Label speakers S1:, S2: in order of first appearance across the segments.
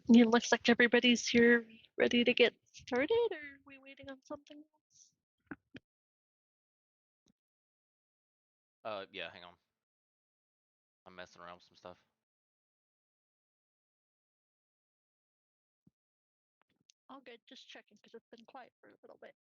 S1: It looks like everybody's here ready to get started, or are we waiting on something else?
S2: Yeah, hang on. I'm messing around with some stuff.
S1: All good, just checking because it's been quiet for a little bit.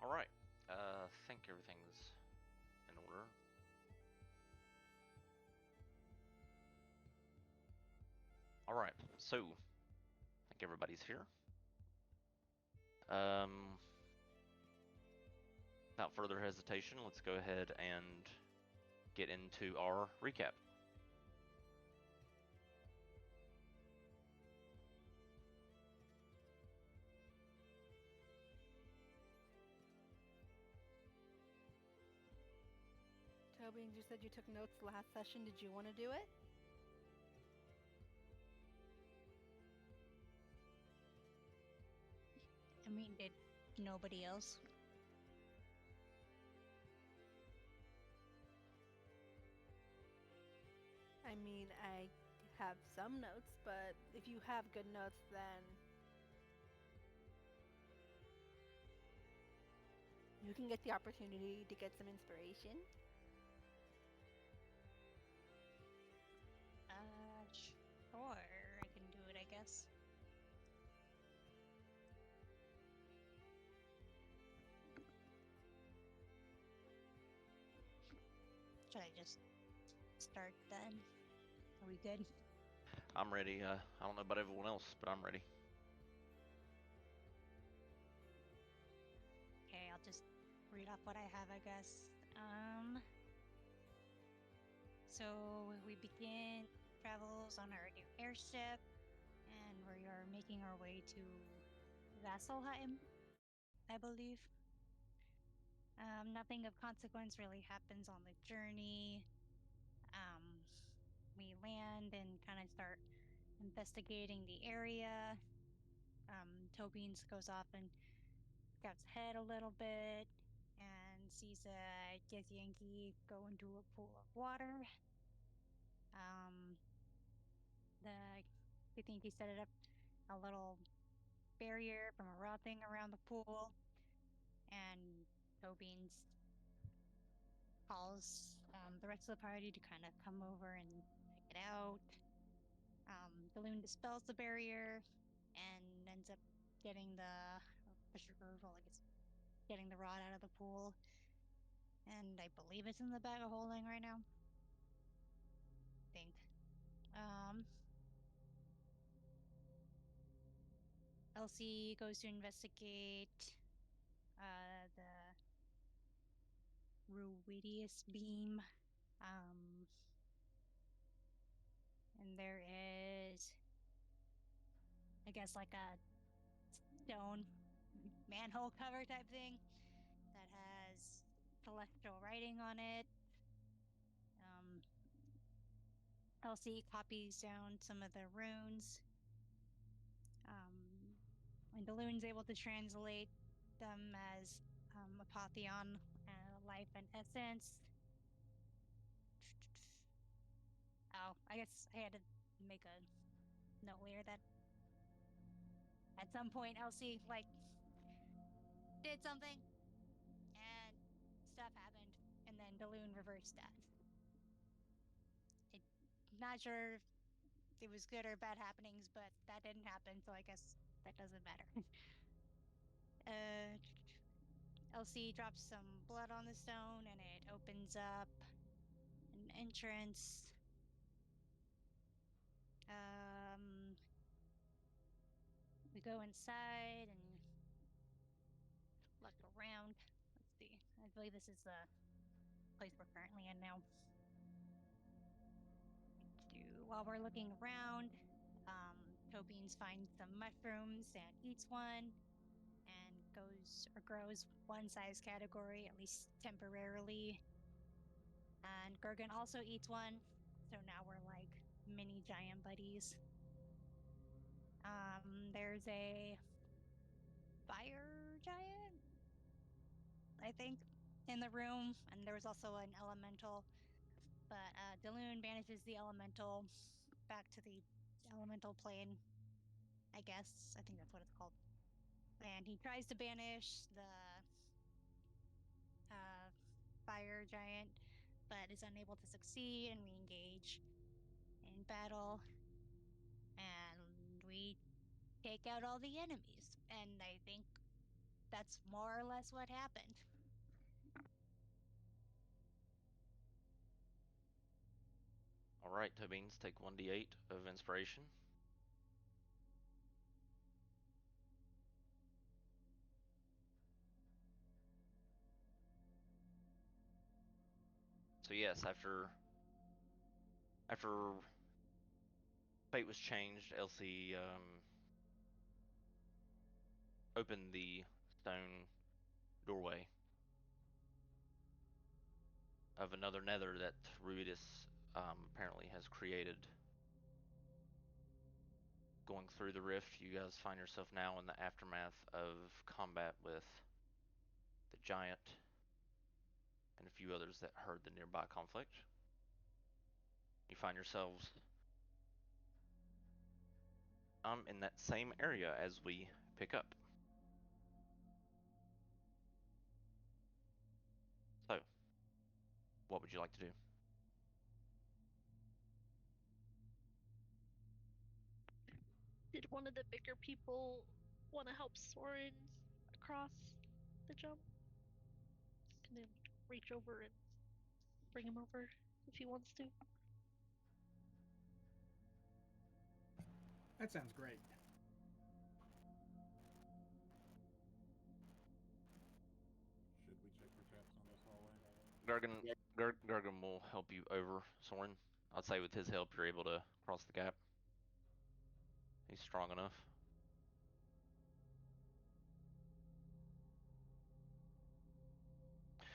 S2: All right. I think everything's in order. All right. So, I think everybody's here. Um, Without further hesitation, let's go ahead and get into our recap.
S3: Toby, you said you took notes last session. Did you want to do it?
S4: I mean, did nobody else?
S3: I mean, I have some notes, but if you have good notes, then you can get the opportunity to get some inspiration.
S4: Sure, I can do it, I guess. Should I just start then? Are we good?
S2: I'm ready. I don't know about everyone else, but I'm ready.
S4: Okay, I'll just read off what I have, I guess. So we begin travels on our new airship, and we are making our way to Vasselheim, I believe. Nothing of consequence really happens on the journey. Um, we land and kind of start investigating the area. Tobin's goes off and scouts ahead a little bit and sees a Yankee go into a pool of water. Um, the they think he set it up a little barrier from a raw thing around the pool, and Tobin's calls the rest of the party to kind of come over and check it out. The loon dispels the barrier and ends up getting the Fisher, well, I guess getting the rod out of the pool, and I believe it's in the bag of holding right now. I think. Um, Elsie goes to investigate the wittiest beam. And there is, I guess, like a stone manhole cover type thing that has celestial writing on it. Elsie copies down some of the runes. And Balloon's able to translate them as Apotheon, life and essence. Oh, I guess I had to make a note later that at some point Elsie did something and stuff happened, and then Balloon reversed that. I'm not sure if it was good or bad happenings, but that didn't happen, so I guess that doesn't matter. Elsie drops some blood on the stone, and it opens up an entrance. We go inside and look around. Let's see. I believe this is the place we're currently in now. While we're looking around, Tobeans finds some mushrooms and eats one, and grows one size category, at least temporarily. And Gergen also eats one, so now we're like mini giant buddies. There's a fire giant, I think, in the room, and there was also an elemental, but Daloon banishes the elemental back to the elemental plane, I guess. I think that's what it's called. And he tries to banish the fire giant, but is unable to succeed, and we engage in battle, and we take out all the enemies. And I think that's more or less what happened.
S2: All right, Tobeans, take 1d8 of inspiration. So yes, after fate was changed, Elsie opened the stone doorway of another nether that Ruidus apparently has created. Going through the rift, you guys find yourself now in the aftermath of combat with the giant and a few others that heard the nearby conflict. You find yourselves in that same area as we pick up. So, what would you like to do?
S1: Did one of the bigger people want to help Soren across the jump? Can they reach over and bring him over if he wants to?
S5: That sounds great.
S6: Should we check for traps on this hallway?
S2: Gergen will help you over, Soren. I'd say with his help, you're able to cross the gap. He's strong enough.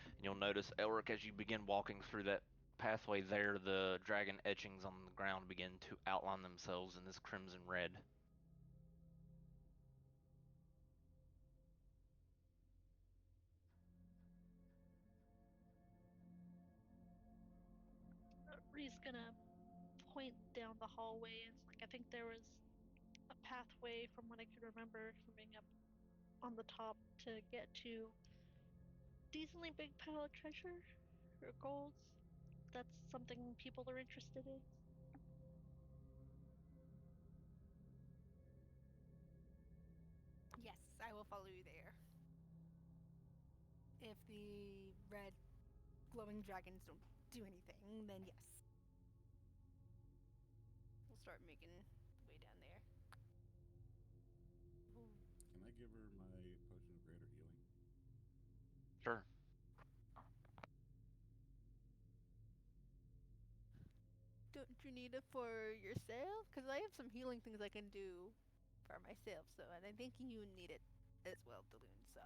S2: And you'll notice, Elric, as you begin walking through that pathway there, the dragon etchings on the ground begin to outline themselves in this crimson red.
S1: Ree's gonna point down the hallway. It's like I think there was a pathway from what I could remember coming up on the top to get to decently big pile of treasure or gold. That's something people are interested in.
S3: Yes, I will follow you there. If the red glowing dragons don't do anything, then yes. We'll start making the way down there.
S6: Can I give her my potion of greater healing?
S2: Sure.
S3: Do you need it for yourself? Because I have some healing things I can do for myself, so and I think you need it as well, Daloon, so.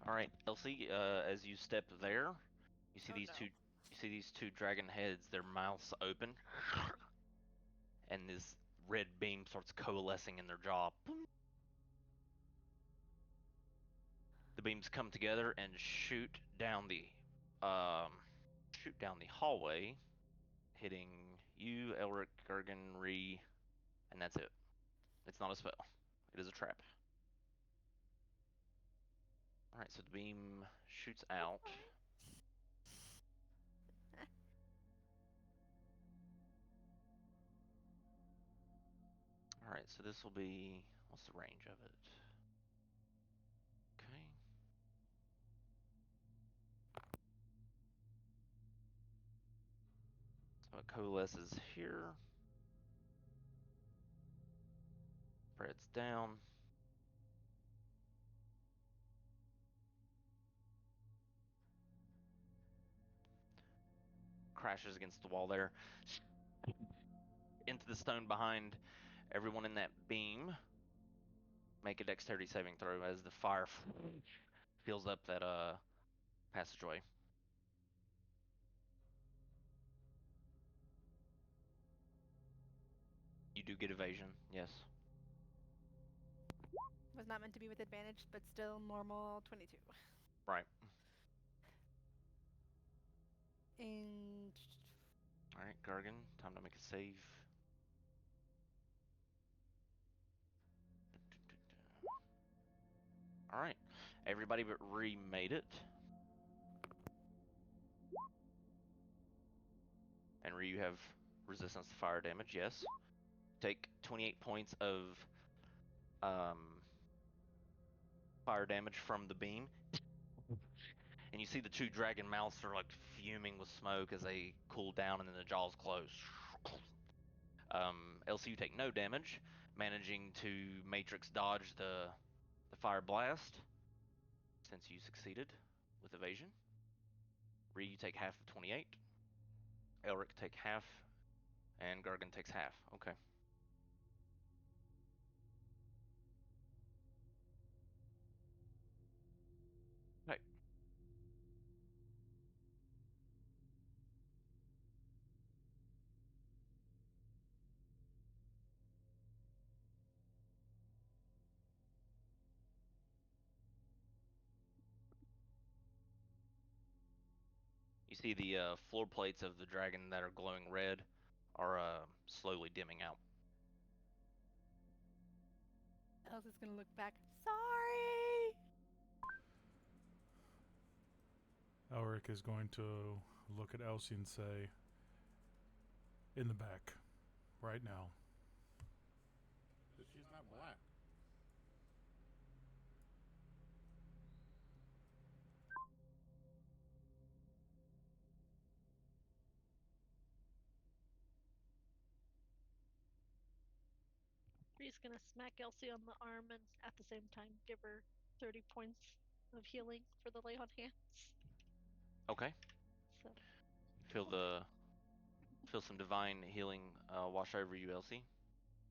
S2: All right, Elsie. As you step there, you see
S3: Oh
S2: these
S3: no.
S2: two. You see these two dragon heads. Their mouths open, and this red beam starts coalescing in their jaw. The beams come together and shoot down the hallway, hitting you, Elric, Gergen, Ree, and that's it. It's not a spell. It is a trap. All right, so the beam shoots out. All right, so this will be, what's the range of it? Okay. So it coalesces here, spreads down. Crashes against the wall there. Into the stone behind everyone in that beam. Make a dexterity saving throw as the fire fills up that passageway. You do get evasion, yes.
S3: Was not meant to be with advantage, but still normal 22.
S2: Right.
S3: And
S2: All right, Gargan, time to make a save. All right, everybody but remade it. And Ree, you have resistance to fire damage, yes. Take 28 points of fire damage from the beam. And you see the two dragon mouths are like fuming with smoke as they cool down and then the jaws close. Elsie, you take no damage, managing to matrix dodge the fire blast since you succeeded with evasion. Ree, you take half of 28. Elric take half, and Gargan takes half. Okay. Right. You see the floor plates of the dragon that are glowing red are slowly dimming out.
S3: Elsa's gonna look back. Sorry!
S5: Elric is going to look at Elsie and say, in the back, right now.
S6: But she's not black.
S1: Ree's gonna smack Elsie on the arm and at the same time give her 30 points of healing for the lay on hands.
S2: Okay.
S1: So
S2: Feel the feel some divine healing wash over you, Elsie,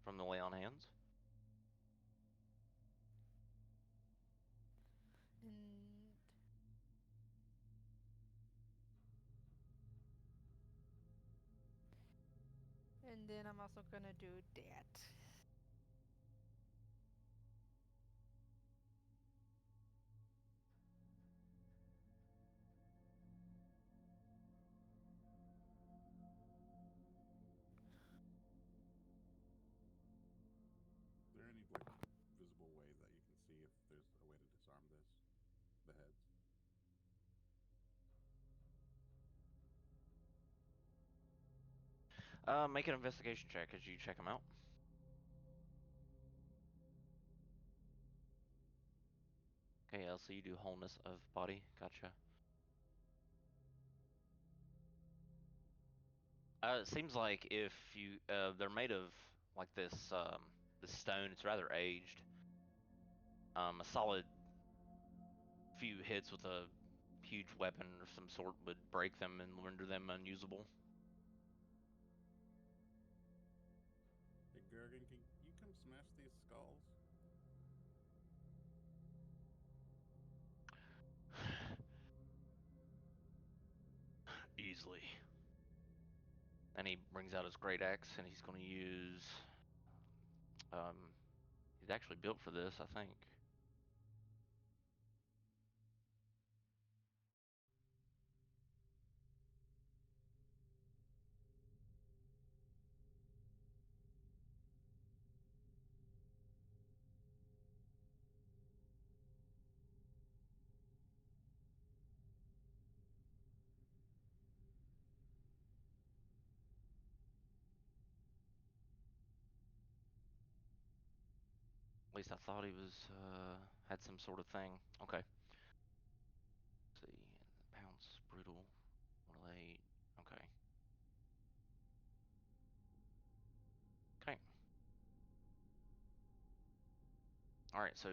S2: from the lay on hands.
S3: And and then I'm also gonna do that.
S6: Is there any like visible ways that you can see if there's a way to disarm this? The heads.
S2: Make an investigation check as you check them out. Okay, Elsie, you do wholeness of body. Gotcha. It seems like if you they're made of like this stone. It's rather aged. A solid few hits with a huge weapon of some sort would break them and render them unusable.
S6: Hey, Gergen, can you come smash these skulls?
S2: Easily. And he brings out his great axe, and he's going to use. He's actually built for this, I think. At least I thought he was had some sort of thing. Okay. Let's see, pounce brutal, 108. Okay. Okay. All right. So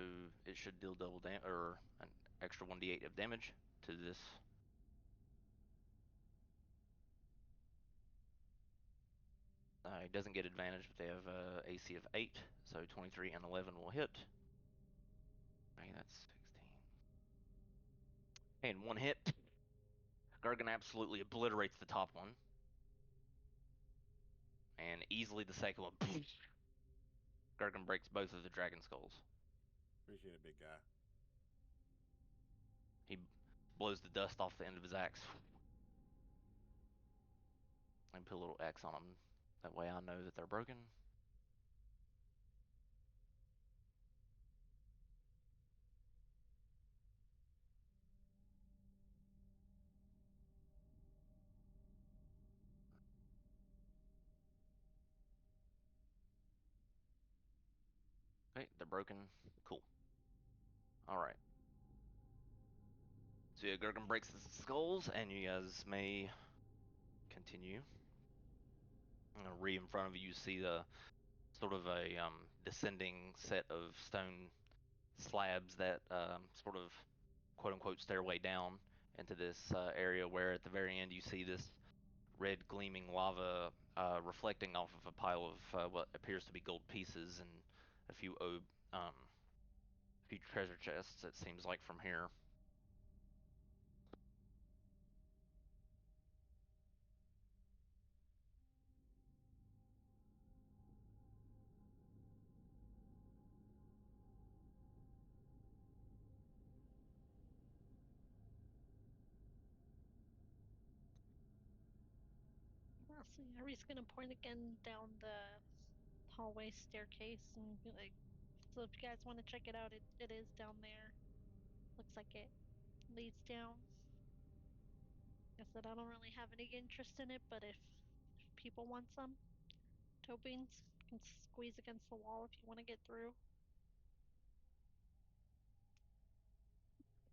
S2: it should deal double damage or an extra 1d8 of damage to this. It doesn't get advantage, but they have AC of 8, so 23 and 11 will hit. Okay, that's 16. And one hit. Gargan absolutely obliterates the top one. And easily the second one. Gargan breaks both of the dragon skulls.
S6: Appreciate it, big guy.
S2: He blows the dust off the end of his axe. And put a little X on them. That way I know that they're broken. Okay, they're broken. Cool. Alright. So yeah, Gurgan breaks the skulls, and you guys may continue. Re in front of you see the sort of a descending set of stone slabs that sort of quote unquote stairway down into this area where at the very end you see this red gleaming lava reflecting off of a pile of what appears to be gold pieces and a few treasure chests, it seems like, from here.
S1: So Yari's gonna point again down the hallway staircase and be like, so if you guys want to check it out, it is down there. Looks like it leads down. I said I don't really have any interest in it, but if people want some, toe beans can squeeze against the wall if you want to get through.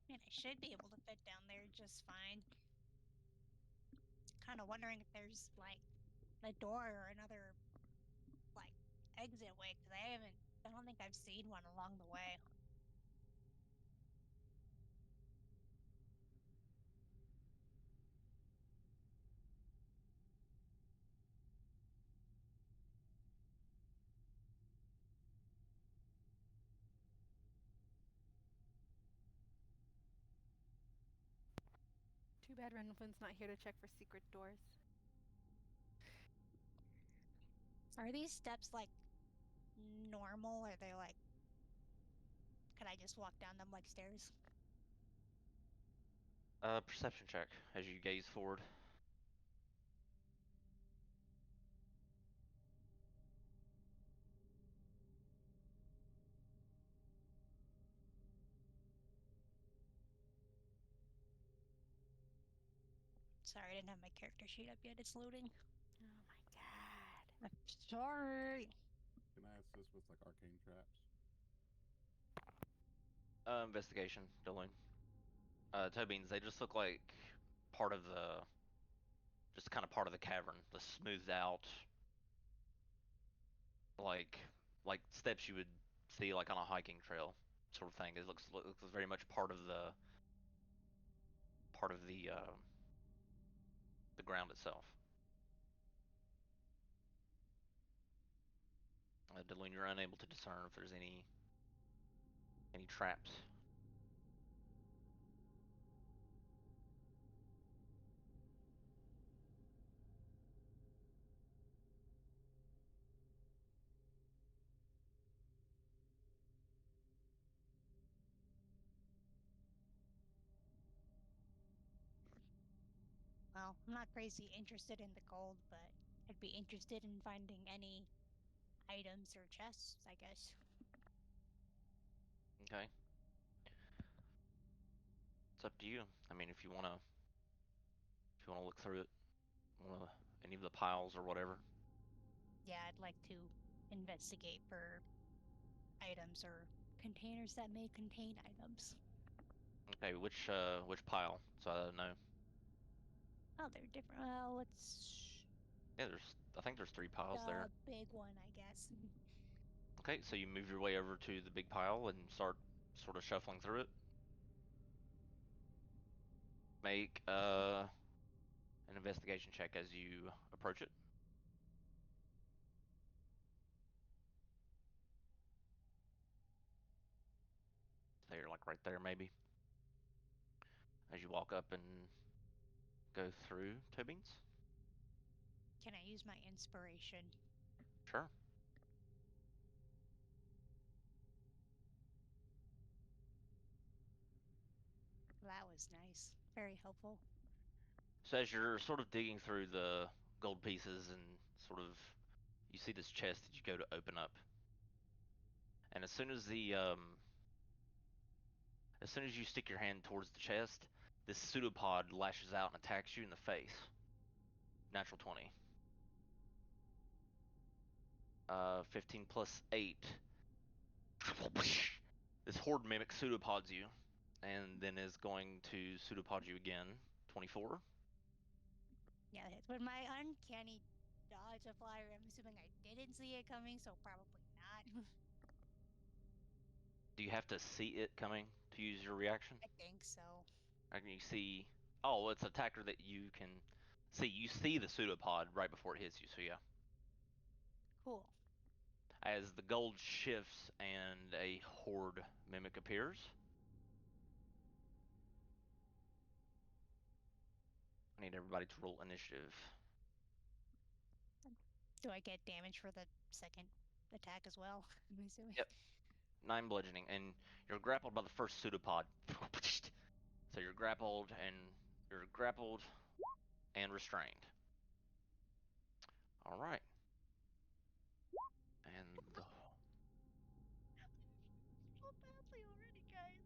S4: I mean, I should be able to fit down there just fine. Kind of wondering if there's like a door or another like exit way because I don't think I've seen one along the way.
S3: Too bad Renflin's not here to check for secret doors.
S4: Are these steps like normal? Or are they like, could I just walk down them like stairs?
S2: Perception check as you gaze forward.
S4: Sorry, I didn't have my character sheet up yet. It's loading.
S3: Oh my god.
S4: I'm sorry.
S6: Can I assist with like arcane traps?
S2: Investigation, Dylan. Toe beans, they just look like part of the, just kind of part of the cavern, the smoothed out, like like steps you would see like on a hiking trail. sort of thing. It looks very much part of the ground itself. Deloon, you're unable to discern if there's any traps.
S4: Well, I'm not crazy interested in the gold, but I'd be interested in finding any items or chests, I guess.
S2: Okay. It's up to you. I mean, if you wanna look through it, any of the piles or whatever.
S4: Yeah, I'd like to investigate for items or containers that may contain items.
S2: Okay, which pile? So I don't know.
S4: Oh, they're different. Well, let's
S2: Yeah, I think there's 3 piles there.
S4: the big one, I guess.
S2: Okay, so you move your way over to the big pile and start sort of shuffling through it. Make an investigation check as you approach it. So you're like right there, maybe. As you walk up and go through toe beans.
S4: Can I use my inspiration?
S2: Sure.
S4: That was nice. Very helpful.
S2: So as you're sort of digging through the gold pieces and sort of you see this chest that you go to open up. And as soon as you stick your hand towards the chest, this pseudopod lashes out and attacks you in the face. Natural 20. 15 plus 8. This horde mimic pseudopods you, and then is going to pseudopod you again. 24.
S4: Yeah, it hits. With my uncanny dodge a flyer, I'm assuming I didn't see it coming, so probably not.
S2: Do you have to see it coming to use your reaction?
S4: I think so.
S2: Or can you see? Oh, it's an attacker that you can see. You see the pseudopod right before it hits you, so yeah.
S4: Cool.
S2: As the gold shifts and a horde mimic appears. I need everybody to roll initiative.
S4: Do I get damage for the second attack as well? I'm assuming.
S2: Yep. 9 bludgeoning, and you're grappled by the first pseudopod. So you're grappled and restrained. All right. And the
S1: So badly already, guys.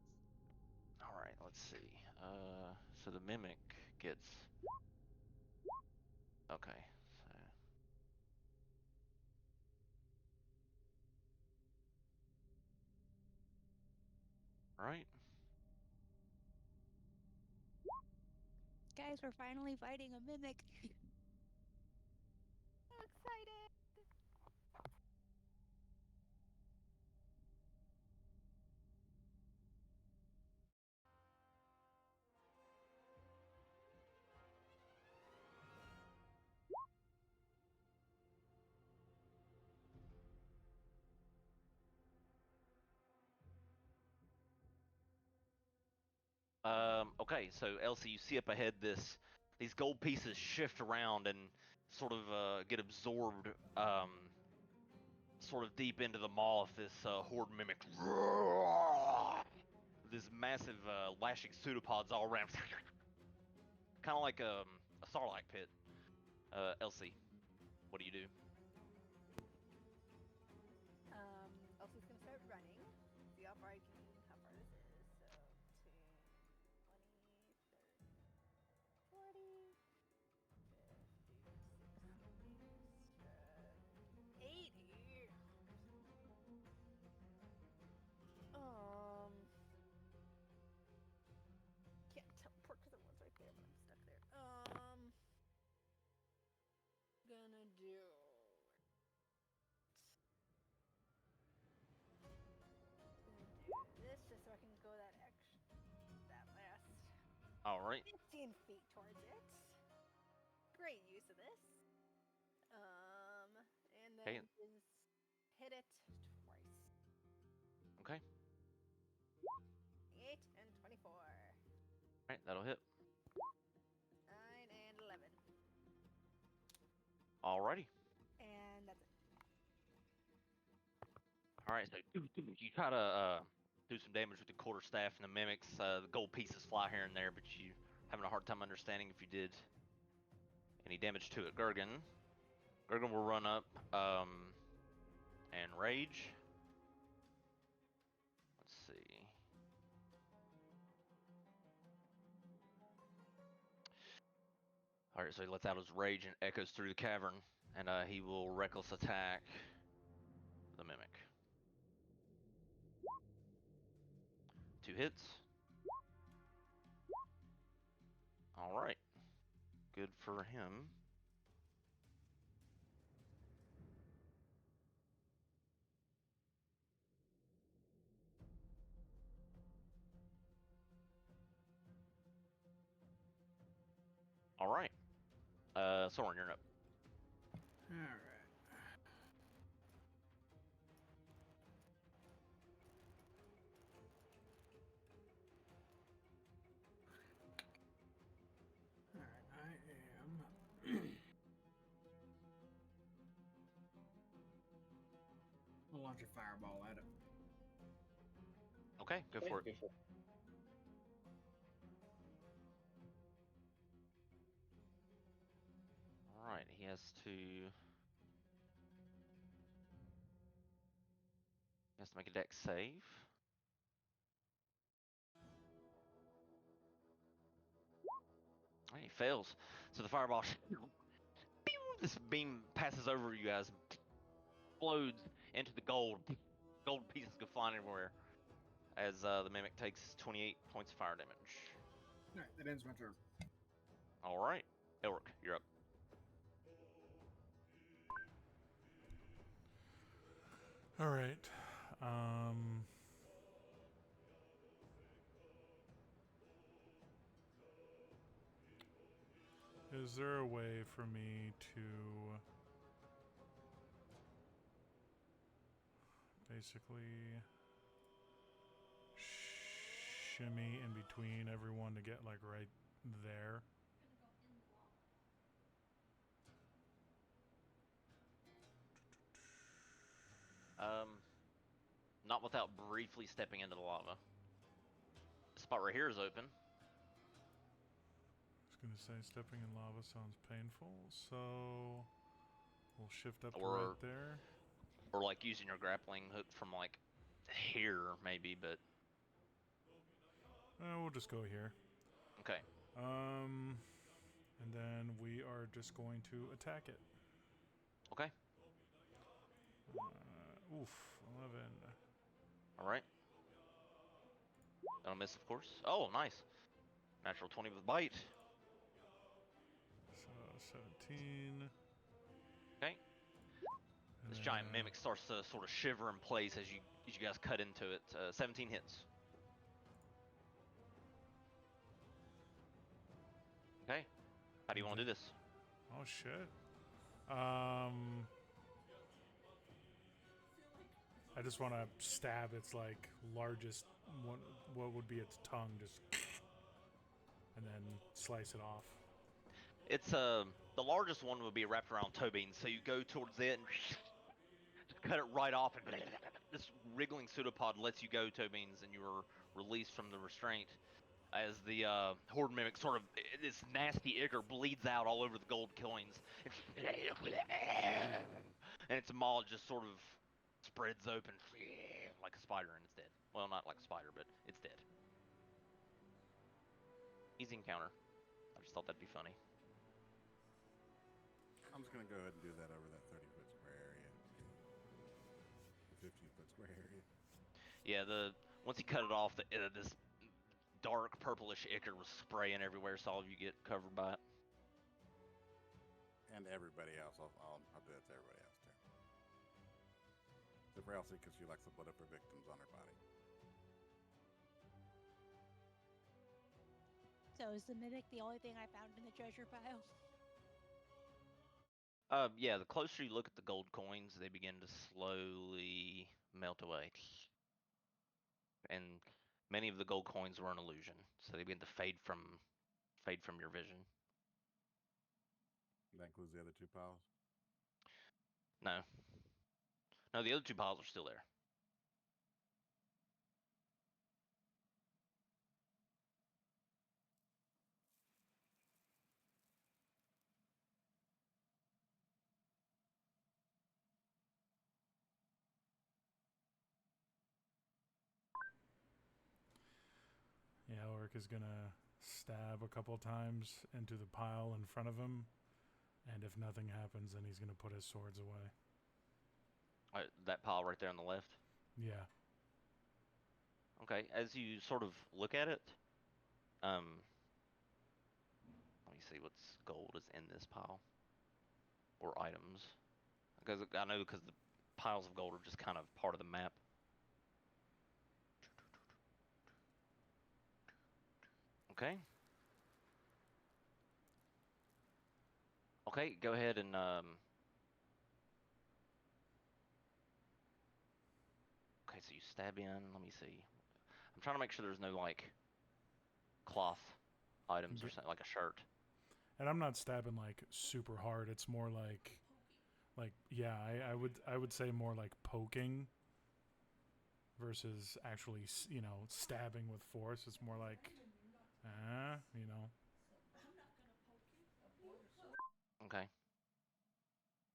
S2: all right, let's see. So the mimic gets okay. So right.
S4: Guys, we're finally fighting a mimic.
S3: So excited!
S2: Okay, so Elsie, you see up ahead these gold pieces shift around and sort of get absorbed sort of deep into the maw of this horde mimic. This massive lashing pseudopods all around. Kind of like a Sarlacc pit. Elsie, what do you do?
S3: Elsie's gonna start running. See how far this is. So 10, 20, 30, 40, 50, 60, 80. Can't teleport because it was right there, but I'm stuck there. Gonna do
S2: All right.
S3: 15 feet towards it. Great use of this. And
S2: Okay.
S3: then just hit it twice.
S2: Okay.
S3: 8 and 24.
S2: All right, that'll hit.
S3: 9 and 11.
S2: Alrighty.
S3: And that's it.
S2: All right, so you try to do some damage with the quarterstaff and the mimics. The gold pieces fly here and there, but you having a hard time understanding if you did any damage to it. Gergen will run up and rage. Let's see. All right, so he lets out his rage and echoes through the cavern, and he will reckless attack the mimic. 2 hits. All right, good for him. All right, Soren, you're up.
S7: All right. All right, I am. I'll launch a fireball at it.
S2: Okay, go for it. All right, he has to make a dex save. All right, he fails. So the fireball, this beam passes over you guys, explodes into the gold. Gold pieces go flying everywhere as the mimic takes 28 points of fire damage.
S7: All right, that ends my turn.
S2: All right, Elric, you're up.
S5: All right. Is there a way for me to basically shimmy in between everyone to get like right there?
S2: Not without briefly stepping into the lava. The spot right here is open.
S5: I was gonna say stepping in lava sounds painful, so we'll shift up to
S2: Or-
S5: right there.
S2: Or like using your grappling hook from like here, maybe, but
S5: We'll just go here.
S2: okay.
S5: And then we are just going to attack it.
S2: Okay.
S5: Oof, 11.
S2: All right. That'll miss, of course. Oh, nice. Natural 20 with bite.
S5: So 17.
S2: Okay. This giant mimic starts to sort of shiver in place as you guys cut into it. 17 hits. Okay. How do you want to do this?
S5: Oh shit. I just want to stab its like largest one, what would be its tongue, just and then slice it off.
S2: It's the largest one would be wrapped around toe beans, so you go towards it and cut it right off, and this wriggling pseudopod lets you go, toe beans, and you are released from the restraint. As the horde mimic sort of, this nasty ichor bleeds out all over the gold coins. And its maw just sort of spreads open like a spider and it's dead. Well, not like a spider, but it's dead. Easy encounter. I just thought that'd be funny.
S6: I'm just going to go ahead and do that over that 30-foot square area. The 15-foot square area.
S2: Yeah, once he cut it off, this dark purplish ichor was spraying everywhere, so all of you get covered by it.
S6: And everybody else. I'll do that to everybody else, too. Except for Elsie, because she likes to put up her victims on her body.
S4: So is the mimic the only thing I found in the treasure pile?
S2: Yeah, the closer you look at the gold coins, they begin to slowly melt away. And many of the gold coins were an illusion, so they begin to fade from your vision.
S6: That includes the other two piles.
S2: No. No, the other two piles are still there.
S5: Yeah, Orc is gonna stab a couple times into the pile in front of him, and if nothing happens, then he's gonna put his swords away.
S2: That pile right there on the left.
S5: Yeah.
S2: Okay, as you sort of look at it, let me see what's gold is in this pile or items, because I know because the piles of gold are just kind of part of the map. Okay. Okay, go ahead and okay, so you stab in. Let me see. I'm trying to make sure there's no like cloth items or something like a shirt.
S5: And I'm not stabbing like super hard. It's more like yeah, I would say more like poking versus actually stabbing with force. It's more like you know.
S2: Okay.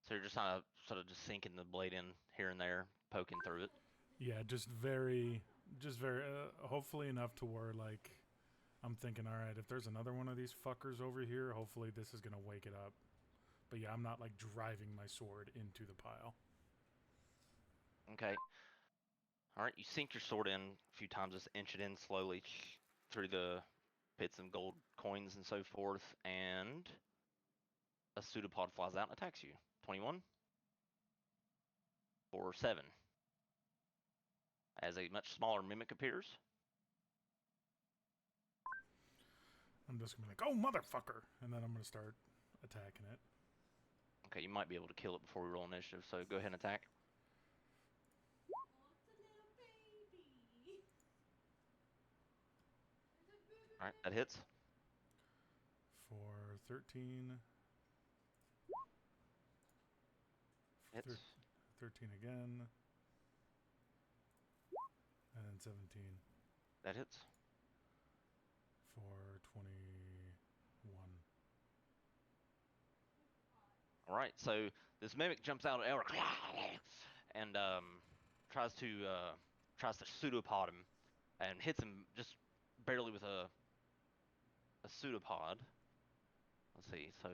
S2: So you're just kind of sort of just sinking the blade in here and there, poking through it.
S5: Yeah, just very hopefully enough to where like I'm thinking, all right, if there's another one of these fuckers over here, hopefully this is gonna wake it up. But yeah, I'm not like driving my sword into the pile.
S2: Okay. All right, you sink your sword in a few times, just inch it in slowly through the bits of gold coins and so forth, and a pseudopod flies out and attacks you. 21 for 7. As a much smaller mimic appears.
S5: I'm just gonna be like, oh motherfucker, and then I'm gonna start attacking it.
S2: Okay, you might be able to kill it before we roll initiative, so go ahead and attack.
S8: Oh, it's a little baby.
S2: All right, that hits.
S5: For 13.
S2: Hits.
S5: 13 again. And then 17.
S2: That hits.
S5: For 21.
S2: All right, so this mimic jumps out of air and tries to pseudopod him and hits him just barely with a pseudopod. Let's see. So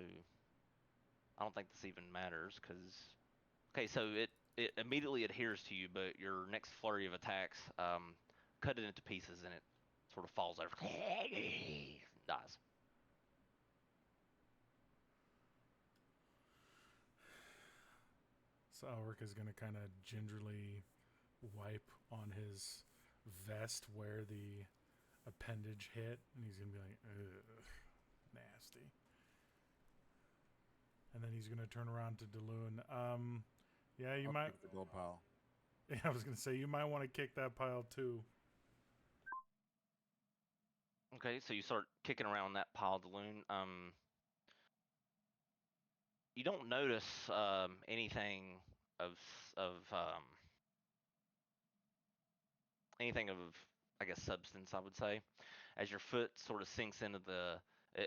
S2: I don't think this even matters because okay, so it immediately adheres to you, but your next flurry of attacks cut it into pieces and it sort of falls over, dies.
S5: So Alric is gonna kind of gingerly wipe on his vest where the appendage hit, and he's gonna be like, ugh, nasty. And then he's gonna turn around to Daloon. Yeah, you
S6: I'll
S5: might.
S6: pick the gold pile.
S5: Yeah, I was gonna say you might want to kick that pile too.
S2: Okay, so you start kicking around that pile of loon. You don't notice anything of anything of I guess substance. I would say, as your foot sort of sinks into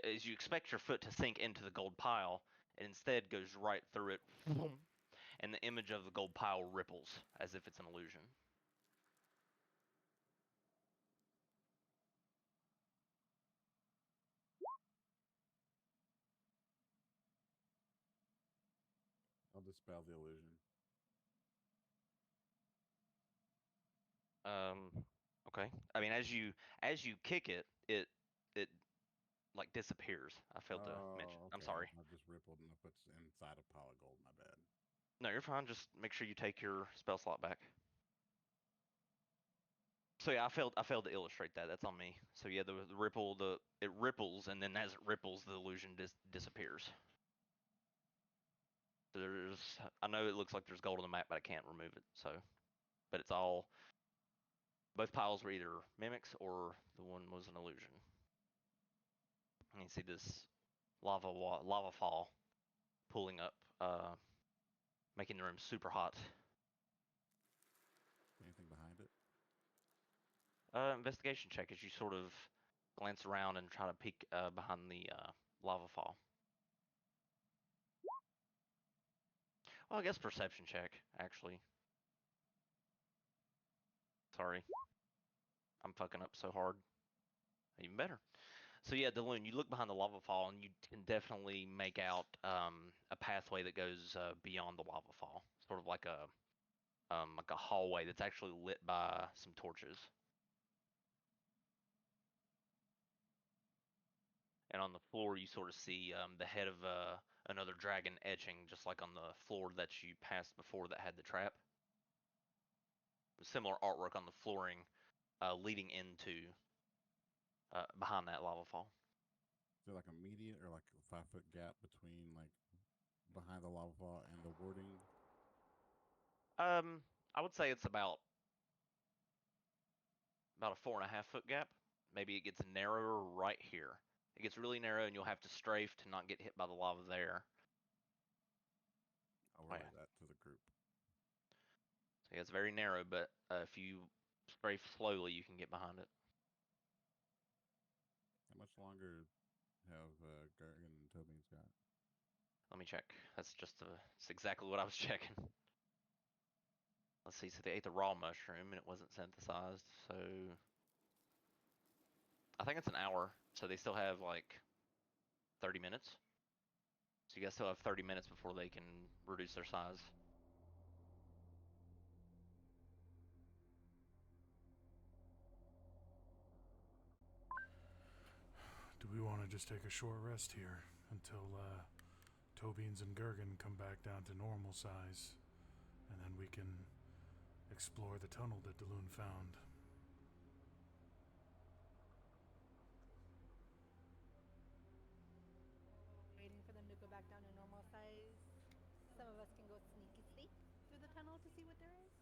S2: as you expect your foot to sink into the gold pile, it instead goes right through it, and the image of the gold pile ripples as if it's an illusion.
S6: I'll dispel the illusion.
S2: Okay. I mean, as you kick it, it like disappears. I failed to mention.
S6: Oh,
S2: I'm
S6: okay.
S2: sorry.
S6: I just rippled and I put inside a pile of gold. My bad.
S2: No, you're fine. Just make sure you take your spell slot back. So yeah, I failed to illustrate that. That's on me. So yeah, the ripple, it ripples, and then as it ripples, the illusion disappears. I know it looks like there's gold on the map, but I can't remove it. So, but it's all. Both piles were either mimics or the one was an illusion. And you see this lava fall pulling up, making the room super hot.
S6: Anything behind it?
S2: Investigation check as you sort of glance around and try to peek behind the lava fall. Well, I guess perception check, actually. Sorry. I'm fucking up so hard. Even better. So yeah, Daloon, you look behind the lava fall and you can definitely make out a pathway that goes beyond the lava fall. Sort of like a hallway that's actually lit by some torches. And on the floor, you sort of see the head of another dragon etching, just like on the floor that you passed before that had the trap. Similar artwork on the flooring leading into behind that lava fall.
S6: Is there like immediate or like a 5-foot gap between like behind the lava fall and the warding?
S2: I would say it's about a 4.5-foot gap. Maybe it gets narrower right here. It gets really narrow, and you'll have to strafe to not get hit by the lava there.
S6: I'll
S2: Oh,
S6: relay
S2: yeah.
S6: that to the group.
S2: So yeah, it's very narrow, but if you strafe slowly, you can get behind it.
S6: How much longer have Gergen and Tobin's got?
S2: Let me check. That's exactly what I was checking. Let's see. So they ate the raw mushroom, and it wasn't synthesized. So I think it's an hour. So they still have like 30 minutes. So you guys still have 30 minutes before they can reduce their size.
S5: Do we want to just take a short rest here until Tobians and Gergen come back down to normal size, and then we can explore the tunnel that Daloon found?
S3: Waiting for them to go back down to normal size. Some of us can go sneaky sneak through the tunnel to see what there is.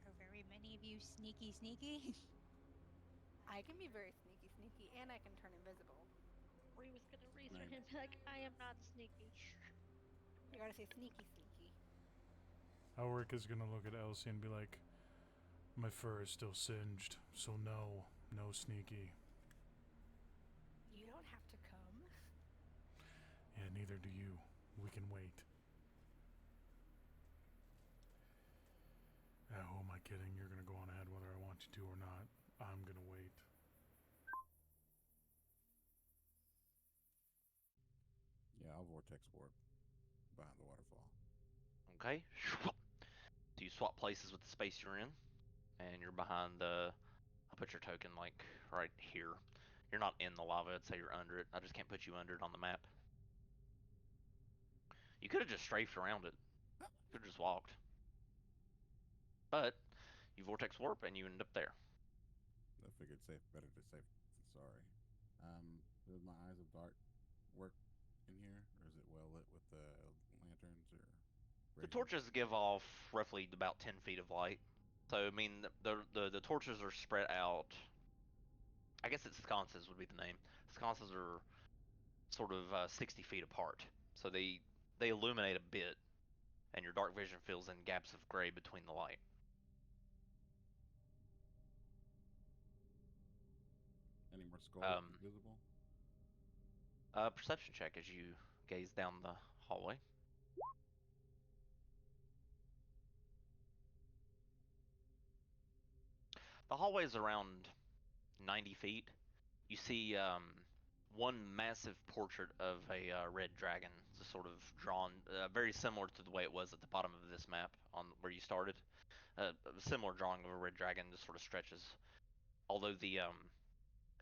S4: Are very many of you sneaky?
S3: I can be very sneaky, and I can turn invisible.
S1: Bree was gonna raise her
S6: Right.
S1: hand and be like, I am not sneaky.
S3: You gotta say sneaky.
S5: Elric is gonna look at Elsie and be like, my fur is still singed, so no sneaky.
S3: You don't have to come.
S5: Yeah, neither do you. We can wait. Who am I kidding? You're gonna go on ahead whether I want you to or not. I'm gonna wait.
S6: Yeah, I'll vortex warp behind the waterfall.
S2: Okay. So you swap places with the space you're in, and you're behind the. I'll put your token like right here. You're not in the lava. I'd say you're under it. I just can't put you under it on the map. You could have just strafed around it. You could have just walked. But you vortex warp and you end up there.
S6: I figured better to safe than sorry. Does my eyes of dark work in here, or is it well lit with the lanterns or?
S2: The
S6: Radiant?
S2: torches give off roughly about 10 feet of light. So I mean, the torches are spread out. I guess it's sconces would be the name. Sconces are sort of 60 feet apart, so they illuminate a bit, and your dark vision fills in gaps of gray between the light.
S6: Any more skulls
S2: Um,
S6: visible?
S2: Perception check as you gaze down the hallway. The hallway is around 90 feet. You see one massive portrait of a red dragon, just sort of drawn, very similar to the way it was at the bottom of this map on where you started. A similar drawing of a red dragon just sort of stretches, although the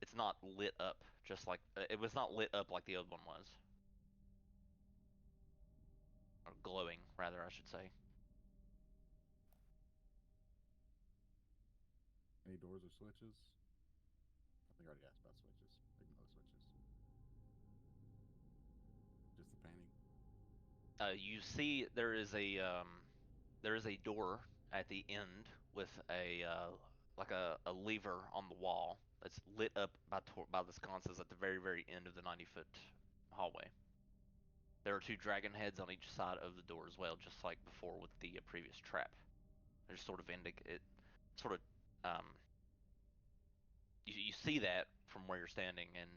S2: it's not lit up just like it was not lit up like the other one was, or glowing rather, I should say.
S6: Any doors or switches? I think I already asked about switches. Ignore the switches. Just the painting.
S2: You see there is a door at the end with a like a lever on the wall that's lit up by the sconces at the very end of the 90-foot hallway. There are two dragon heads on each side of the door as well, just like before with the previous trap. There's sort of it sort of you see that from where you're standing and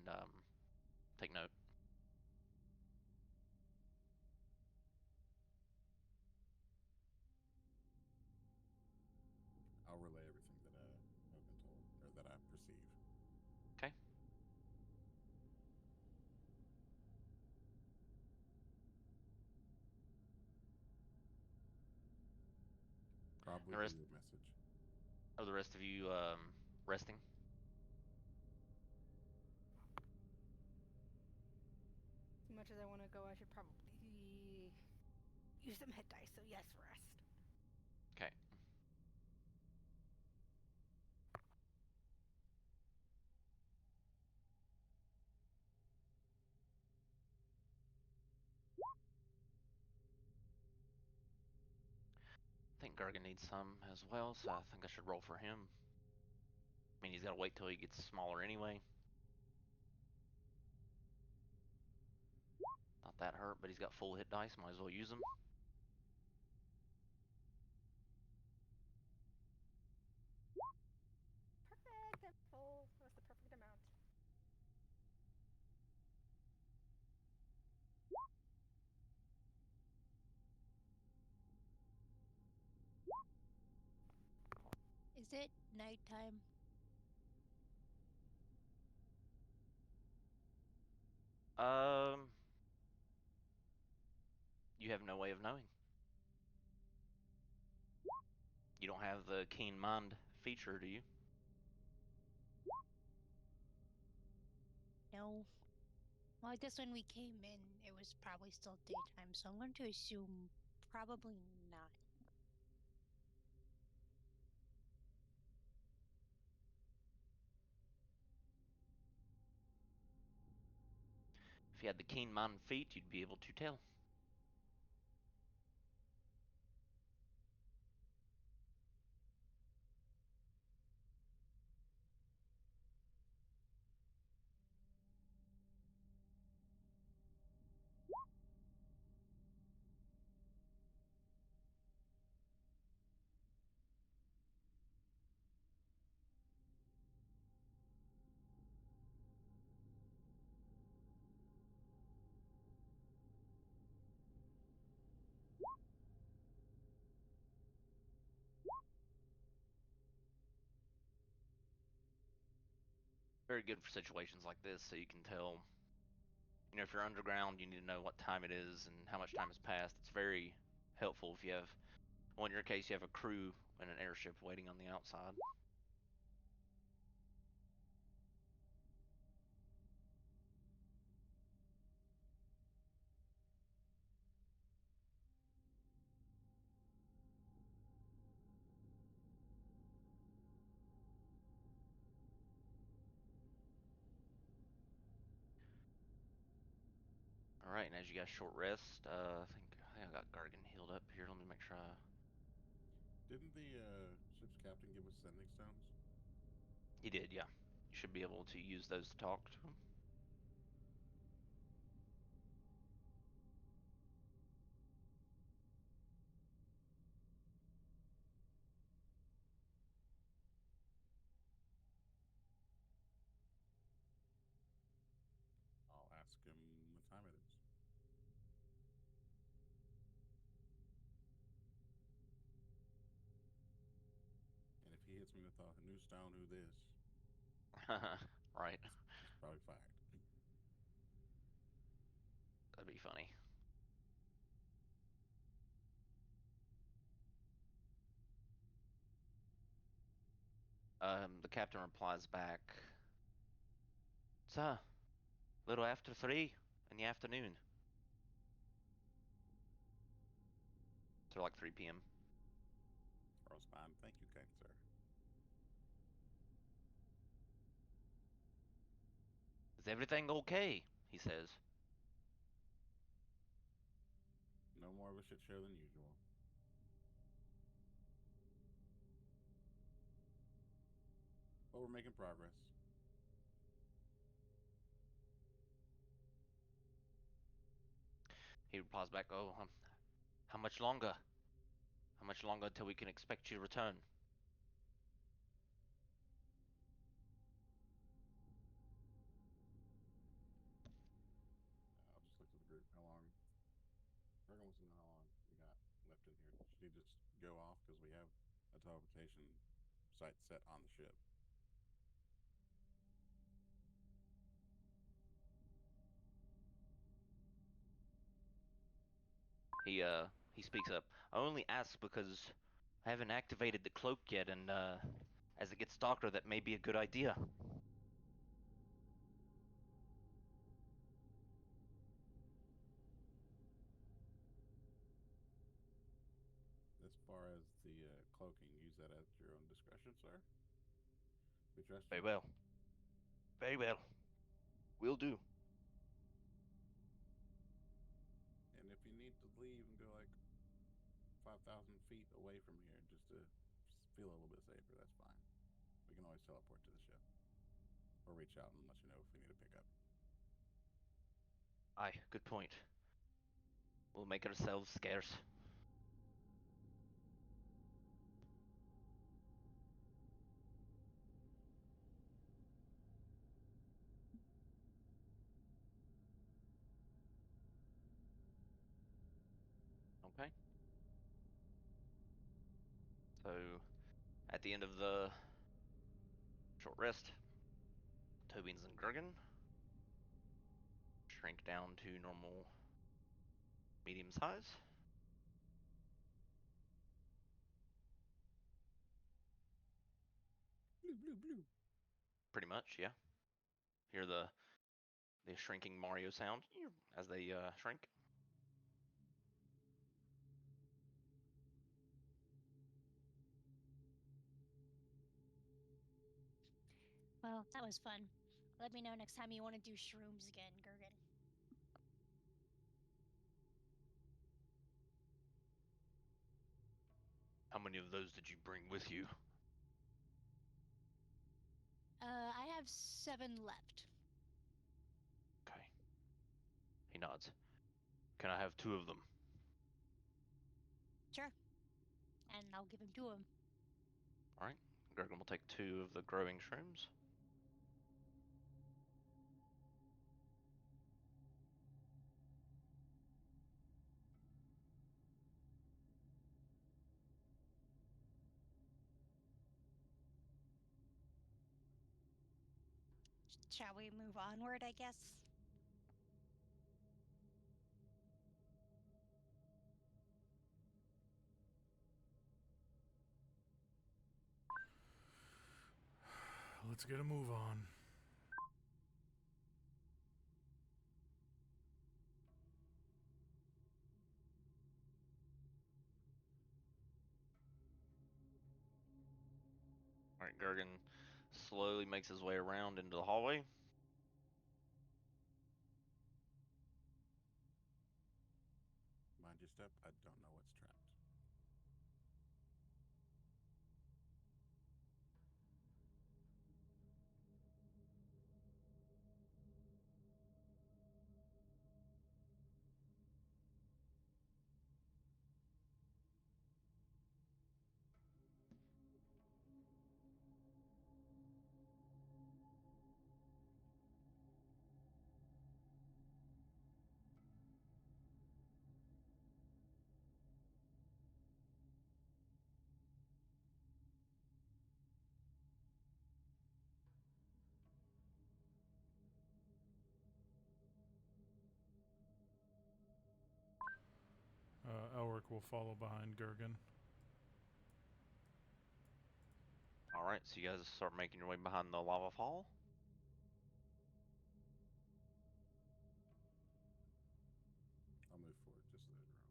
S2: take note.
S6: I'll relay everything that I've been told or that I perceive.
S2: Okay.
S6: Probably
S2: The
S6: do
S2: rest
S6: your message.
S2: of the rest of you resting.
S3: As much as I want to go, I should probably use some hit dice. So yes, rest.
S2: Okay. I think Gargan needs some as well, so I think I should roll for him. I mean, he's got to wait till he gets smaller anyway. Not that hurt, but he's got full hit dice. Might as well use them.
S3: Perfect. I'm full. That's the perfect amount.
S4: Is it nighttime?
S2: Um, you have no way of knowing. You don't have the keen mind feature, do you?
S4: No. Well, I guess when we came in, it was probably still daytime, so I'm going to assume probably not.
S2: If you had the keen mind feat, you'd be able to tell. Very good for situations like this, so you can tell. You know, if you're underground, you need to know what time it is and how much time has passed. It's very helpful if you have, well, in your case, you have a crew in an airship waiting on the outside. All right, and as you guys short rest, I think I got Gargan healed up here. Let me make sure.
S6: Didn't the ship's captain give us sending stones?
S2: He did, yeah. You should be able to use those to talk to him.
S6: I'll ask him what time it is. And if he hits me with a new stone, who this?
S2: Right,
S6: He's probably fired.
S2: that'd be funny. The captain replies back, "It's a little after 3 in the afternoon." So like 3 p.m.
S6: Respond, thank you, kind sir.
S2: everything okay? He says.
S6: No more of a shit show than usual. But we're making progress.
S2: He replies back, "Oh, how much longer? How much longer until we can expect you to return?"
S6: I'll just look to the group. How long? Bergen wants to know how long we got left in here. Should he just go off because we have a teleportation site set on the ship?
S2: He speaks up. "I only ask because I haven't activated the cloak yet, and as it gets darker, that may be a good idea."
S6: As far as the cloaking, use that at your own discretion, sir. We trust
S2: Very
S6: you.
S2: well. Very well. Will do.
S6: And if you need to leave and go like 5,000 feet away from here just to feel a little bit safer, that's fine. We can always teleport to the ship or reach out and let you know if we need to pick up.
S2: Aye, good point. We'll make ourselves scarce. Okay. So, at the end of the short rest, Tobin's and Gergen shrink down to normal medium size.
S6: Blue, blue, blue.
S2: Pretty much, yeah. Hear the shrinking Mario sound as they shrink.
S4: Well, that was fun. Let me know next time you want to do shrooms again, Gergen.
S2: How many of those did you bring with you?
S4: I have 7 left.
S2: Okay. He nods. Can I have 2 of them?
S4: Sure. And I'll give him 2 of them.
S2: Alright. Gergen will take 2 of the growing shrooms.
S4: Shall we move onward, I guess?
S5: Let's get a move on.
S2: Alright, Gergen slowly makes his way around into the hallway.
S6: Mind your step. I don't know what's trapped.
S5: Elric will follow behind Gergen.
S2: Alright, so you guys start making your way behind the lava fall.
S6: I'll move forward just so there's room.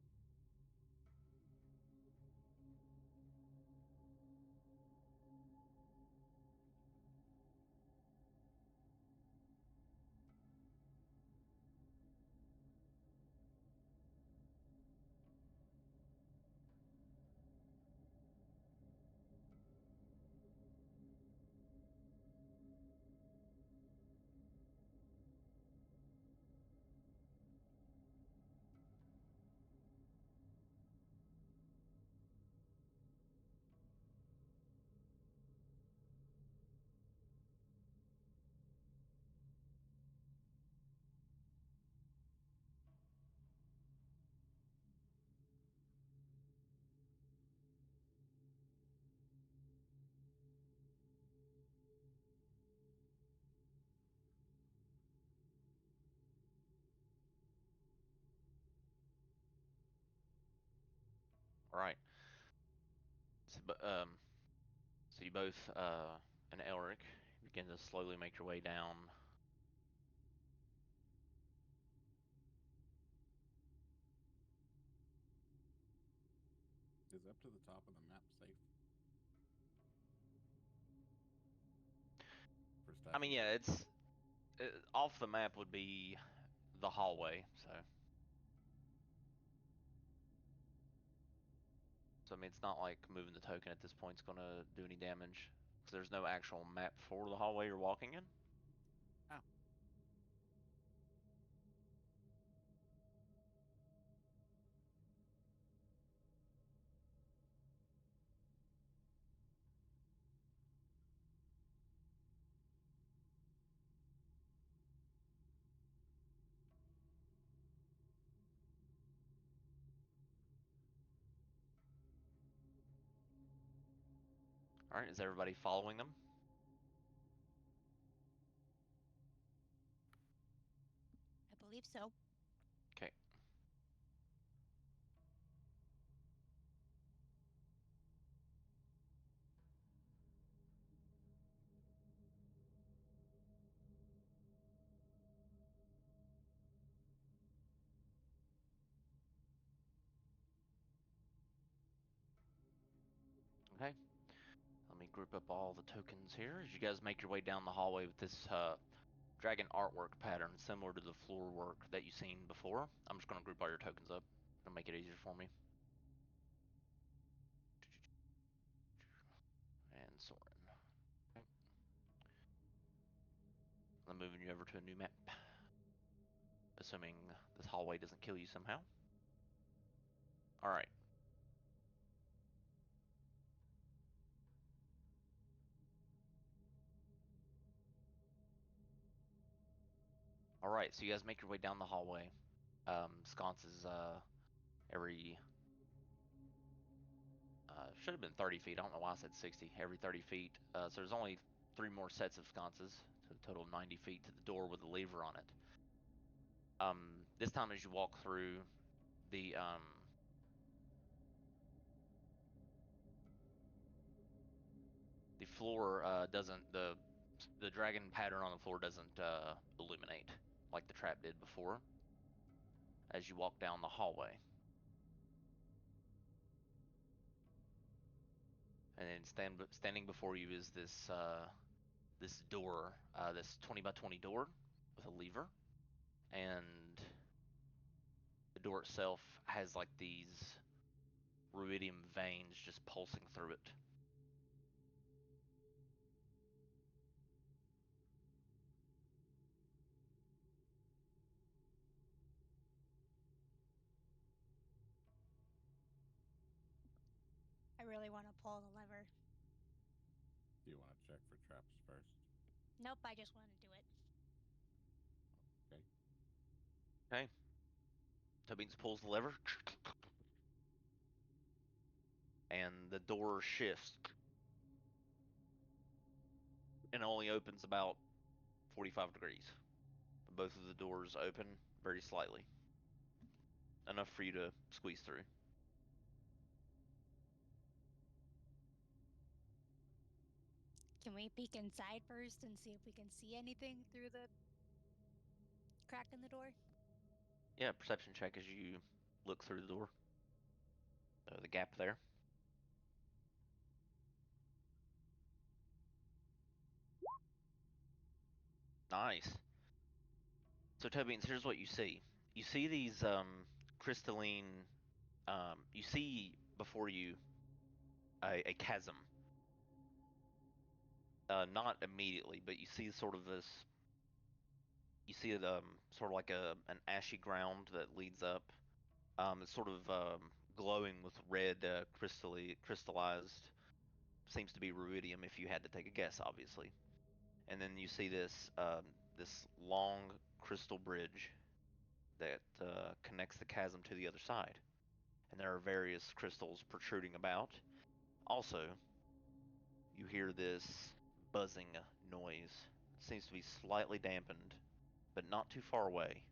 S2: right. So you both, and Elric, begin to slowly make your way down.
S6: Is up to the top of the map safe? For
S2: I mean,
S6: stabbing?
S2: yeah, it's off the map would be the hallway. So I mean, it's not like moving the token at this point is gonna do any damage because there's no actual map for the hallway you're walking in.
S9: Oh.
S2: All right, is everybody following them?
S4: I believe so.
S2: Okay. Okay. Let me group up all the tokens here as you guys make your way down the hallway with this dragon artwork pattern similar to the floor work that you've seen before. I'm just going to group all your tokens up. It'll make it easier for me. And Soren. Okay. I'm moving you over to a new map. Assuming this hallway doesn't kill you somehow. Alright. Alright, so you guys make your way down the hallway. Sconces every should have been 30 feet. I don't know why I said 60. Every 30 feet. So there's only 3 more sets of sconces, so a total of 90 feet to the door with a lever on it. This time as you walk through the floor doesn't the dragon pattern on the floor doesn't illuminate like the trap did before as you walk down the hallway. And then standing before you is this door, this 20 by 20 door with a lever, and the door itself has like these ruidium veins just pulsing through it.
S4: I really want to pull the lever.
S6: Do you want to check for traps first?
S4: Nope, I just want to do it.
S6: Okay.
S2: Okay. Tubbings pulls the lever, and the door shifts and only opens about 45 degrees. Both of the doors open very slightly, enough for you to squeeze through.
S4: Can we peek inside first and see if we can see anything through the crack in the door?
S2: Yeah, perception check as you look through the door. The gap there. Nice. So Tobians, here's what you see. You see these crystalline. You see before you a chasm. Not immediately, but you see sort of this. You see it sort of like an ashy ground that leads up. It's sort of glowing with red crystallized. Seems to be ruidium if you had to take a guess, obviously. And then you see this long crystal bridge that connects the chasm to the other side. And there are various crystals protruding about. Also, you hear this buzzing noise. It seems to be slightly dampened, but not too far away.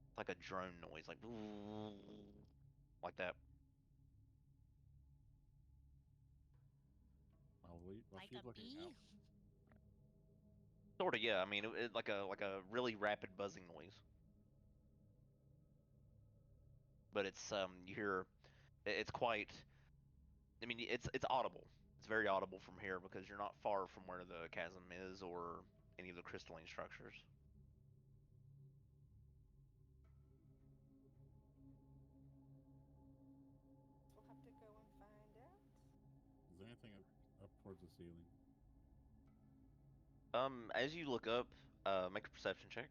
S2: It's like a drone noise, like. like that.
S6: While
S4: Like
S6: she's
S4: a
S6: looking
S4: bee?
S6: out,
S2: Sort of, yeah. I mean, like a really rapid buzzing noise. But it's you hear, it's quite. I mean, it's audible. It's very audible from here because you're not far from where the chasm is or any of the crystalline structures.
S3: We'll have to go and find out.
S6: is there anything up towards the ceiling?
S2: As you look up, make a perception check.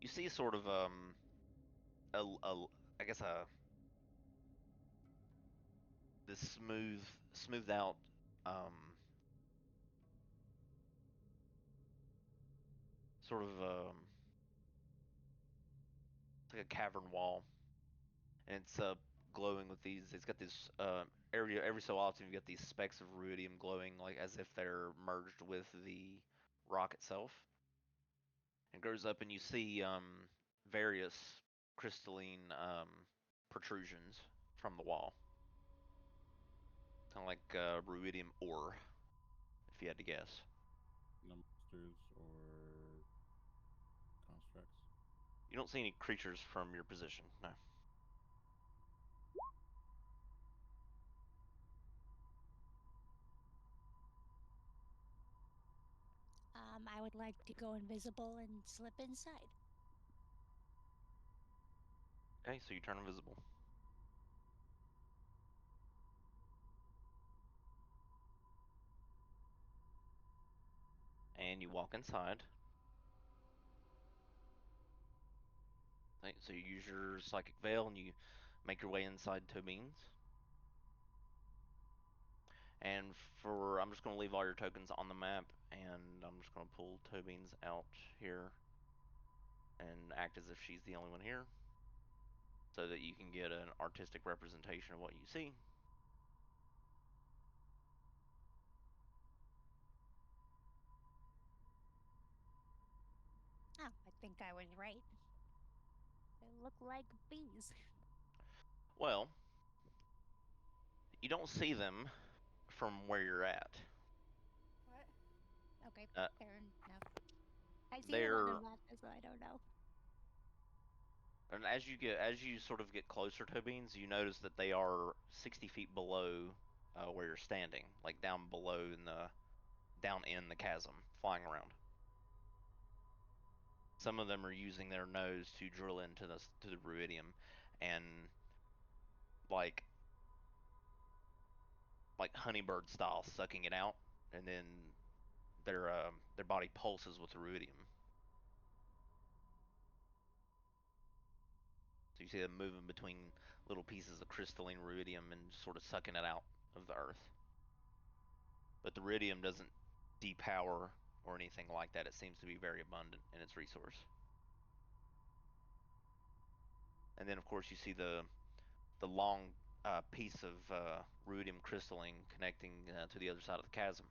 S2: You see sort of a I guess this smoothed out um sort of like a cavern wall, and it's glowing with these. It's got this area every so often you get these specks of ruidium glowing like as if they're merged with the rock itself. And grows up, and you see various crystalline protrusions from the wall, kind of like ruidium ore, if you had to guess.
S6: No monsters or constructs.
S2: You don't see any creatures from your position, no.
S4: I would like to go invisible and slip inside.
S2: Okay, so you turn invisible. And you walk inside. Okay, so you use your psychic veil and you make your way inside Tobin's. And I'm just going to leave all your tokens on the map, and I'm just going to pull Tobin's out here and act as if she's the only one here, so that you can get an artistic representation of what you see.
S4: Oh, I think I was right. They look like bees.
S2: Well, you don't see them from where you're at.
S3: What?
S4: Okay,
S2: Uh,
S4: fair enough. I see them on the
S2: they're
S4: map, so I don't know.
S2: and as you sort of get closer to Beans, you notice that they are 60 feet below where you're standing, like down in the chasm, flying around. Some of them are using their nose to drill into the ruidium, and like honeybird style, sucking it out, and then their body pulses with the ruidium. So you see them moving between little pieces of crystalline ruidium and sort of sucking it out of the earth. But the ruidium doesn't depower or anything like that. It seems to be very abundant in its resource. And then, of course, you see the long piece of ruidium crystalline connecting to the other side of the chasm.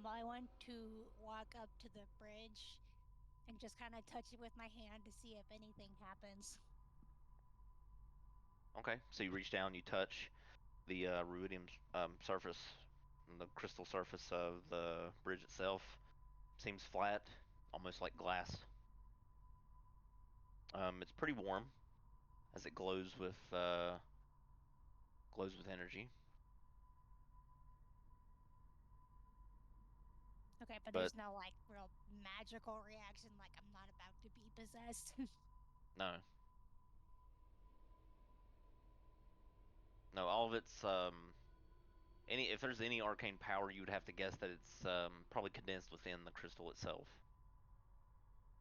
S4: Well, I want to walk up to the bridge and just kind of touch it with my hand to see if anything happens.
S2: Okay, so you reach down, you touch the ruidium surface, the crystal surface of the bridge itself. Seems flat, almost like glass. It's pretty warm as it glows with energy.
S4: Okay, but
S2: But
S4: there's no like real magical reaction, like I'm not about to be possessed.
S2: no, no, all of it's any if there's any arcane power, you would have to guess that it's probably condensed within the crystal itself.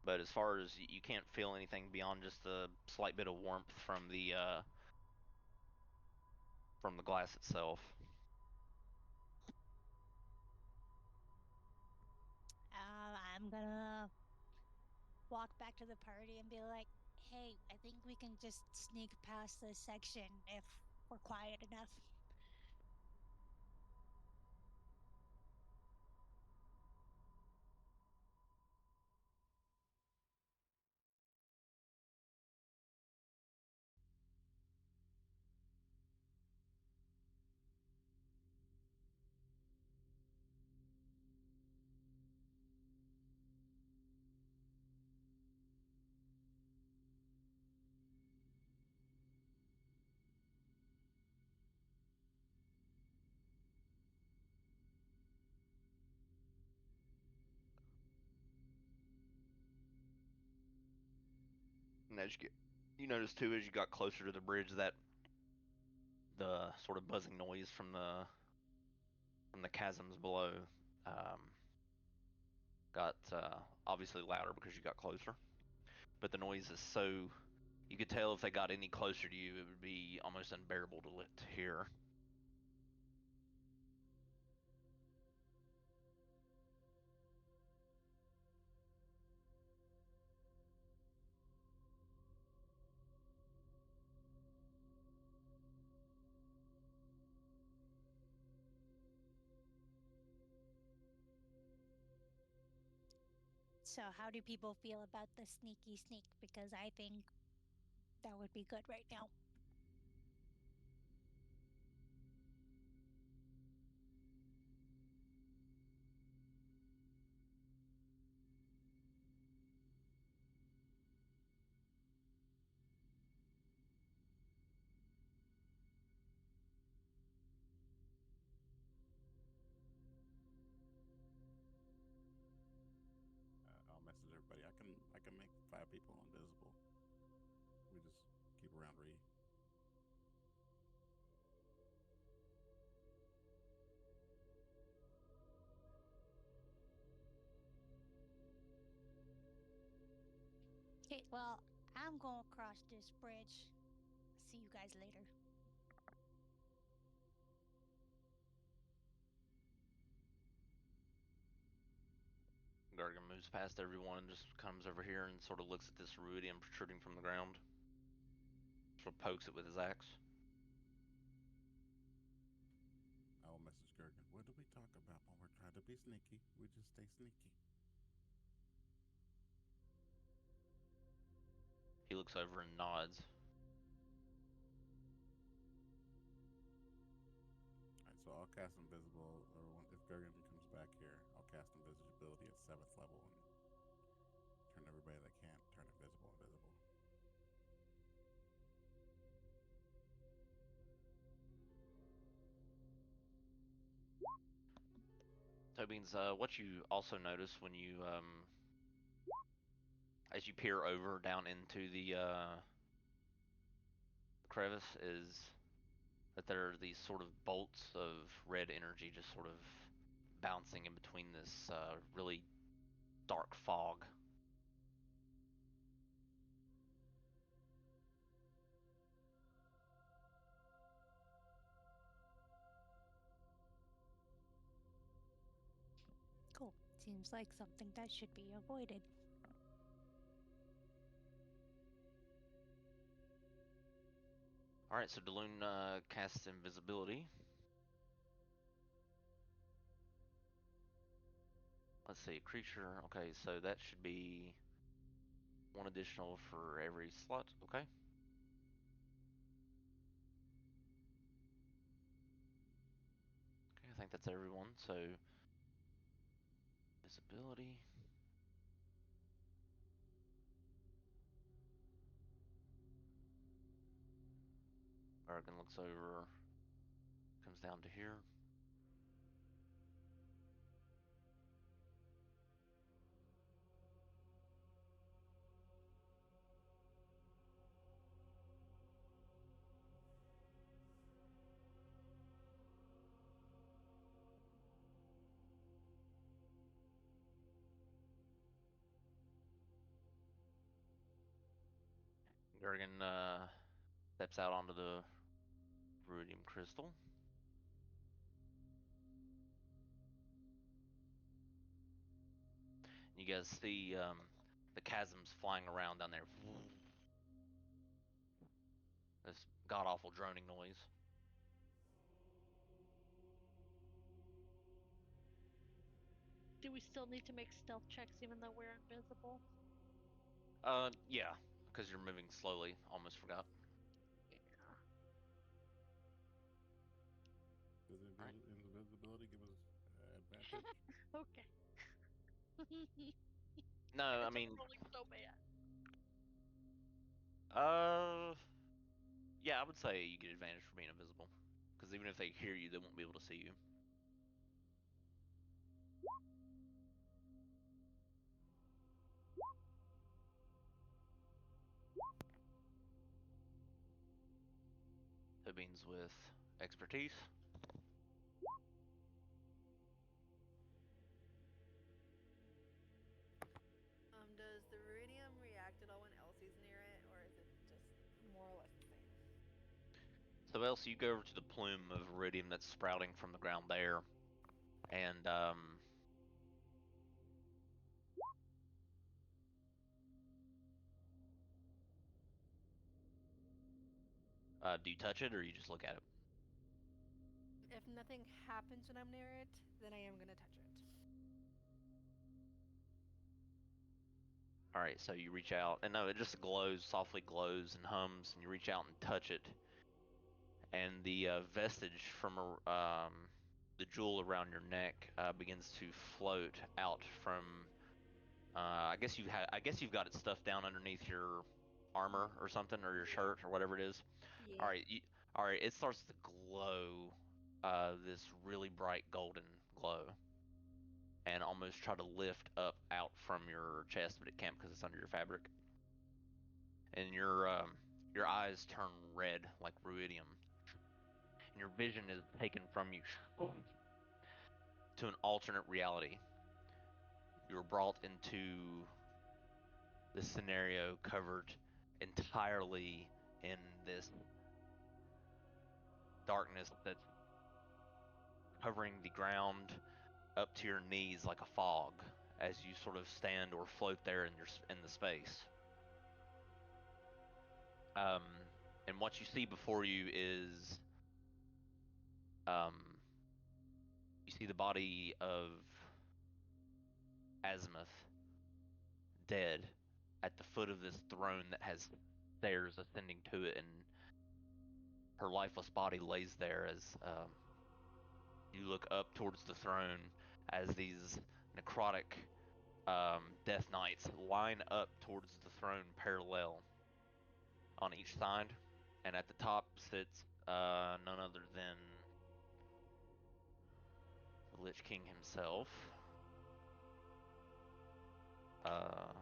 S2: But as far as you can't feel anything beyond just a slight bit of warmth from the glass itself.
S4: I'm gonna walk back to the party and be like, hey, I think we can just sneak past this section if we're quiet enough.
S2: And as you notice too, as you got closer to the bridge, that the sort of buzzing noise from the chasms below got obviously louder because you got closer. But the noise is so you could tell if they got any closer to you, it would be almost unbearable to hear.
S4: So, how do people feel about the sneaky sneak? Because I think that would be good right now.
S6: I'll message everybody. I can make 5 people invisible. We just keep around Ree.
S4: Okay, well, I'm going across this bridge. See you guys later.
S2: Gargan moves past everyone and just comes over here and sort of looks at this ruidium protruding from the ground. Sort of pokes it with his axe.
S6: I will message Gergen. What do we talk about when we're trying to be sneaky? We just stay sneaky.
S2: He looks over and nods.
S6: Alright, so I'll cast invisible, or if Gergen comes back here, I'll cast invisibility at 7th level and turn everybody that can't turn invisible.
S2: Tobin's, what you also notice when you, as you peer over down into the crevice, is that there are these sort of bolts of red energy just sort of bouncing in between this really dark fog.
S4: Cool. Seems like something that should be avoided.
S2: Alright, so Daloon casts invisibility. Let's see, creature. Okay, so that should be 1 additional for every slot. Okay. Okay, I think that's everyone. So, visibility. Gargan looks over, comes down to here. Gargan steps out onto the ruidium crystal. You guys see the chasms flying around down there. This god awful droning noise.
S1: Do we still need to make stealth checks even though we're invisible?
S2: Yeah, because you're moving slowly. Almost forgot.
S1: Yeah.
S6: Does
S2: Right.
S6: invisibility give us advantage?
S1: Okay.
S2: No, I
S1: Guys are
S2: mean,
S1: rolling so bad.
S2: yeah, I would say you get advantage for being invisible. Because even if they hear you, they won't be able to see you. Beans with expertise.
S3: Does the ruidium react at all when Elsie's near it, or is it just more or less the same?
S2: So, Elsie, you go over to the plume of iridium that's sprouting from the ground there, and do you touch it or you just look at it?
S3: If nothing happens when I'm near it, then I am gonna touch it.
S2: All right, so you reach out, and no, it just glows, softly glows and hums, and you reach out and touch it, and the vestige from the jewel around your neck begins to float out from. I guess you've got it stuffed down underneath your armor or something, or your shirt or whatever it is. All
S3: Yeah.
S2: right, all right. It starts to glow, this really bright golden glow, and almost try to lift up out from your chest, but it can't because it's under your fabric. And your eyes turn red like ruidium, and your vision is taken from you to an alternate reality. You are brought into this scenario covered entirely in this darkness that's covering the ground up to your knees like a fog as you sort of stand or float there in the space. And what you see before you is um, you see the body of Azimuth dead at the foot of this throne that has stairs ascending to it, and her lifeless body lays there as you look up towards the throne as these necrotic death knights line up towards the throne parallel on each side, and at the top sits none other than the Lich King himself. Uh,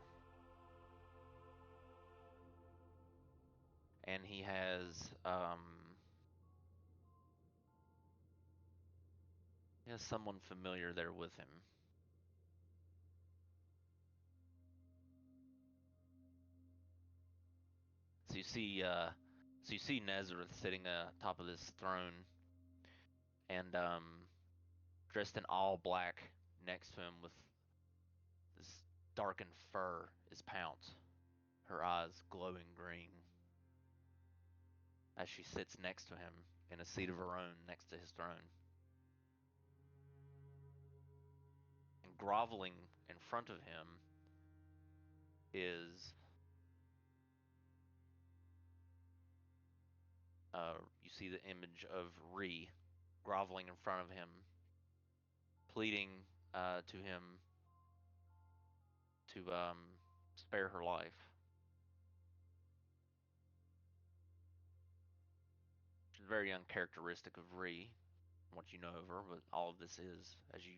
S2: and he has someone familiar there with him. So you see Nazareth sitting atop of this throne, and dressed in all black next to him with this darkened fur is Pounce, her eyes glowing green, as she sits next to him in a seat of her own next to his throne. And groveling in front of him is you see the image of Ree groveling in front of him, pleading to him to spare her life. Which is very uncharacteristic of Ree, what you know of her, but all of this is as you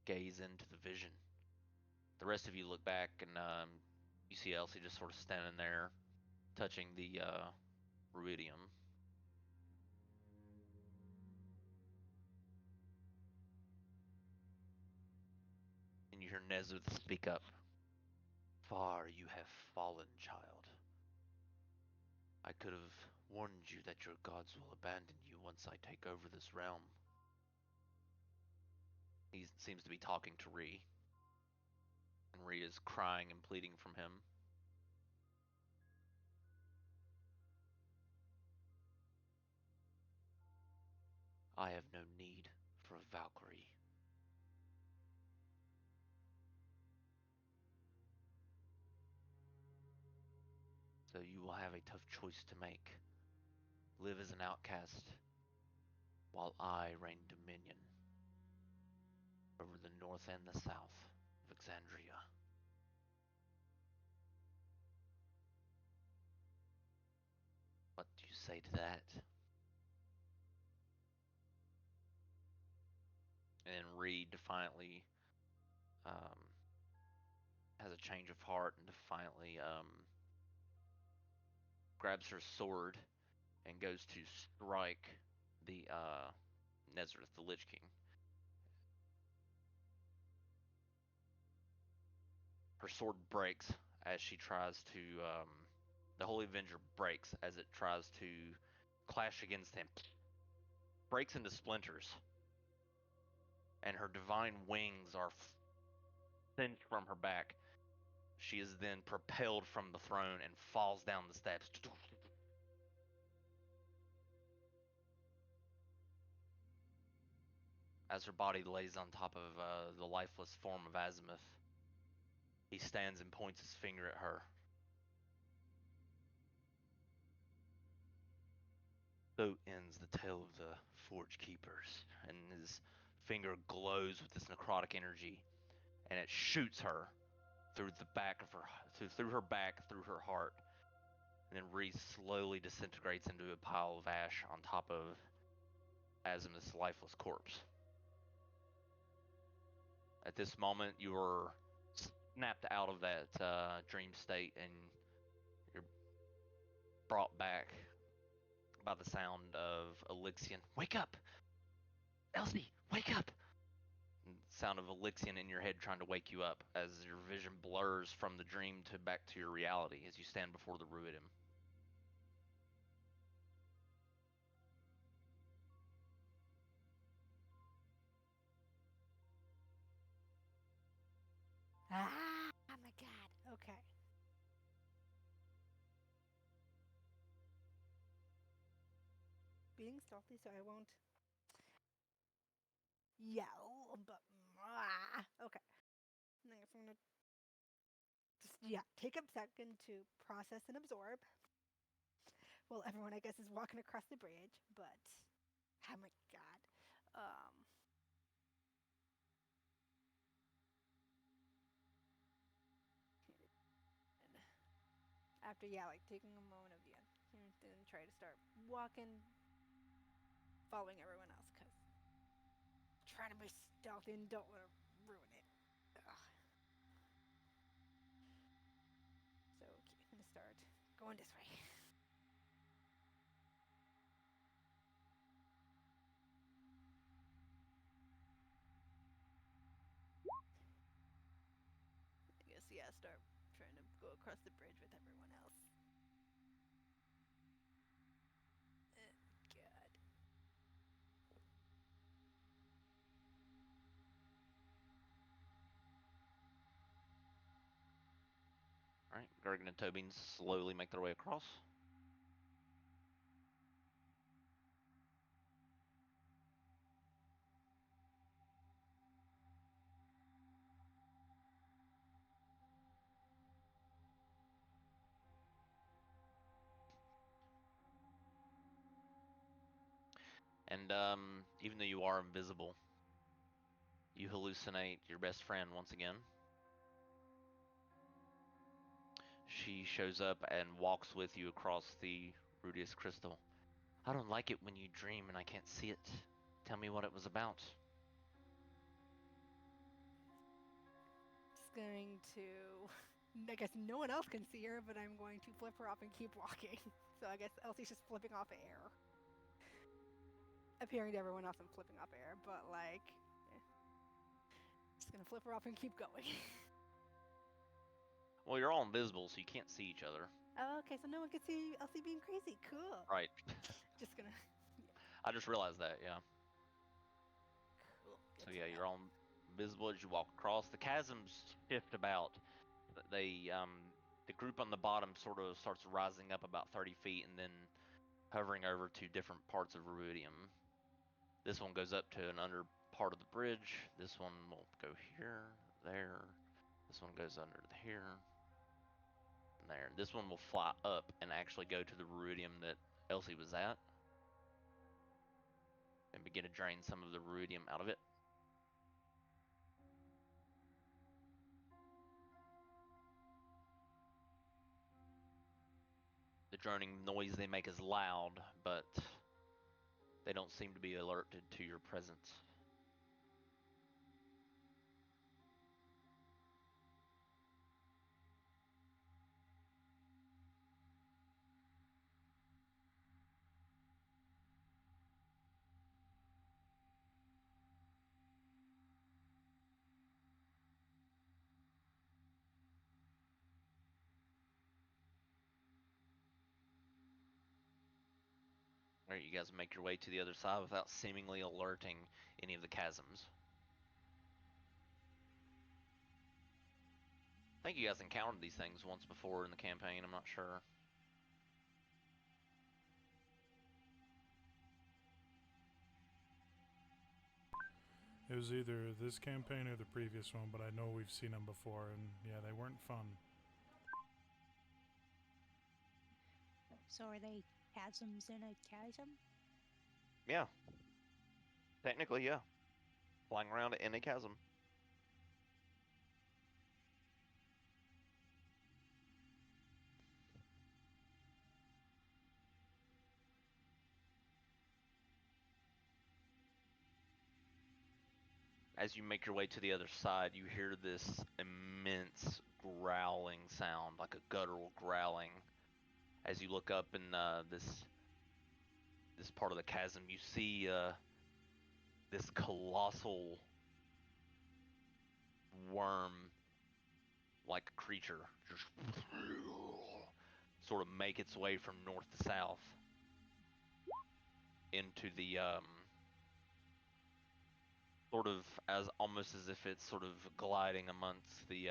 S2: gaze into the vision. The rest of you look back, and you see Elsie just sort of standing there, touching the ruidium. And you hear Nezareth speak up. Far you have fallen, child. I could have warned you that your gods will abandon you once I take over this realm. He seems to be talking to Ree. And Rhea is crying and pleading from him. I have no need for a Valkyrie. So you will have a tough choice to make. Live as an outcast, while I reign dominion over the north and the south of Exandria. What do you say to that? And Reed defiantly has a change of heart and defiantly grabs her sword and goes to strike the Netherdeep, the Lich King. Her sword breaks as she tries to. The Holy Avenger breaks as it tries to clash against him. Breaks into splinters. And her divine wings are singed from her back. She is then propelled from the throne and falls down the steps. As her body lays on top of the lifeless form of Azimuth, he stands and points his finger at her. So ends the tale of the Forge Keepers, and his finger glows with this necrotic energy, and it shoots her through the back of her, through her back, through her heart, and then Reese slowly disintegrates into a pile of ash on top of Azimuth's lifeless corpse. At this moment, you are snapped out of that dream state, and you're brought back by the sound of Elixion. Wake up! Elsie, wake up! And the sound of Elixion in your head trying to wake you up as your vision blurs from the dream to back to your reality as you stand before the Ruidim.
S3: Ah, oh my god. Okay. Being stealthy so I won't yell, but okay. I guess I'm gonna just take a second to process and absorb. Well, everyone I guess is walking across the bridge, but oh my god. After like taking a moment of then try to start walking, following everyone else, cause trying to be stealthy and don't want to ruin it. Ugh. So okay, I'm gonna start going this way. I guess start trying to go across the bridge with everyone else. God.
S2: Alright, Gergen and Tobin slowly make their way across. And even though you are invisible, you hallucinate your best friend once again. She shows up and walks with you across the Rudius crystal. I don't like it when you dream and I can't see it. Tell me what it was about.
S3: Just going to. I guess no one else can see her, but I'm going to flip her off and keep walking. So I guess Elsie's just flipping off air. Appearing to everyone else I'm flipping off air, but just gonna flip her off and keep going.
S2: Well, you're all invisible, so you can't see each other.
S3: Oh, okay, so no one can see Elsie being crazy. Cool.
S2: Right.
S3: Just gonna.
S2: I just realized that, yeah.
S3: Cool.
S2: So yeah, you're all visible as you walk across. The chasms shift about. They the group on the bottom sort of starts rising up about 30 feet and then hovering over to different parts of Ruidium. This one goes up to an under part of the bridge. This one will go here, there. This one goes under here, and there. This one will fly up and actually go to the Ruidium that Elsie was at and begin to drain some of the Ruidium out of it. The droning noise they make is loud, but they don't seem to be alerted to your presence. All right, you guys make your way to the other side without seemingly alerting any of the chasms. I think you guys encountered these things once before in the campaign, I'm not sure.
S5: It was either this campaign or the previous one, but I know we've seen them before, and yeah, they weren't fun.
S4: So are they chasms in a chasm?
S2: Yeah. Technically, yeah. Flying around in a chasm. As you make your way to the other side, you hear this immense growling sound, like a guttural growling. As you look up in this part of the chasm, you see this colossal worm-like creature just sort of make its way from north to south into the sort of as almost as if it's sort of gliding amongst the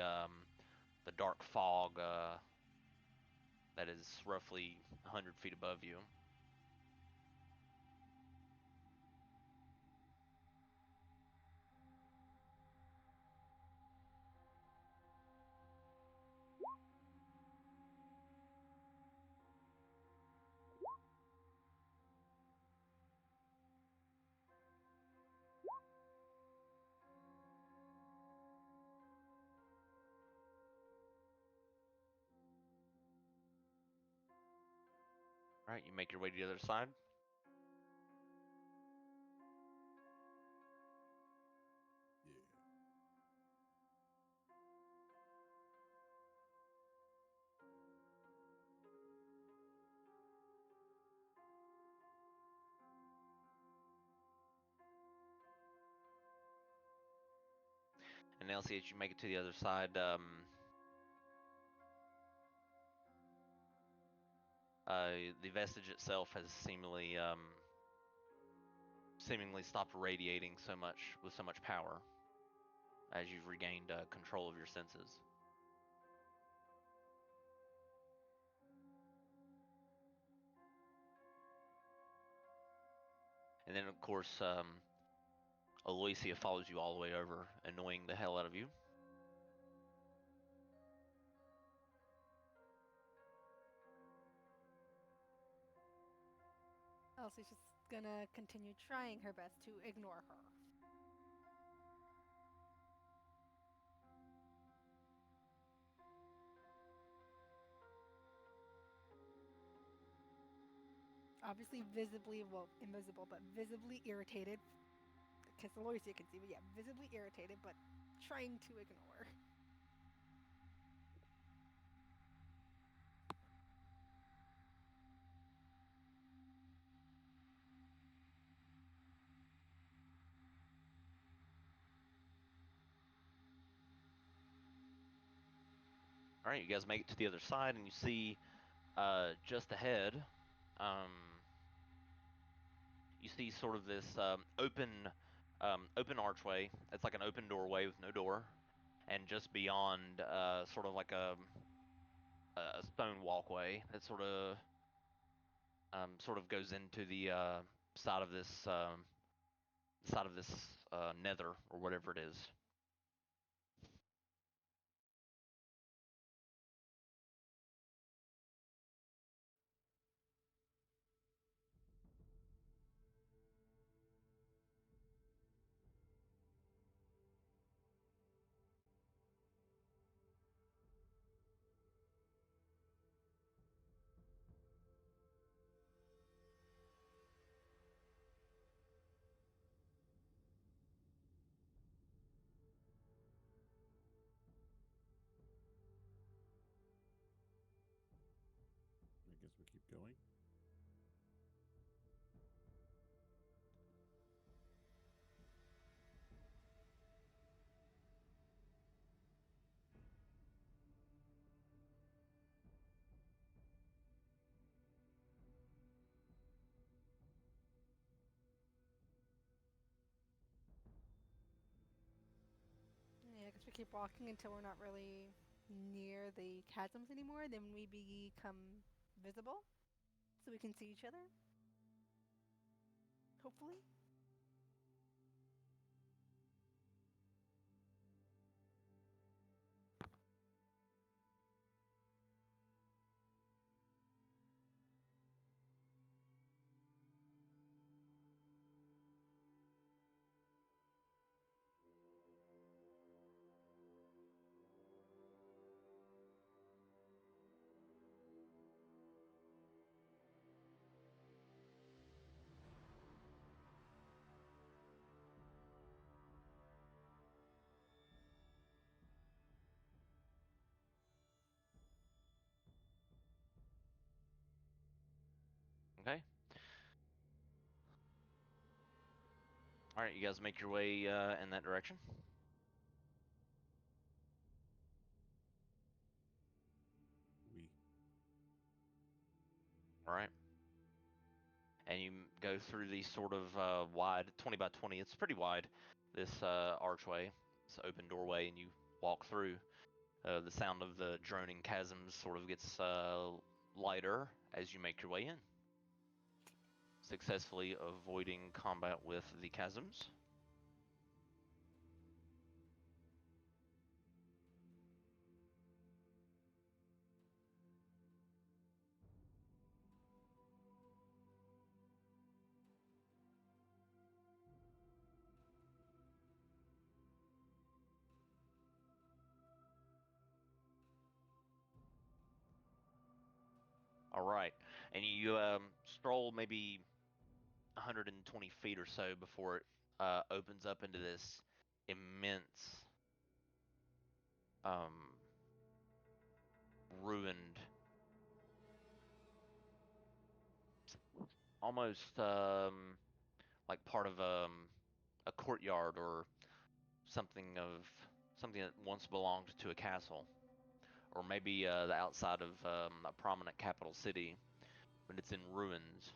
S2: dark fog that is roughly 100 feet above you. All right, you make your way to the other side.
S6: Yeah.
S2: And now, see as you make it to the other side, the vestige itself has seemingly stopped radiating so much with so much power as you've regained control of your senses. And then, of course, Aloysia follows you all the way over, annoying the hell out of you.
S3: Elsie's just gonna continue trying her best to ignore her. Obviously visibly, well, invisible, but visibly irritated. Because Aloysia can see, but yeah, visibly irritated, but trying to ignore.
S2: All right, you guys make it to the other side, and you see just ahead, you see sort of this open open archway. It's like an open doorway with no door, and just beyond, sort of like a stone walkway that sort of goes into the side of this nether or whatever it is.
S6: I guess we keep going.
S3: Yeah, I guess we keep walking until we're not really near the chasms anymore. Then we become visible, so we can see each other. Hopefully.
S2: Okay. All right, you guys make your way in that direction.
S6: We
S2: All right. And you go through these sort of wide 20 by 20. It's pretty wide. This archway, this open doorway, and you walk through. The sound of the droning chasms sort of gets lighter as you make your way in, successfully avoiding combat with the chasms. All right, and you stroll maybe 120 feet or so before it opens up into this immense, um, ruined, almost like part of a courtyard or something that once belonged to a castle, or maybe the outside of a prominent capital city, but it's in ruins.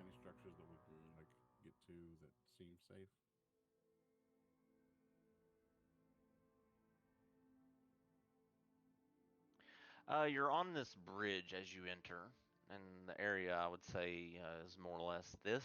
S6: any structures that we can like get to that seem safe.
S2: You're on this bridge as you enter, and the area I would say is more or less this.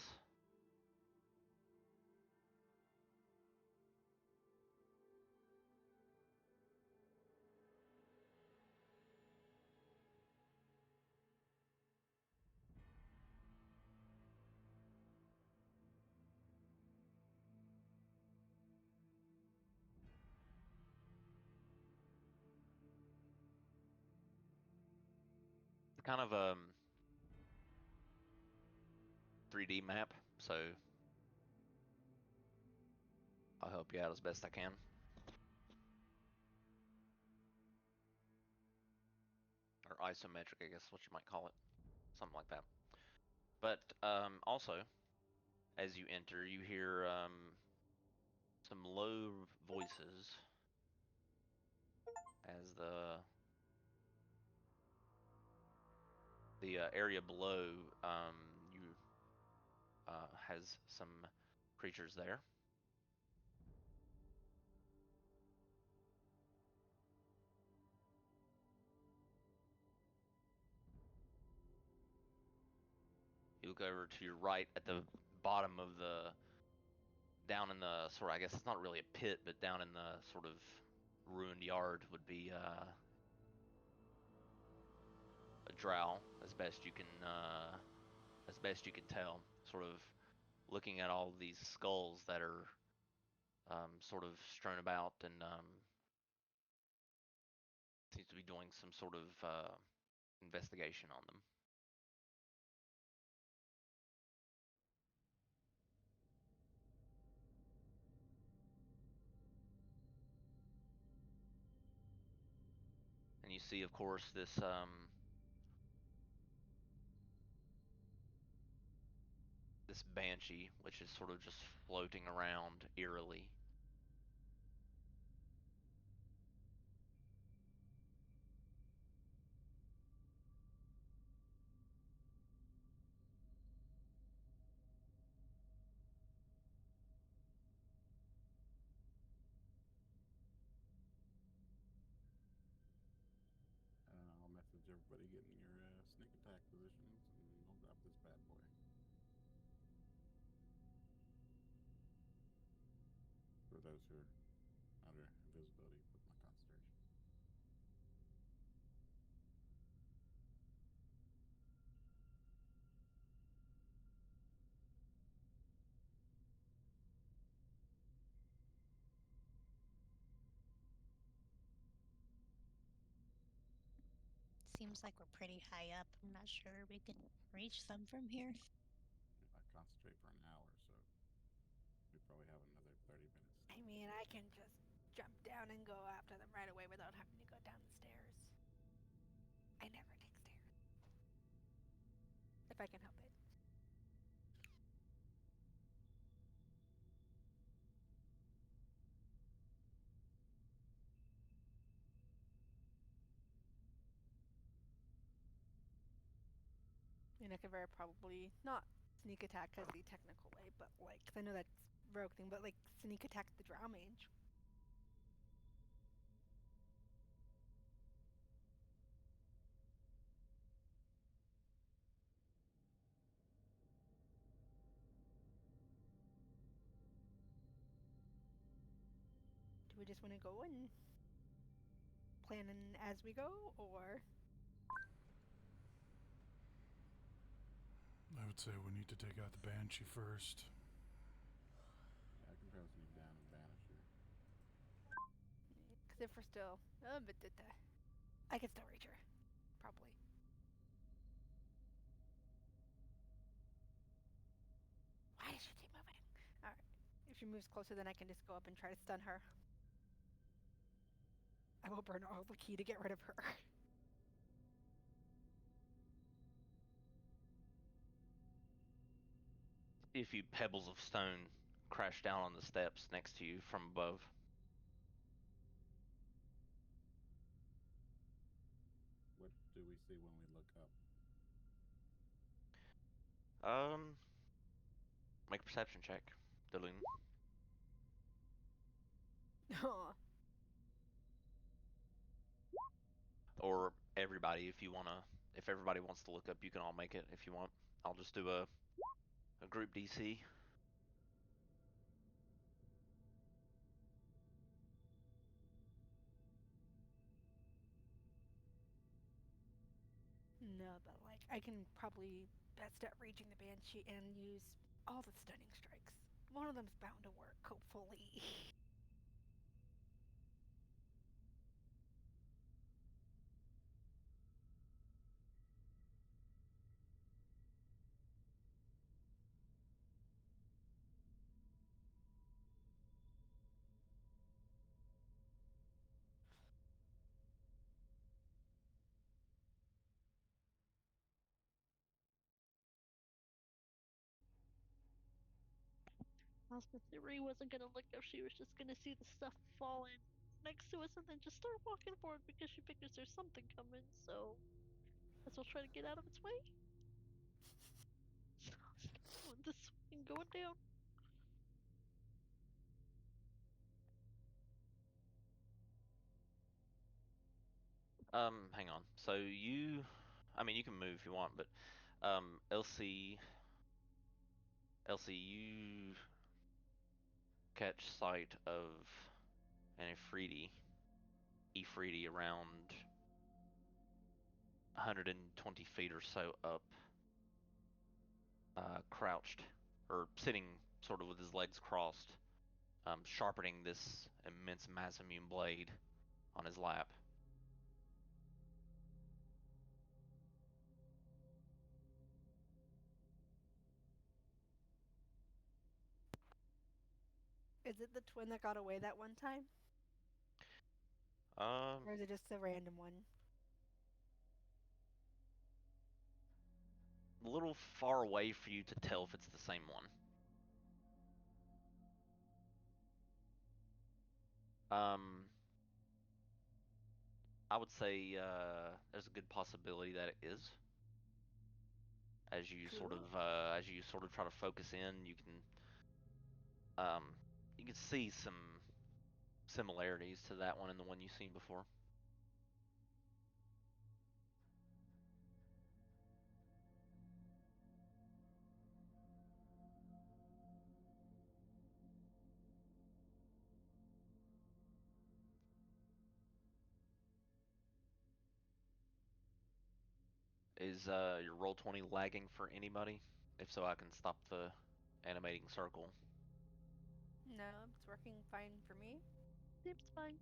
S2: It's kind of a 3D map, so I'll help you out as best I can. Or isometric, I guess what you might call it. Something like that. But also, as you enter, you hear some low voices as the area below you has some creatures there. You look over to your right at the bottom of down in the sort of, I guess it's not really a pit, but down in the sort of ruined yard would be a drow, as best you can tell, sort of looking at all these skulls that are sort of strewn about, and seems to be doing some sort of investigation on them. And you see, of course, this banshee, which is sort of just floating around eerily.
S6: I'll message everybody getting your sneak attack positions, and we'll drop this bad boy. For those who are under invisibility with my concentration.
S4: Seems like we're pretty high up. I'm not sure we can reach them from here.
S6: If I concentrate for an hour, so we probably have another 30 minutes.
S3: I mean, I can just jump down and go after them right away without having to go down the stairs. I never take stairs. If I can help it. And I could very probably not sneak attack as the technical way, but like, cause I know that's rogue thing, but like sneak attack the drow mage. Do we just want to go and plan as we go, or?
S5: I would say we need to take out the banshee first.
S6: Yeah, I can probably sneak down and banish her.
S3: Because if we're still, I can still reach her, probably. Why does she keep moving? All right. If she moves closer, then I can just go up and try to stun her. I will burn all the key to get rid of her.
S2: A few pebbles of stone crash down on the steps next to you from above.
S6: What do we see when we look up?
S2: Make a perception check, Dylan. Or everybody, if everybody wants to look up, you can all make it if you want. I'll just do a group DC.
S3: No, but like I can probably best at reaching the banshee and use all the stunning strikes. One of them's bound to work, hopefully.
S1: Oscar theory wasn't gonna look up. She was just gonna see the stuff falling next to us and then just start walking forward because she figures there's something coming. So guess we'll try to get out of its way. Going this way and going down.
S2: Hang on. So I mean, you can move if you want, but Elsie, you catch sight of an Ifriti around 120 feet or so up, crouched or sitting sort of with his legs crossed, sharpening this immense Masamune blade on his lap.
S3: Is it the twin that got away that one time?
S2: Um,
S3: Or is it just a random one?
S2: a little far away for you to tell if it's the same one. Um, I would say there's a good possibility that it is.
S3: Cool.
S2: As you sort of try to focus in, um you can see some similarities to that one and the one you've seen before. Is your roll 20 lagging for anybody? If so, I can stop the animating circle.
S3: No, it's working fine for me.
S1: Seems fine.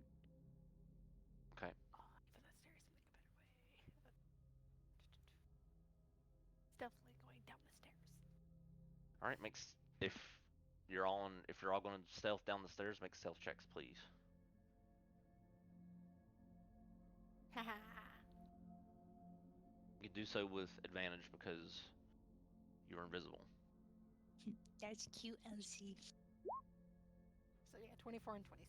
S2: Okay.
S3: Oh, even the stairs seem like a better way. Stealthily going down the stairs.
S2: All right. Makes if you're all going to stealth down the stairs, make stealth checks, please.
S3: Haha.
S2: You do so with advantage because you're invisible.
S4: That's cute, Elsie.
S3: So yeah, 24 and 26.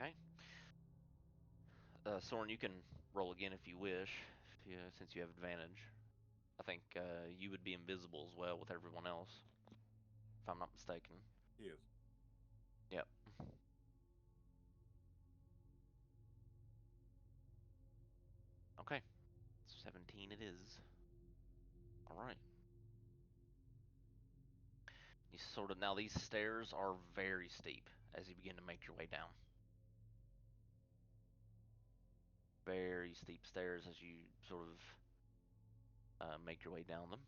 S2: Okay. Soren, you can roll again if you wish, since you have advantage. I think you would be invisible as well with everyone else, if I'm not mistaken.
S6: He is.
S2: Yep. Okay. 17 it is. All right. You sort of now these stairs are very steep as you begin to make your way down. Very steep stairs as you sort of make your way down them.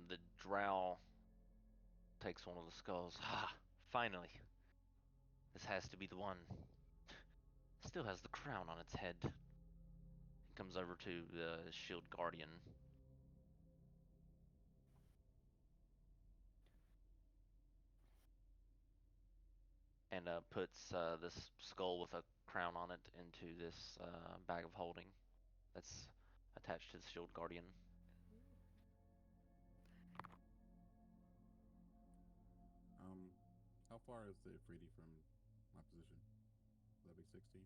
S2: The drow takes one of the skulls. Ha! Finally. This has to be the one. Still has the crown on its head. He comes over to the shield guardian. And puts this skull with a crown on it into this bag of holding that's attached to the shield guardian.
S6: How far is the Ifriti from my position? Would that be 16?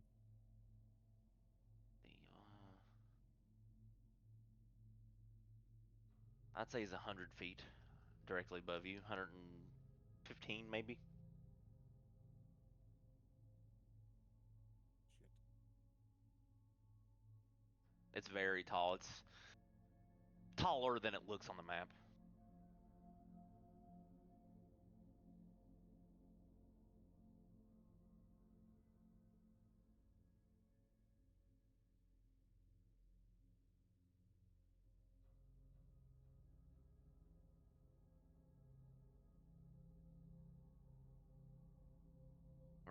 S2: I'd say he's 100 feet directly above you, 115 maybe.
S6: Shit.
S2: It's very tall. It's taller than it looks on the map.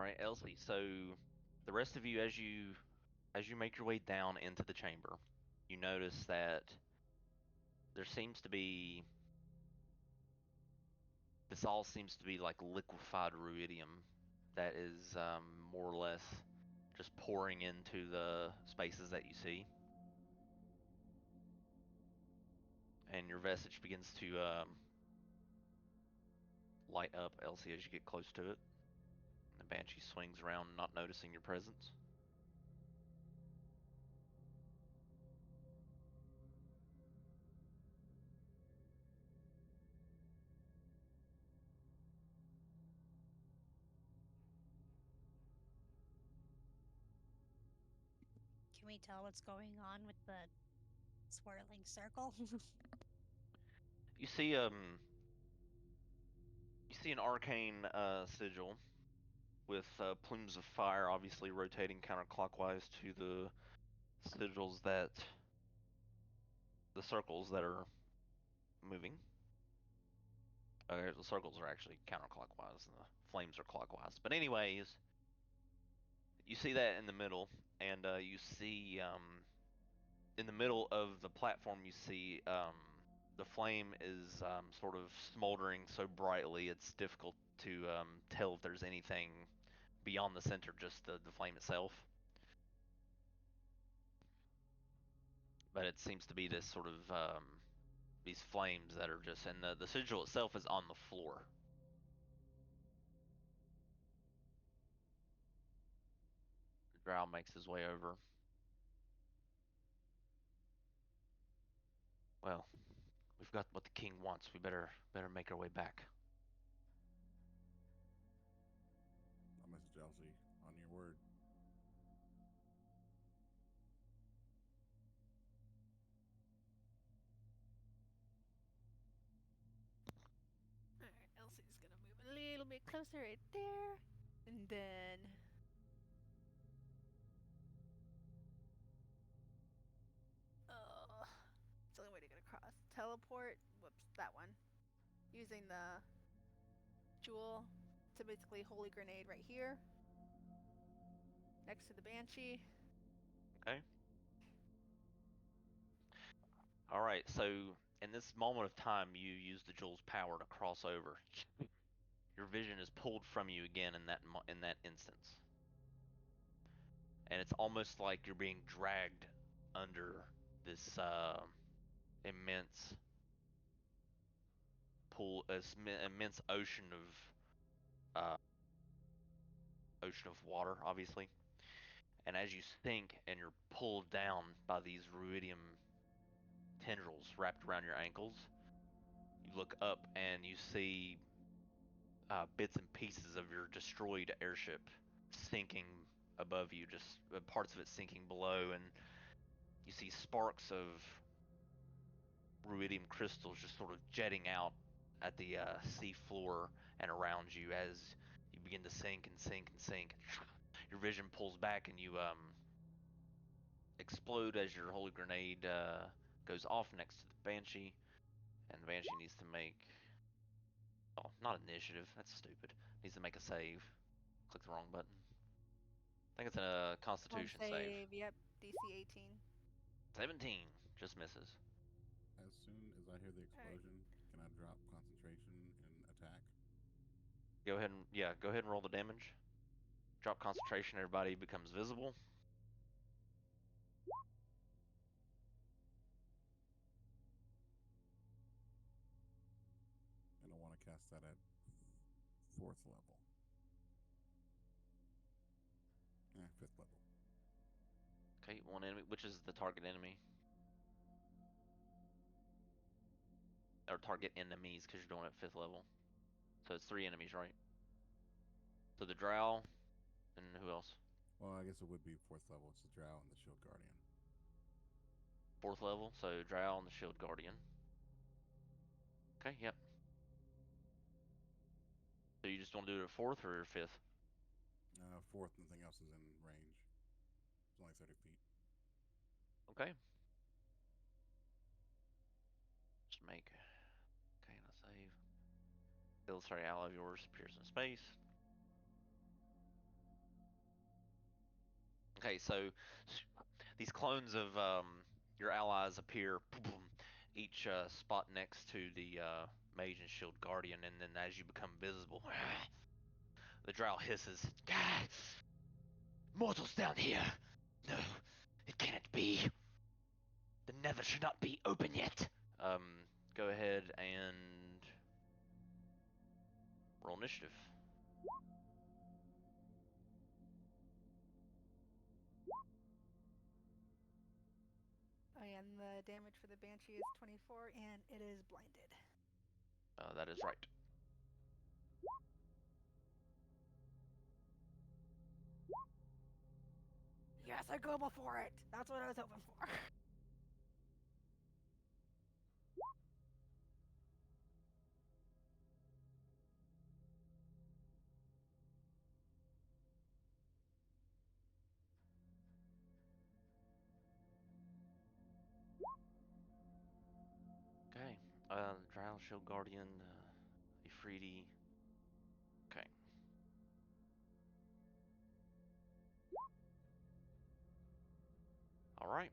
S2: All right, Elsie. So the rest of you, as you make your way down into the chamber, you notice that there seems to be this all seems to be like liquefied ruidium that is more or less just pouring into the spaces that you see. And your vestige begins to light up, Elsie, as you get close to it. And the banshee swings around, not noticing your presence.
S4: Can we tell what's going on with the swirling circle?
S2: You see an arcane sigil with plumes of fire, obviously rotating counterclockwise to the sigils that the circles that are moving. The circles are actually counterclockwise, and the flames are clockwise. But anyways, you see that in the middle, and you see in the middle of the platform, you see the flame is sort of smoldering so brightly it's difficult to tell if there's anything beyond the center, just the flame itself. But it seems to be this sort of these flames that are just, and the sigil itself is on the floor. The drow makes his way over. Well, we've got what the king wants. We better make our way back.
S6: I'll message Elsie on your word.
S3: Alright, Elsie's gonna move a little bit closer right there. And then. Oh. It's the only way to get across. Teleport. Whoops, that one. Using the jewel to basically holy grenade right here. Next to the banshee.
S2: Okay. All right. So in this moment of time, you use the jewel's power to cross over. Your vision is pulled from you again in that instance, and it's almost like you're being dragged under this immense pool, immense ocean of water, obviously. And as you sink and you're pulled down by these ruidium tendrils wrapped around your ankles, you look up and you see bits and pieces of your destroyed airship sinking above you, just parts of it sinking below, and you see sparks of ruidium crystals just sort of jetting out at the sea floor and around you as you begin to sink and sink and sink. Your vision pulls back and you explode as your holy grenade goes off next to the banshee, and the banshee needs to make, oh, not initiative, that's stupid. Needs to make a save. Click the wrong button. I think it's a
S3: One
S2: Constitution save.
S3: save, yep. DC 18.
S2: 17 just misses.
S6: As soon as I hear the
S3: Alright.
S6: explosion, can I drop concentration and attack?
S2: Go ahead and roll the damage. Drop concentration, everybody becomes visible.
S6: And I want to cast that at 4th level. 5th level.
S2: Okay, one enemy, which is the target enemy. Or target enemies, because you're doing it at 5th level. So it's 3 enemies, right? So the drow, and who else?
S6: Well, I guess it would be 4th level. It's the Drow and the Shield Guardian.
S2: 4th level, so drow and the shield guardian. Okay, yep. So you just want to do it at 4th or 5th?
S6: 4th, nothing else is in range. It's only 30 feet.
S2: Okay. Just make, okay, and a save. Illustrate ally of yours appears in space. Okay, so these clones of your allies appear, each spot next to the Mage and Shield Guardian, and then as you become visible, the drow hisses, "Mortals down here! No, it cannot be. The Nether should not be open yet." Go ahead and roll initiative.
S3: Oh yeah, and the damage for the Banshee is 24, and it is blinded.
S2: That is right.
S3: Yes, I go before it. That's what I was hoping for.
S2: Okay. Drow Shield Guardian, Ifriti. Okay. All right.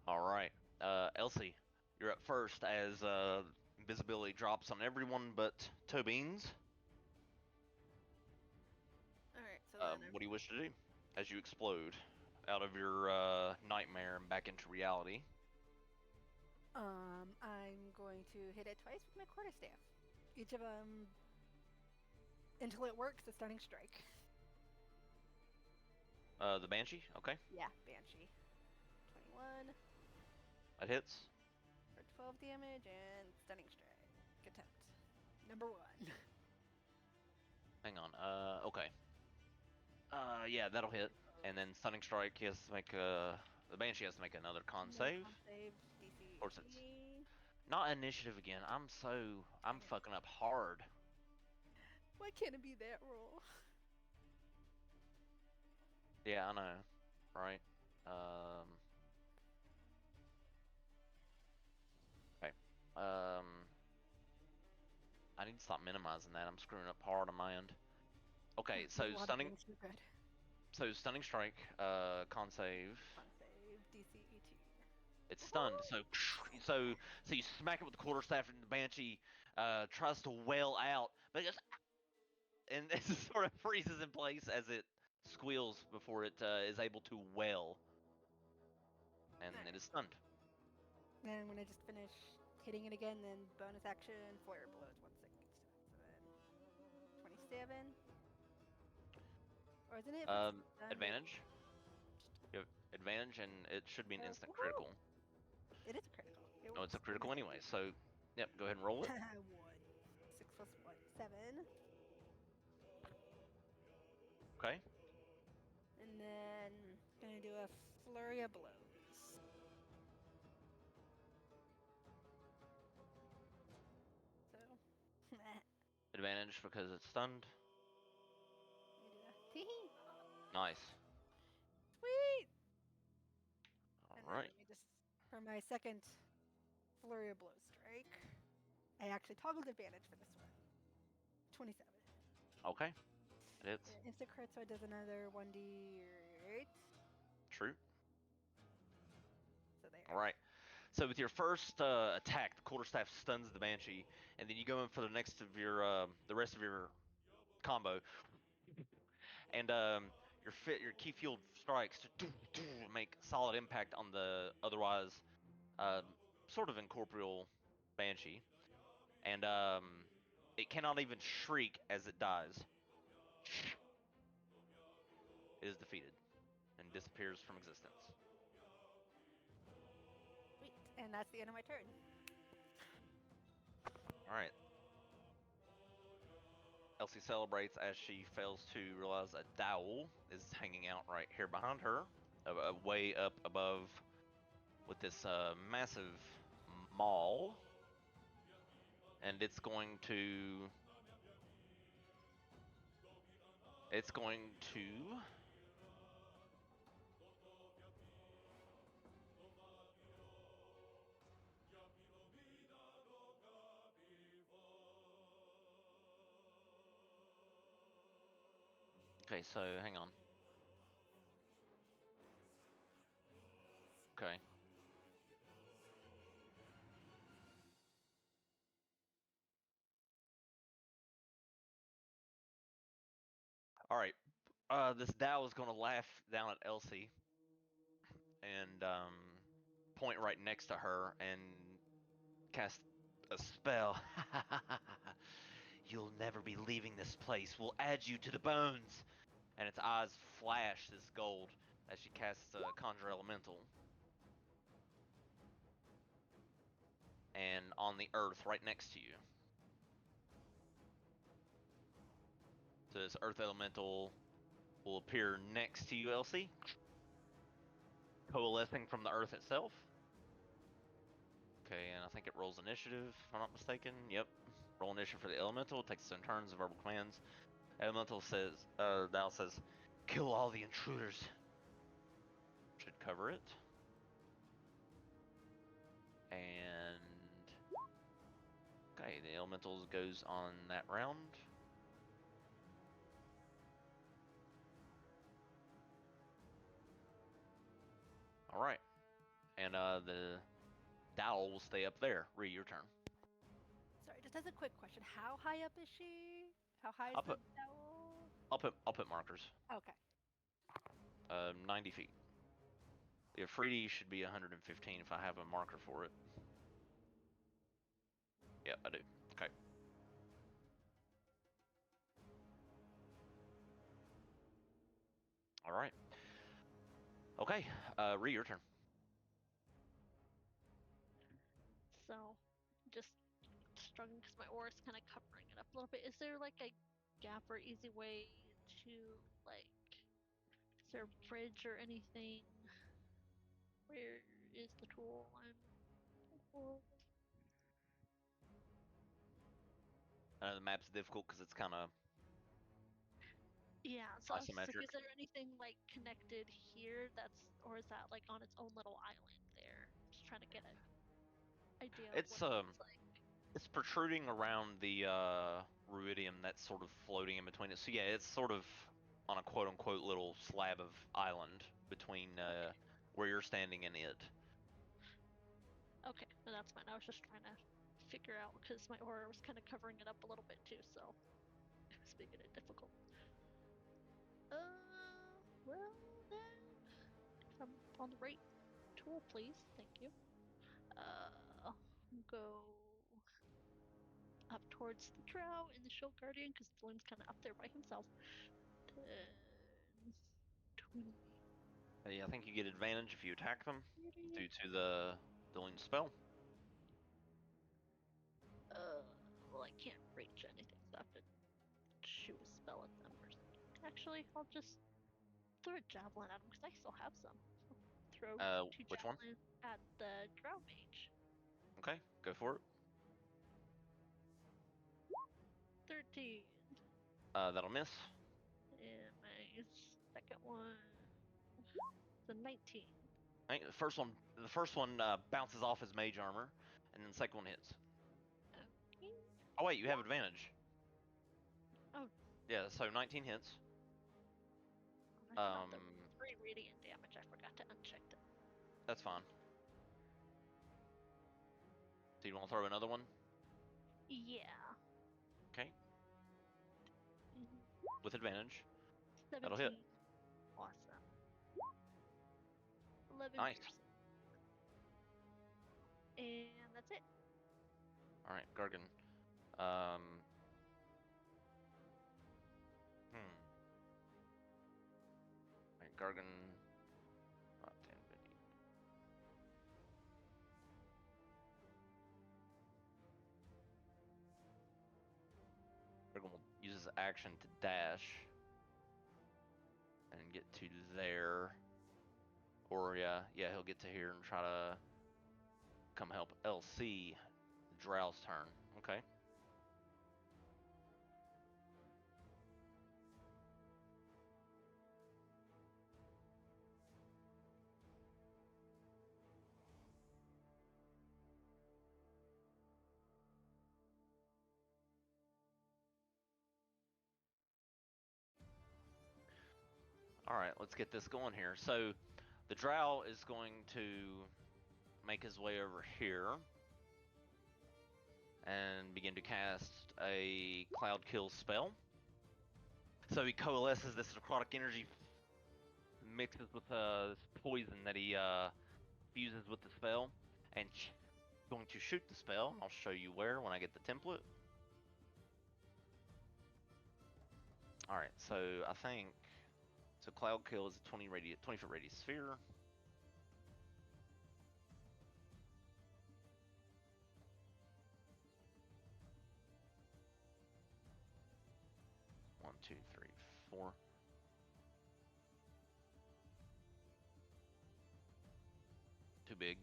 S2: All right. Elsie, you're up first as invisibility drops on everyone but Tobin's.
S3: Alright, so then
S2: What do you wish to do as you explode out of your nightmare and back into reality?
S3: I'm going to hit it twice with my quarterstaff. Each of them, until it works, a stunning strike.
S2: The Banshee? Okay.
S3: Yeah, Banshee. 21
S2: That hits.
S3: for 12 damage and stunning strike. Attempt. Number 1.
S2: Hang on. Okay. Yeah, that'll hit. And then Stunning Strike, he has to make the Banshee has to make another con save.
S3: Con save, DC
S2: Of course, it's
S3: 18.
S2: not initiative again. I'm
S3: Dang it.
S2: fucking up hard.
S3: Why can't it be that roll?
S2: Yeah, I know. Right. Um. Okay. I need to stop minimizing that. I'm screwing up hard on my end. Okay,
S3: There's
S2: so
S3: a lot of things you're good.
S2: Stunning Strike, con save.
S3: Con save, DC 18.
S2: It's stunned. So you smack it with the quarterstaff, and the Banshee tries to wail out, but it just and it sort of freezes in place as it squeals before it is able to wail, and it is stunned.
S3: Then I'm gonna just finish hitting it again, then bonus action, flare blows once it gets to it. So then 27. Or isn't it if it's done,
S2: Advantage. You have advantage, and it should be an instant
S3: woohoo!
S2: critical.
S3: It is a critical. It
S2: No, it's a
S3: works.
S2: critical anyway. So, yep, go ahead and roll it.
S3: 1. 6 plus 1, 7.
S2: Okay.
S3: And then gonna do a flurry of blows. So,
S2: Advantage because it's stunned.
S3: you do a tee.
S2: Nice.
S3: Sweet.
S2: All
S3: And then
S2: right.
S3: let me just for my second flurry of blows strike. I actually toggled advantage for this one. 27.
S2: Okay. It hits.
S3: Instant crit, so it does another 1d8.
S2: True.
S3: So there.
S2: All right. So with your first attack, the quarterstaff stuns the Banshee, and then you go in for the next of your the rest of your combo, and your key field strikes make solid impact on the otherwise sort of incorporeal Banshee, and it cannot even shriek as it dies. It is defeated and disappears from existence.
S3: Sweet. And that's the end of my turn.
S2: All right. Elsie celebrates as she fails to realize a dowel is hanging out right here behind her, way up above with this massive maul. And it's going to Okay, so hang on. Okay. All right. This Dow is going to laugh down at Elsie and point right next to her and cast a spell. You'll never be leaving this place. We'll add you to the bones. And its eyes flash this gold as she casts a Conjure Elemental. And on the earth right next to you. So this earth elemental will appear next to you, Elsie, coalescing from the earth itself. Okay, and I think it rolls initiative, if I'm not mistaken. Yep. Roll initiative for the elemental. Takes its own turns of verbal commands. Elemental says, Thou says, kill all the intruders. Should cover it. And okay, the elemental goes on that round. All right, and the dowel will stay up there. Re, your turn.
S3: Sorry, just as a quick question, how high up is she? How high is
S2: I'll
S3: the
S2: put
S3: dowel?
S2: I'll put markers.
S3: Okay.
S2: 90 feet. The Afridi should be 115 if I have a marker for it. Yep, I do. Okay. All right. Okay, Re, your turn.
S1: So, just struggling because my aura is kind of covering it up a little bit. Is there like a gap or easy way to like? Is there a bridge or anything? Where is the tool?
S2: The map's difficult because it's kind of
S1: Yeah, so I was just like,
S2: isometric.
S1: is there anything like connected here that's, or is that like on its own little island there? Just trying to get an idea of what
S2: It's
S1: it looks like.
S2: it's protruding around the ruidium that's sort of floating in between it. So yeah, it's sort of on a quote unquote little slab of island between
S1: Okay,
S2: where you're standing and it.
S1: okay, no, that's fine. I was just trying to figure out because my aura was kind of covering it up a little bit too, so it was making it difficult. Well then, if I'm on the right tool, please, thank you. Go up towards the drow and the shield guardian because Dylan's kind of up there by himself. 10, 20,
S2: Yeah, I think you get advantage if you attack them
S1: 30.
S2: due to the Dealing spell.
S1: Well, I can't reach anything, so I have to shoot a spell at them. Actually, I'll just throw a javelin at them because I still have some. Throw two
S2: Which one?
S1: javelins at the drow mage.
S2: Okay, go for it.
S1: 13.
S2: That'll miss.
S1: And my second one is a 19.
S2: The first one bounces off his mage armor, and then the second one hits.
S1: Okay.
S2: Oh wait, you have advantage.
S1: Oh,
S2: Yeah, so 19 hits.
S1: I thought there was 3 radiant damage. I forgot to uncheck that.
S2: That's fine. So you want to throw another one?
S1: Yeah.
S2: Okay,
S1: Mhm.
S2: with advantage.
S1: 17.
S2: That'll hit.
S1: Awesome. 11
S2: Nice.
S1: piercing. And that's it.
S2: All right, Gargan. Um. Hmm. All right, Gargan. 10, 50. Gargan will use his action to dash and get to there. Or yeah, he'll get to here and try to come help LC. Drow's turn. Okay. All right, let's get this going here. So the drow is going to make his way over here and begin to cast a cloud kill spell. So he coalesces this necrotic energy, mixes with this poison that he fuses with the spell, and going to shoot the spell. I'll show you where when I get the template. All right, so I think so. Cloud kill is a 20 foot radius sphere. One, two, three, four. Too big.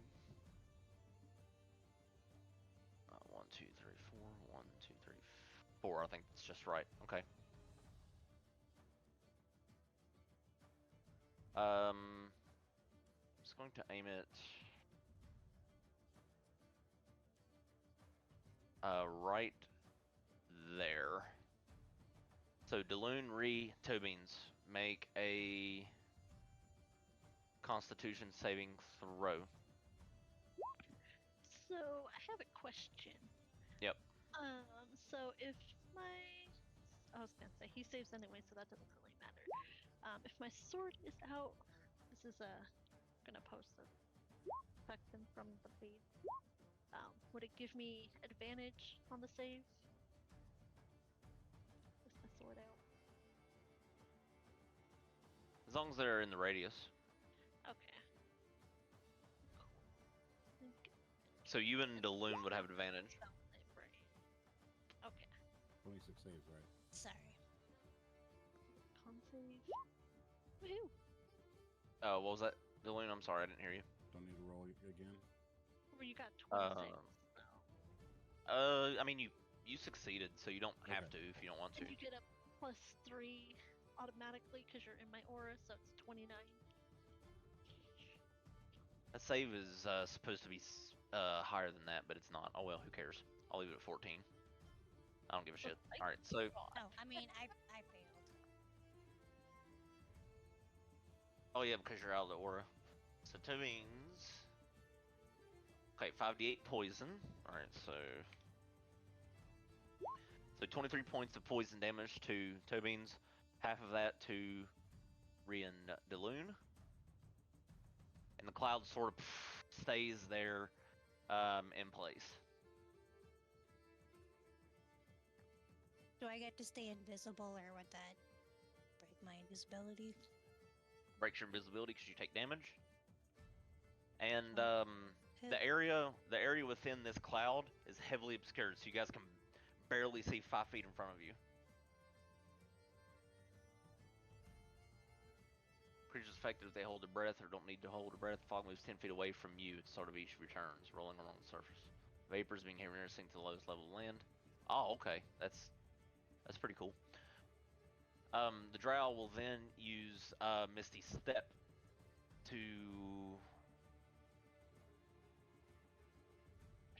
S2: 1, 2, 3, 4. 1, 2, 3, 4. I think it's just right. Okay. Just going to aim it right there. So Daloon, Tobeans, make a Constitution saving throw.
S1: So I have a question.
S2: Yep.
S1: So if I was gonna say he saves anyway, so that doesn't really matter. If my sword is out, this is gonna post a section from the feed. Would it give me advantage on the save? With my sword out.
S2: As long as they're in the radius.
S1: Okay. Cool.
S2: So you and Daloon would have advantage.
S1: Right. Okay.
S6: 26 saves, right?
S4: Sorry.
S1: Con save. Woohoo!
S2: What was that, Daloon? I'm sorry, I didn't hear you.
S6: Don't need to roll again.
S1: Well, you got 26.
S2: I mean, you succeeded, so you don't have to if you don't want to.
S1: And you get a +3 automatically because you're in my aura, so it's 29.
S2: A save is supposed to be higher than that, but it's not. Oh well, who cares? I'll leave it at 14. I don't give a shit. All right, so
S4: Oh, I mean, I failed.
S2: oh yeah, because you're out of the aura. So Tobeans. Okay, 5d8 poison. All right, so 23 points of poison damage to Tobeans. Half of that to Rian Daloon. And the cloud sort of stays there in place.
S4: Do I get to stay invisible, or would that break my invisibility?
S2: Breaks your invisibility because you take damage. And the area within this cloud is heavily obscured, so you guys can barely see 5 feet in front of you. Creatures affected if they hold their breath or don't need to hold their breath. The fog moves 10 feet away from you at the start of each of your turns, rolling along the surface. Vapors being heavy near sink to the lowest level of land. Oh, okay. That's pretty cool. The drow will then use Misty Step to...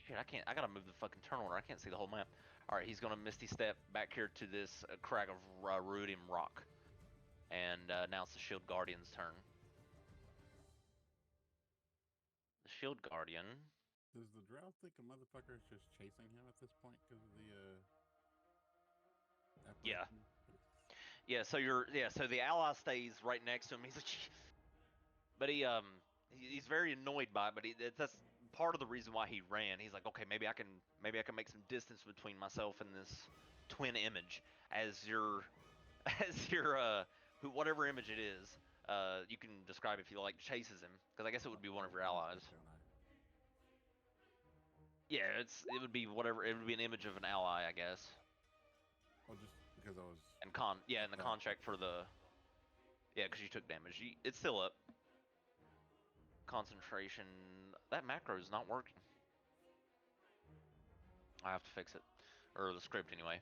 S2: Shit, I gotta move the fucking turn order. I can't see the whole map. Alright, he's gonna Misty Step back here to this crag of ruidium rock. And now it's the Shield Guardian's turn. The Shield Guardian...
S6: Does the drow think a motherfucker is just chasing him at this point because of the
S2: Yeah.
S6: apparition?
S2: Yeah, so so the ally stays right next to him. He's like, but he's very annoyed by it. But that's part of the reason why he ran. He's like, okay, maybe I can make some distance between myself and this twin image as your whatever image it is. You can describe if you like chases him because I guess it would be one of your allies. Yeah, it would be whatever. It would be an image of an ally, I guess.
S6: Well, just because I was.
S2: And the contract for the. Yeah, because you took damage. It's still up. Concentration. That macro is not working. I have to fix it, or the script anyway.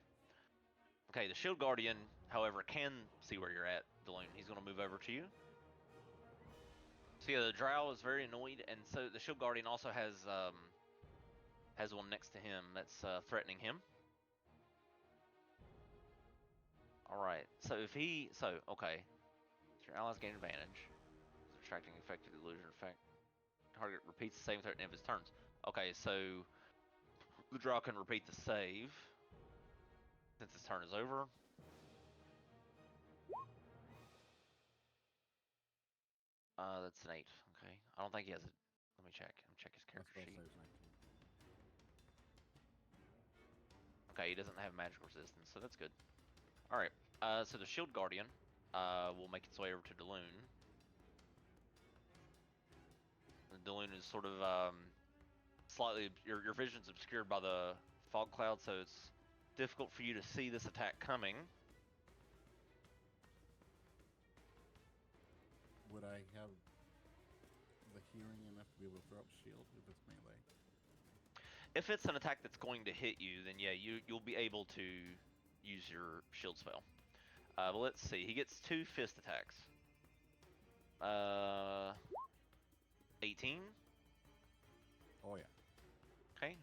S2: Okay, the Shield Guardian, however, can see where you're at, Daloon. He's going to move over to you. So yeah, the Drow is very annoyed, and so the Shield Guardian also has one next to him that's threatening him. All right. So okay. So your allies gain advantage. Subtracting effective illusion effect. Target repeats the same threat at the end of his turns. Okay, so the draw can repeat the save since his turn is over. That's an 8. Okay. I don't think he has it. Let me check. Let me check his
S6: My
S2: character
S6: spell
S2: sheet.
S6: save's 19.
S2: Okay, he doesn't have magic resistance, so that's good. Alright. So the Shield Guardian will make its way over to Daloon. The Daloon is sort of slightly your vision's obscured by the fog cloud, so it's difficult for you to see this attack coming.
S6: Would I have the hearing enough to be able to throw up shield if it's melee?
S2: If it's an attack that's going to hit you, then yeah, you'll be able to use your shield spell. But let's see. He gets 2 fist attacks. 18.
S6: Oh yeah.
S2: Okay.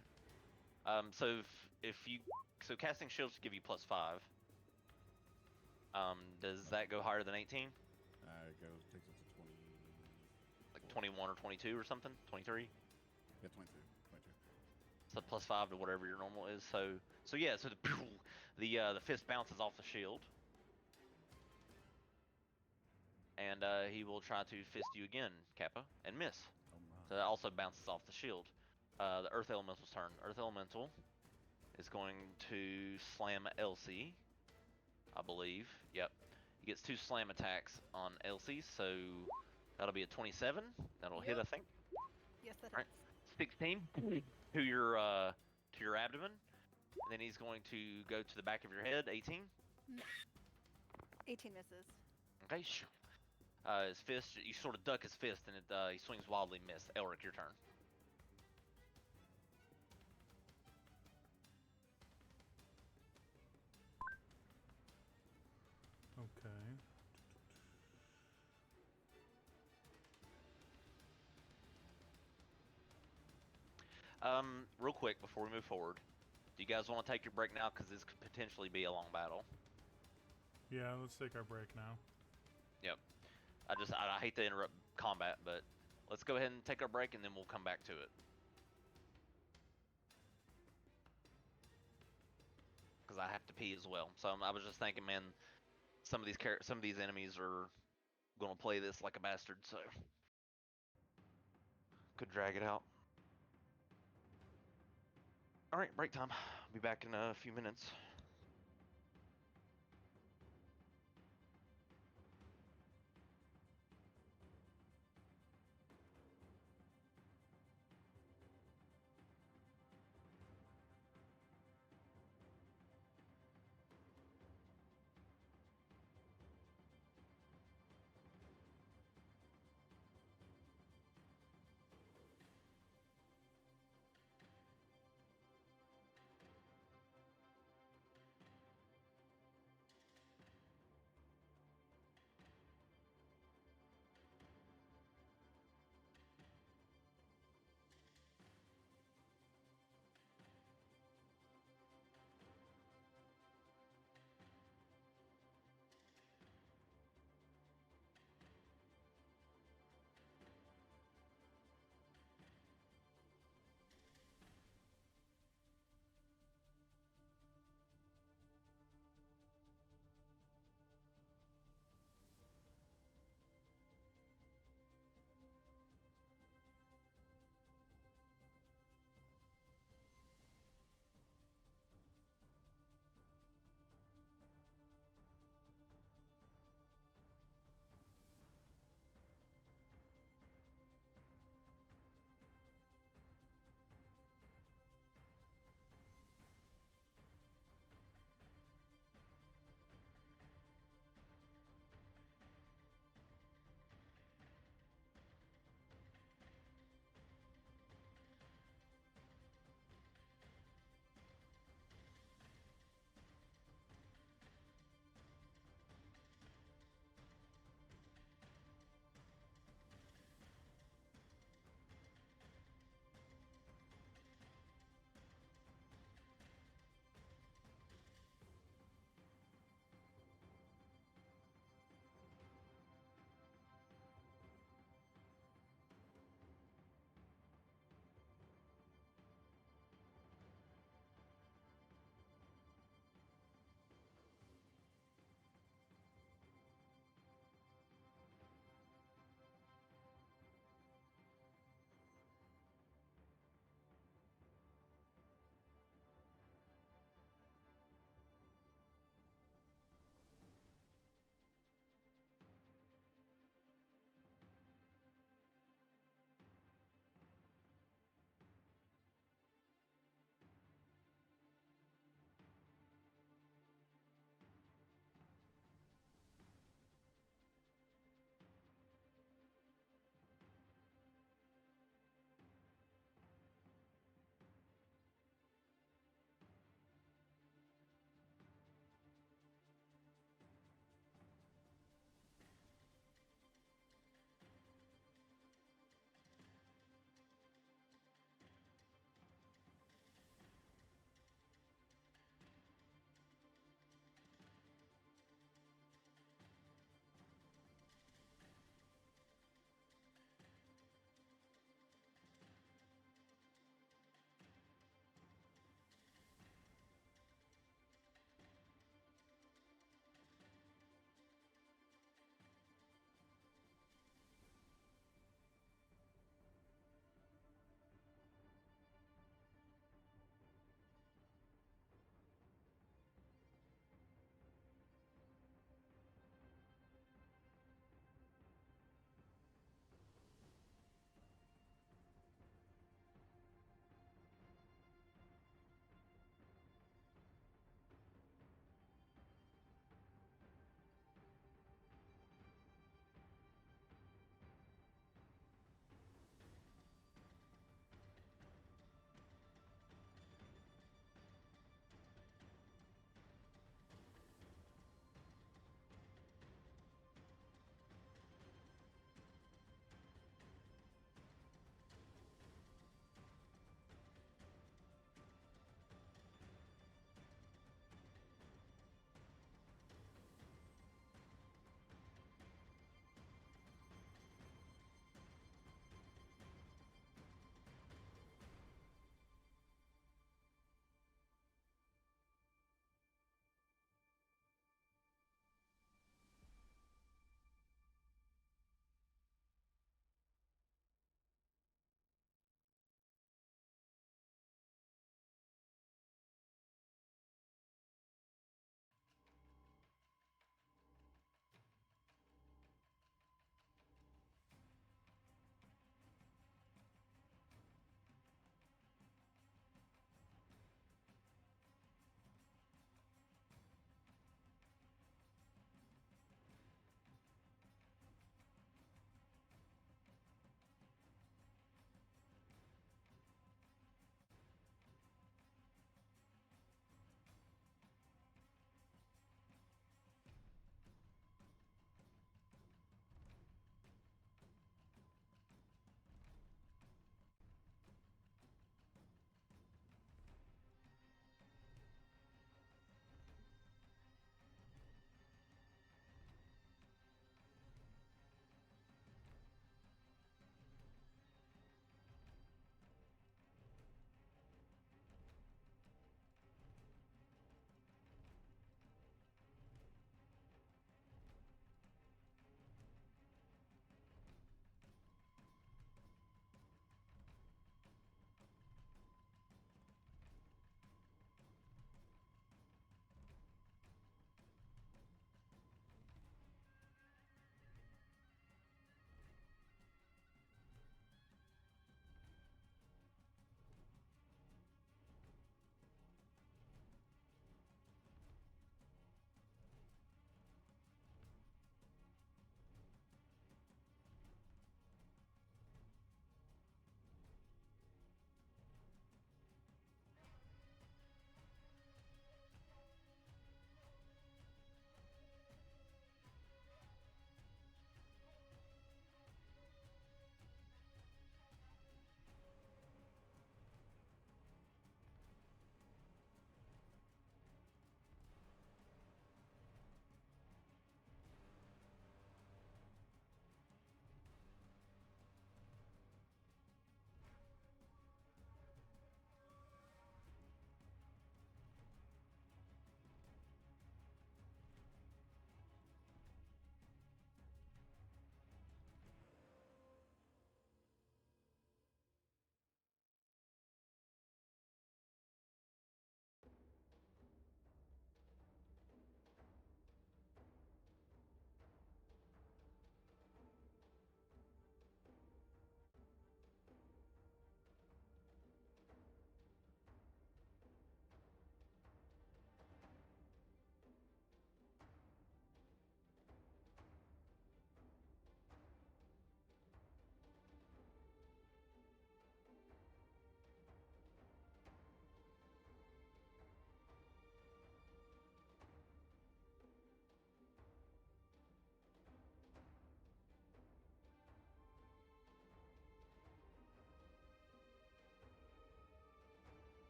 S2: So if you casting shields give you +5. Does that go higher than 18?
S6: It takes it to 20.
S2: Like 21 or 22 or something? 23?
S6: Yeah, 22. 22.
S2: So +5 to whatever your normal is. So yeah. So the fist bounces off the shield, and he will try to fist you again, Kappa, and miss.
S6: Oh my.
S2: So that also bounces off the shield. The Earth Elemental's turn. Earth Elemental is going to slam Elsie, I believe. Yep. He gets 2 slam attacks on Elsie, so that'll be a 27. That'll hit, I think.
S3: Yes, that
S2: Right.
S3: hits.
S2: 16 to your abdomen. And then he's going to go to the back of your head, 18.
S3: 18 misses.
S2: Okay. His fist, you sort of duck his fist, and he swings wildly, miss. Elric, your turn.
S5: Okay.
S2: Real quick before we move forward, do you guys want to take your break now? Because this could potentially be a long battle.
S5: Yeah, let's take our break now.
S2: Yep. I hate to interrupt combat, but let's go ahead and take our break, and then we'll come back to it. Because I have to pee as well. So I was just thinking, man, some of these enemies are gonna play this like a bastard, so could drag it out. All right, break time. Be back in a few minutes.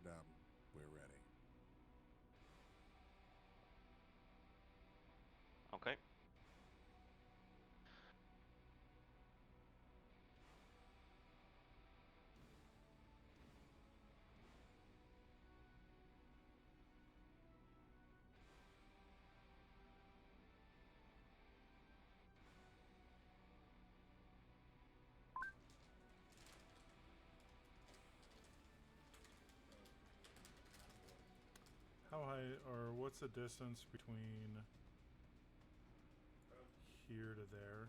S6: we're ready.
S2: Okay.
S5: How high, or what's the distance between here to there?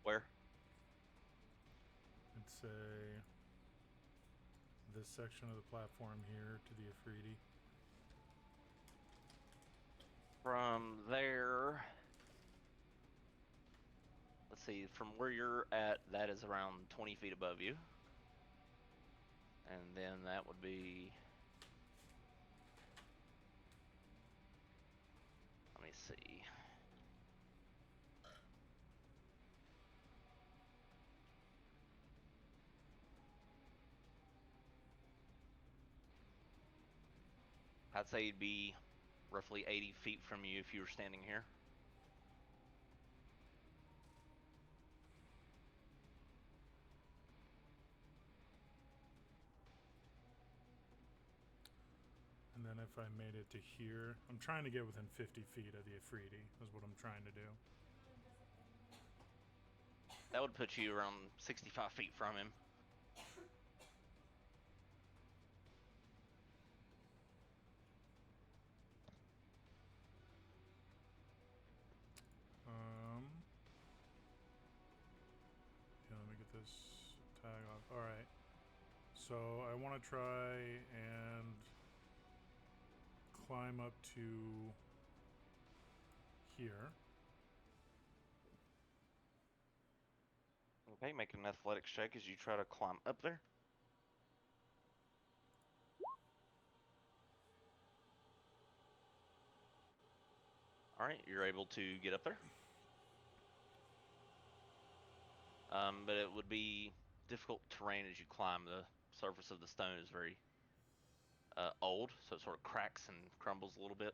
S2: Where?
S5: I'd say this section of the platform here to the Afridi.
S2: From there, let's see, from where you're at, that is around 20 feet above you. And then that would be, let me see. I'd say it'd be roughly 80 feet from you if you were standing here.
S5: And then if I made it to here, I'm trying to get within 50 feet of the Afridi, is what I'm trying to do.
S2: That would put you around 65 feet from him.
S5: Yeah, let me get this tag off. Alright. So I want to try and climb up to here.
S2: Okay, make an athletics check as you try to climb up there. All right, you're able to get up there. But it would be difficult terrain as you climb. The surface of the stone is very old, so it sort of cracks and crumbles a little bit.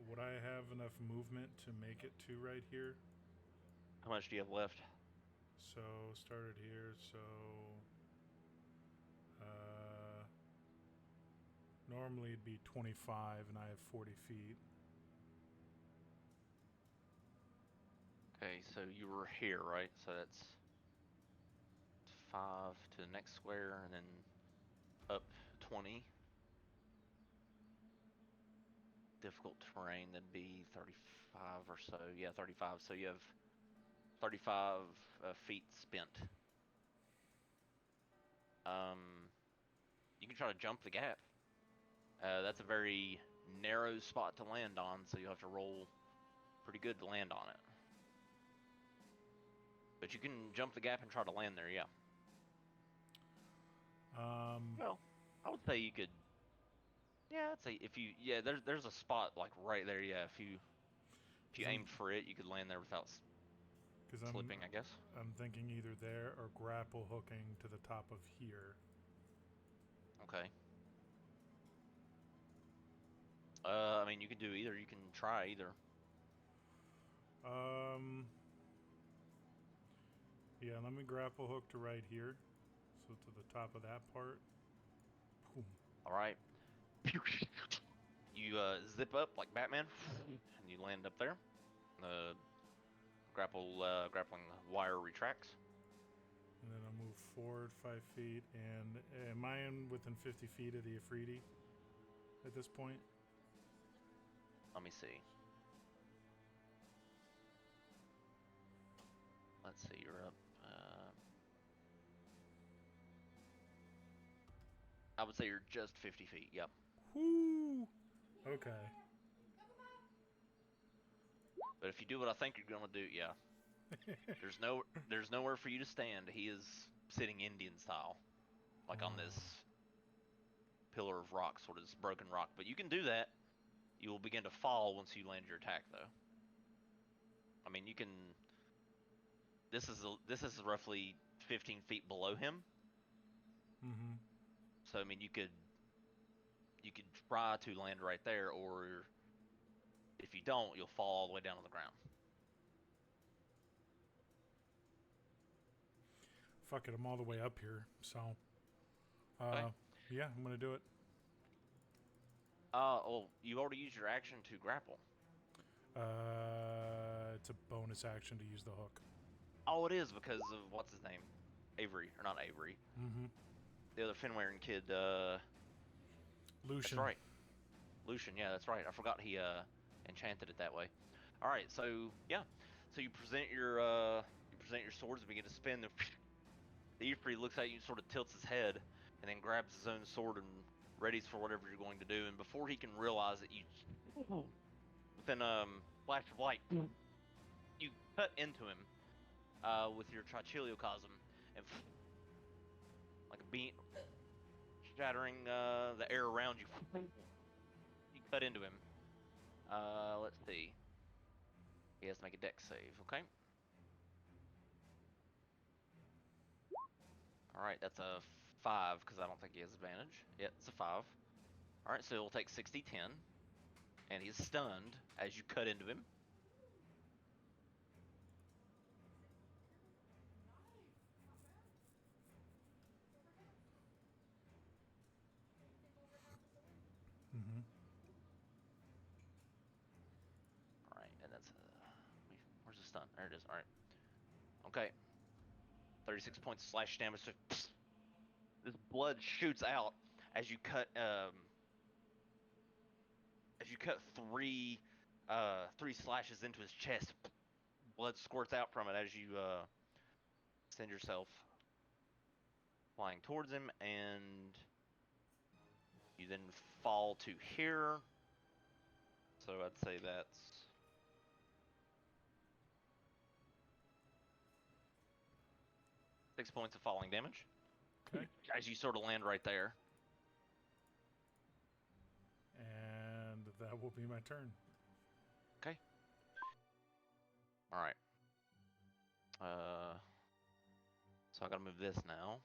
S5: Would I have enough movement to make it to right here?
S2: How much do you have left?
S5: So started here, so normally it'd be 25 and I have 40 feet.
S2: Okay, so you were here, right? So that's 5 to the next square and then up 20. Difficult terrain, that'd be 35 or so. Yeah, 35. So you have 35 feet spent. You can try to jump the gap. That's a very narrow spot to land on, so you'll have to roll pretty good to land on it. But you can jump the gap and try to land there, yeah. Well, I would say you could. Yeah, I'd say if you. Yeah, there's a spot like right there. Yeah, if you aimed for it, you could land there without slipping, I guess.
S5: I'm thinking either there or grapple hooking to the top of here.
S2: Okay. I mean, you can do either. You can try either.
S5: Yeah, let me grapple hook to right here. So to the top of that part. Boom.
S2: All right. You zip up like Batman, and you land up there. The grappling wire retracts.
S5: And then I'll move forward 5 feet. And am I in within 50 feet of the Afridi at this point?
S2: Let me see. Let's see, you're up. I would say you're just 50 feet, yep.
S5: Whoo! Okay.
S2: But if you do what I think you're gonna do, yeah. There's nowhere for you to stand. He is sitting Indian style. Like on this pillar of rock, sort of this broken rock. But you can do that. You will begin to fall once you land your attack, though. I mean, you can. This is roughly 15 feet below him.
S5: Mm-hmm.
S2: So I mean, you could try to land right there, or if you don't, you'll fall all the way down to the ground.
S5: Fuck it, I'm all the way up here, so.
S2: Okay.
S5: Yeah, I'm gonna do it.
S2: Well, you already used your action to grapple.
S5: It's a bonus action to use the hook.
S2: Oh, it is because of what's his name, Avery, or not Avery.
S5: Mm-hmm.
S2: The other fin-wearing kid.
S5: Lucian.
S2: That's right. Lucian. Yeah, that's right. I forgot he enchanted it that way. All right, so yeah, so you present your swords and begin to spin. The Ifrit looks at you, and sort of tilts his head, and then grabs his own sword and readies for whatever you're going to do. And before he can realize that within flash of light, you cut into him with your Trichiliocosm, and like a beam shattering the air around you. You cut into him. Let's see. He has to make a dex save. Okay. All right, that's a 5 because I don't think he has advantage. Yeah, it's a 5. All right, so he'll take 60-10, and he's stunned as you cut into him.
S5: Mm-hmm.
S2: All right, and that's where's the stun? There it is. All right. Okay. 36 points of slash damage. So, this blood shoots out as you cut three slashes into his chest. Blood squirts out from it as you send yourself flying towards him, and you then fall to here. So I'd say that's 6 points of falling damage.
S5: Okay.
S2: As you sort of land right there.
S5: And that will be my turn.
S2: Okay. All right. So I gotta move this now.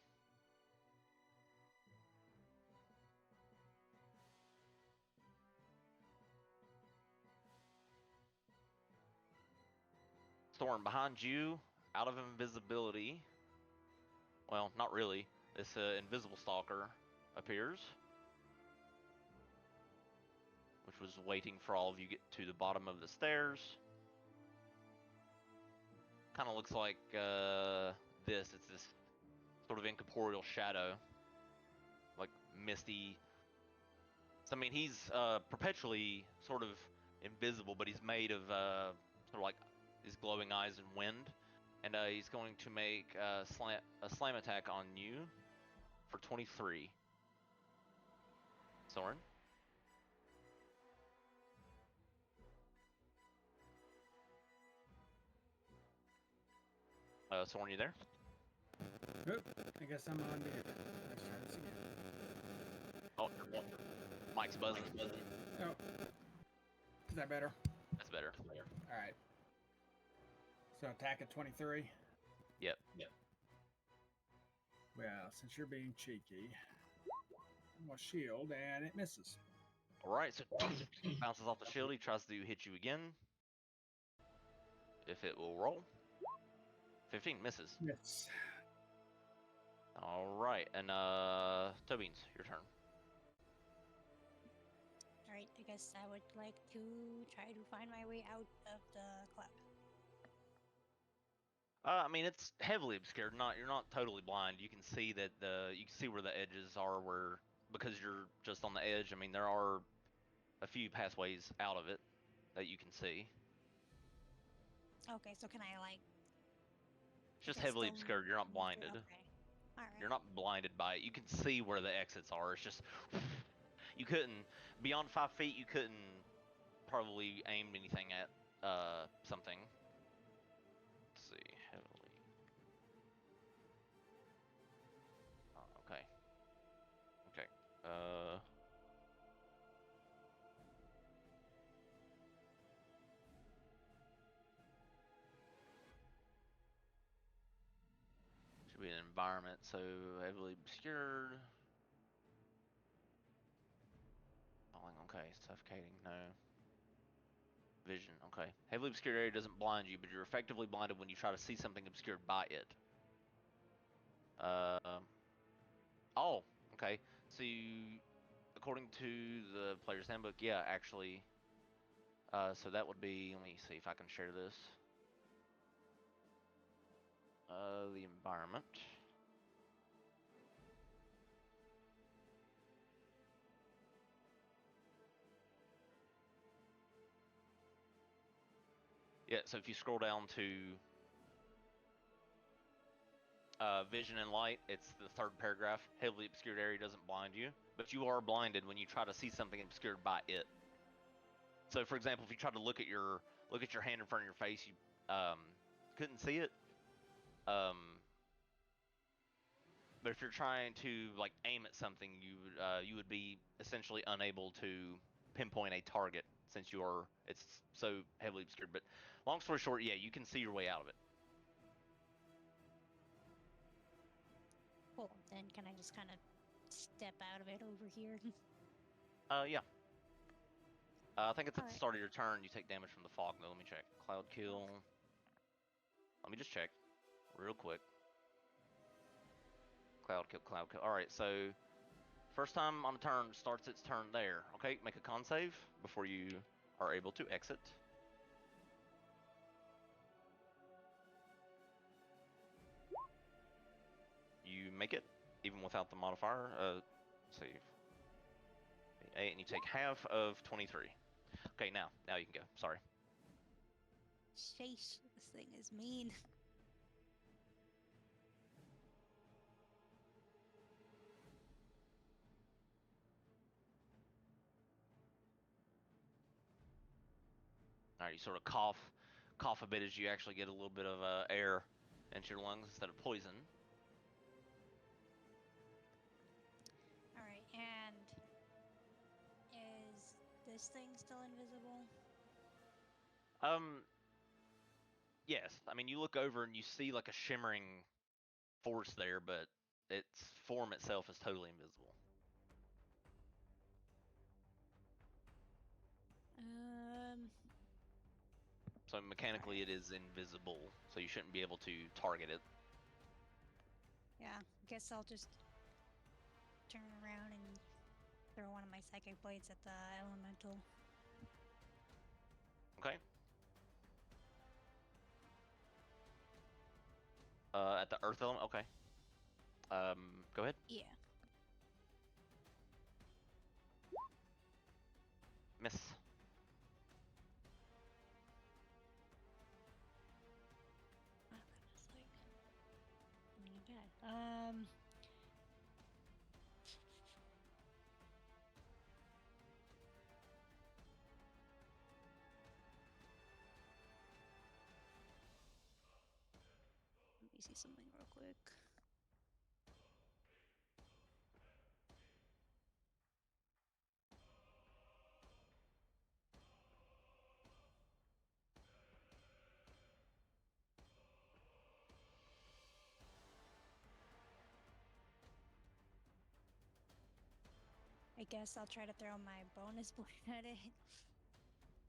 S2: Thorn, behind you, out of invisibility. Well, not really. This invisible stalker appears, which was waiting for all of you to get to the bottom of the stairs. Kind of looks like this. It's this sort of incorporeal shadow, like misty. So, I mean, he's perpetually sort of invisible, but he's made of sort of like his glowing eyes and wind. And he's going to make a slam attack on you for 23. Soren? Soren, you there?
S7: Good. I guess I'm on mute. Let's try this again.
S2: Oh, your mic's buzzing.
S7: Oh. Is that better?
S2: That's better.
S7: All right. So attack at 23.
S2: Yep.
S7: Well, since you're being cheeky, I'm gonna shield and it misses.
S2: All right, so bounces off the shield. He tries to hit you again. If it will roll. 15 misses.
S7: Yes.
S2: All right, and Tobins, your turn.
S4: All right, I guess I would like to try to find my way out of the cloud.
S2: I mean, it's heavily obscured. You're not totally blind. You can see that you can see where the edges are, because you're just on the edge. I mean, there are a few pathways out of it that you can see.
S4: Okay, so can I like?
S2: It's just
S4: I
S2: heavily
S4: still
S2: obscured. You're not
S4: move
S2: blinded.
S4: through- Okay. All right.
S2: You're not blinded by it. You can see where the exits are. It's just you couldn't beyond 5 feet. You couldn't probably aim anything at something. Let's see, heavily. Okay. Okay. environment. So heavily obscured. Falling. Okay. Suffocating. No. Vision. Okay. Heavily obscured area doesn't blind you, but you're effectively blinded when you try to see something obscured by it. Oh. Okay. So according to the player's handbook, yeah, actually. So that would be. Let me see if I can share this. The environment. Yeah, so if you scroll down to vision and light, it's the third paragraph. Heavily obscured area doesn't blind you, but you are blinded when you try to see something obscured by it. So, for example, if you try to look at your hand in front of your face, you couldn't see it. But if you're trying to like aim at something, you would be essentially unable to pinpoint a target since it's so heavily obscured. But long story short, yeah, you can see your way out of it.
S4: Cool. Then can I just kind of step out of it over here?
S2: Yeah. I think it's at the
S4: Alright.
S2: start of your turn. You take damage from the fog. Though, let me check. Cloud kill. Let me just check, real quick. Cloud kill. Cloud kill. All right. So first time on a turn starts its turn there. Okay. Make a con save before you are able to exit. You make it even without the modifier. Save. 8, and you take half of 23. Okay. Now you can go. Sorry.
S4: Sheesh, this thing is mean.
S2: All right, you sort of cough a bit as you actually get a little bit of air into your lungs instead of poison.
S4: Alright, and is this thing still invisible?
S2: Yes. I mean, you look over and you see like a shimmering force there, but its form itself is totally invisible. So mechanically,
S4: Alright.
S2: it is invisible, so you shouldn't be able to target it.
S4: Yeah, guess I'll just turn around and throw one of my psychic blades at the elemental.
S2: Okay. At the earth element. Okay. Go ahead.
S4: Yeah.
S2: Miss.
S4: Oh, that was like really bad. Let me see something real quick. I guess I'll try to throw my bonus blade at it.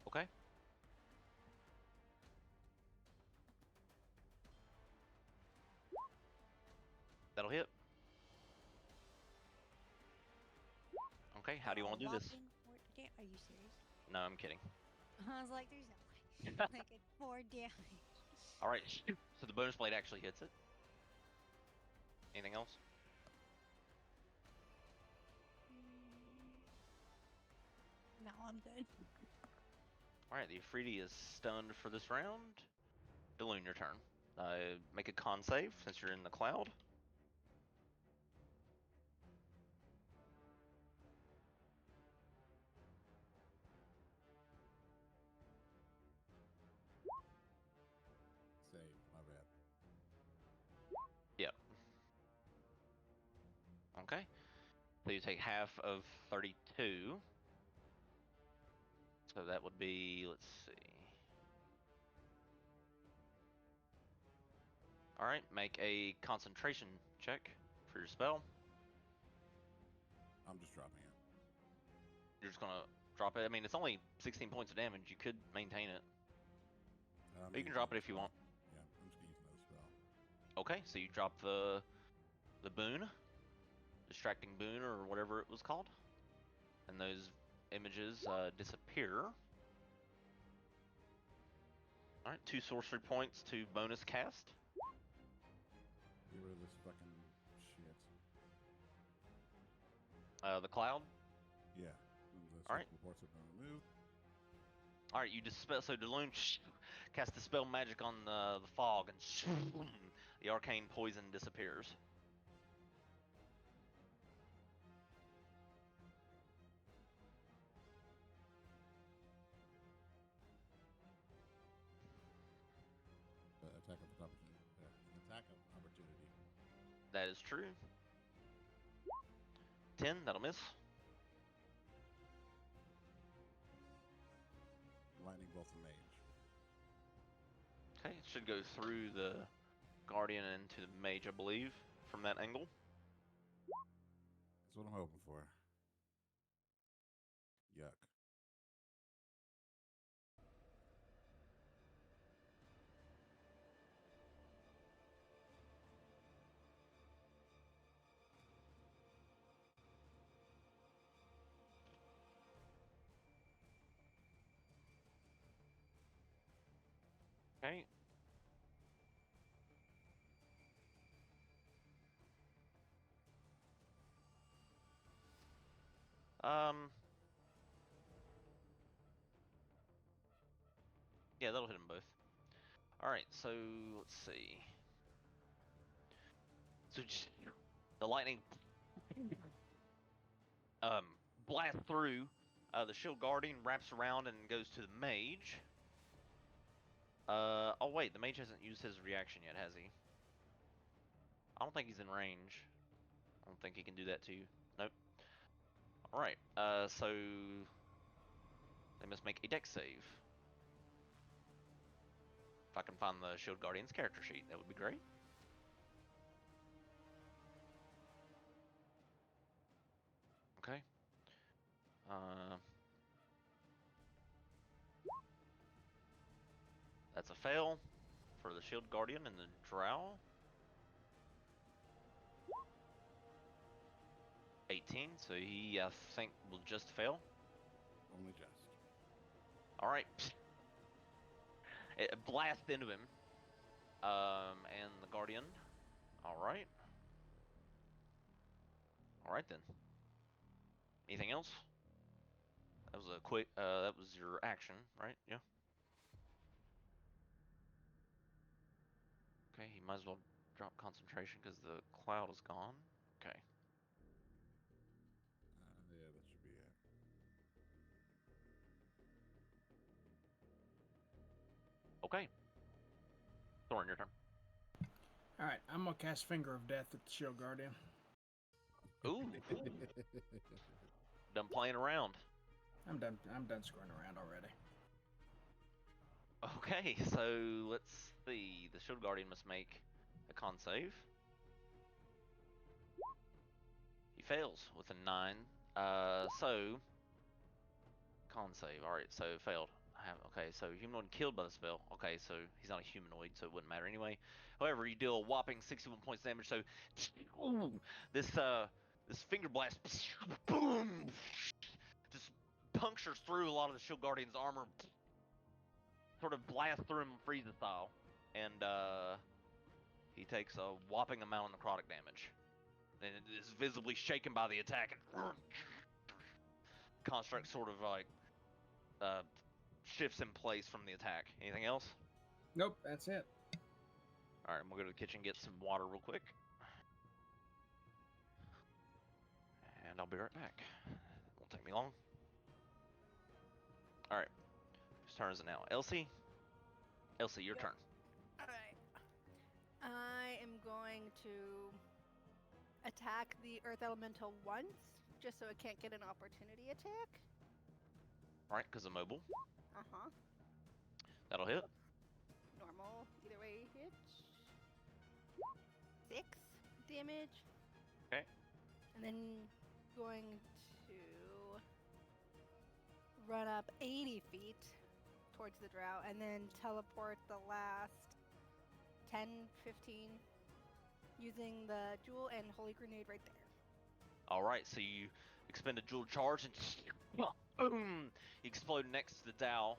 S2: Okay. That'll hit. Okay. How do you want to do this?
S4: Are you serious?
S2: No, I'm kidding.
S4: I was like, there's no way. Like it's 4 damage.
S2: All right. So the bonus blade actually hits it. Anything else?
S4: No, I'm good.
S2: All right. The Afridi is stunned for this round. Delune, your turn. Make a con save since you're in the cloud.
S6: Save, my bad.
S2: Yep. Okay. So you take half of 32. So that would be, let's see. All right, make a concentration check for your spell.
S6: I'm just dropping it.
S2: You're just gonna drop it. I mean, it's only 16 points of damage. You could maintain it.
S6: I'm
S2: But you can
S6: using
S2: drop it
S6: another
S2: if you
S6: spell.
S2: want.
S6: Yeah, I'm just gonna use another spell.
S2: Okay, so you drop the boon, distracting boon or whatever it was called, and those images disappear. All right, 2 sorcery points to bonus cast.
S6: Get rid of this fucking shit.
S2: The cloud.
S6: Yeah. The
S2: All right.
S6: reports have been removed.
S2: All right, you dispel. So Deloon cast dispel magic on the fog, and the arcane poison disappears.
S6: Attack of opportunity. An attack of opportunity.
S2: That is true. 10, that'll miss.
S6: Lightning bolt the mage.
S2: Okay, it should go through the guardian and into the mage, I believe, from that angle.
S6: That's what I'm hoping for. Yuck.
S2: Okay. Yeah, that'll hit them both. All right, so let's see. So just, the lightning blasts through. The shield guardian wraps around and goes to the mage. Oh wait, the mage hasn't used his reaction yet, has he? I don't think he's in range. I don't think he can do that to you. Nope. All right. So they must make a dex save. If I can find the shield guardian's character sheet, that would be great. Okay. That's a fail for the shield guardian and the drow. 18, so he, I think, will just fail.
S6: Only just.
S2: All right. It blasts into him. And the guardian. All right. All right then. Anything else? That was a quick. That was your action, right? Yeah. Okay. He might as well drop concentration because the cloud is gone. Okay.
S6: Yeah, that should be it.
S2: Okay. Thorin, your turn.
S7: All right, I'm gonna cast Finger of Death at the Shield Guardian.
S2: Ooh. Done playing around.
S7: I'm done. I'm done screwing around already.
S2: Okay, so let's see. The shield guardian must make a con save. He fails with a 9. So con save. All right, so failed. Okay, so humanoid killed by the spell. Okay, so he's not a humanoid, so it wouldn't matter anyway. However, you deal a whopping 61 points damage. So this finger blast, boom, just punctures through a lot of the shield guardian's armor. Sort of blast through him Frieza style, and he takes a whopping amount of necrotic damage. And it is visibly shaken by the attack, and construct sort of like shifts in place from the attack. Anything else?
S7: Nope, that's it.
S2: All right, I'm gonna go to the kitchen and get some water real quick, and I'll be right back. Won't take me long. All right, whose turn is it now? Elsie. Elsie, your
S3: Yep.
S2: turn.
S3: All right. I am going to attack the Earth Elemental once, just so it can't get an opportunity attack.
S2: All right, because of mobile.
S3: Uh-huh.
S2: That'll hit.
S3: Normal, either way hit. 6 damage.
S2: Okay.
S3: And then going to run up 80 feet towards the drow and then teleport the last 10, 15 using the jewel and holy grenade right there.
S2: All right, so you expend a dual charge and boom, you explode next to the Dow.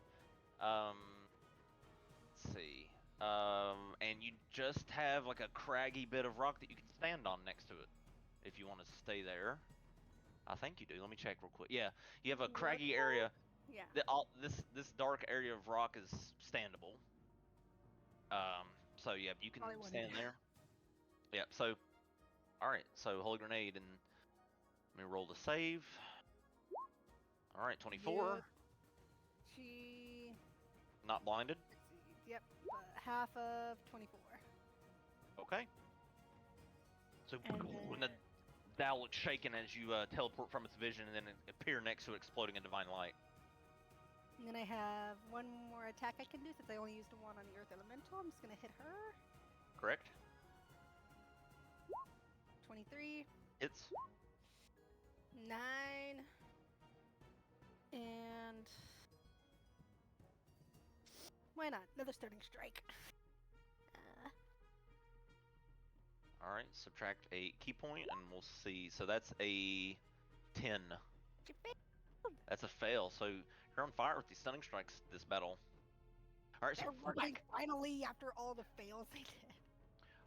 S2: Let's see. And you just have like a craggy bit of rock that you can stand on next to it if you want to stay there. I think you do. Let me check real quick. Yeah, you have a craggy area.
S3: Yeah.
S2: This dark area of rock is standable. So yeah, you can
S3: All I wanted.
S2: stand there. Yeah. So, all right. So holy grenade and let me roll the save. All right, 24.
S3: Yep. She.
S2: Not blinded.
S3: Let's see. Yep. Half of 24.
S2: Okay. So
S3: And
S2: when
S3: then,
S2: the Dow looks shaken as you teleport from its vision and then appear next to it, exploding in divine light.
S3: and then I have one more attack I can do since I only used one on the Earth Elemental. I'm just gonna hit her.
S2: Correct.
S3: 23.
S2: It's
S3: 9. And why not? Another stunning strike.
S2: all right. Subtract a key point, and we'll see. So that's a 10.
S3: She failed.
S2: That's a fail. So you're on fire with these stunning strikes this battle. All right. So
S3: They're working finally after all the fails I did.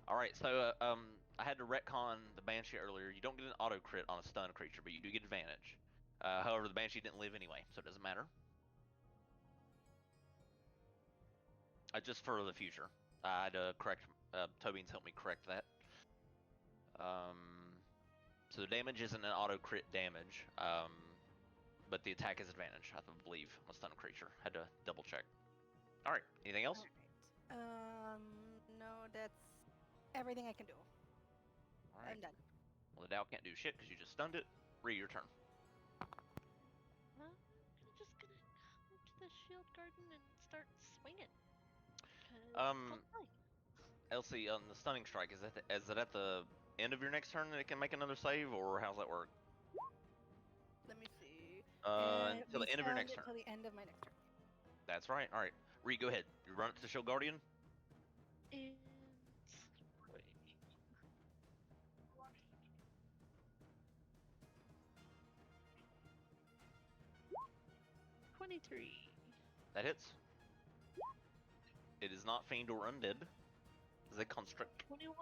S2: all right. So I had to retcon the Banshee earlier. You don't get an auto crit on a stun creature, but you do get advantage. However, the Banshee didn't live anyway, so it doesn't matter. Just for the future, I had to correct. Tobin's helped me correct that. So the damage isn't an auto crit damage, but the attack is advantage, I believe, on a stun creature. Had to double check. All right. Anything else?
S3: Alright. No, that's everything I can do.
S2: All right.
S3: I'm done.
S2: Well, the Dow can't do shit because you just stunned it. Your turn.
S1: I'm just gonna go to the shield garden and start swinging. 'Cause fuck
S2: Elsie, on the stunning strike, is it at the end of your next turn that it can make another save, or how's that work?
S3: Let me see.
S2: Until the end of your next turn.
S3: Until the end of my next turn.
S2: That's right. All right. Reed, go ahead. You run it to the Shield Guardian.
S1: And wait. 23.
S2: That hits. It is not Fiend or Undead. Is it Construct?
S1: 21.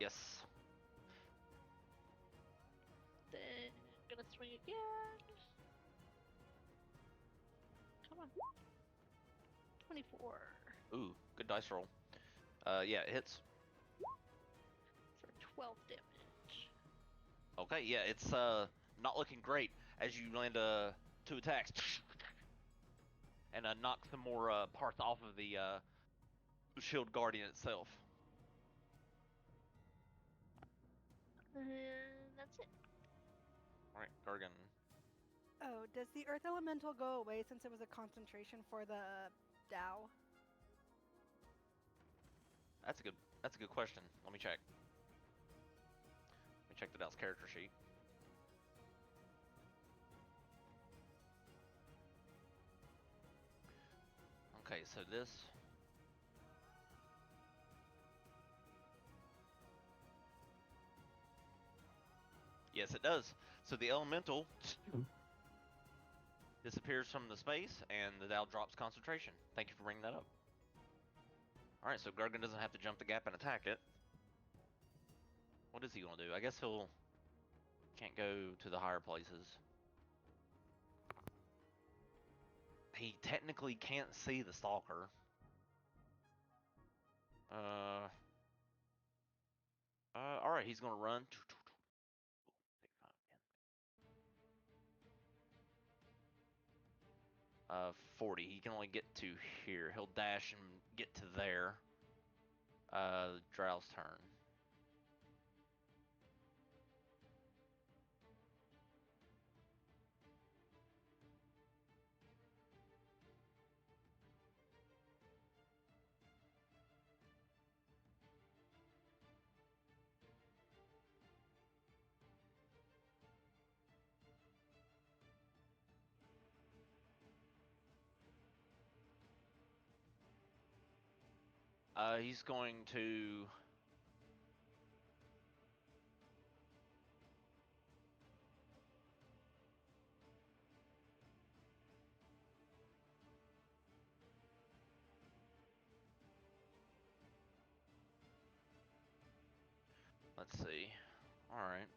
S2: Yes.
S1: Then I'm gonna swing again. Come on. 24
S2: Ooh, good dice roll. Yeah, it hits.
S1: for 12 damage.
S2: Okay, yeah, it's not looking great as you land 2 attacks and knock some more parts off of the Shield Guardian itself.
S1: And that's it.
S2: All right, Gargan.
S3: Oh, does the Earth Elemental go away since it was a concentration for the Dow?
S2: That's a good question. Let me check. Let me check the Dow's character sheet. Okay, so this. Yes, it does. So the elemental disappears from the space, and the Dow drops concentration. Thank you for bringing that up. All right, so Gargan doesn't have to jump the gap and attack it. What is he gonna do? I guess he'll can't go to the higher places. He technically can't see the stalker. All right, he's gonna run. 40. He can only get to here. He'll dash and get to there. Drow's turn. He's going to. Let's see. All right.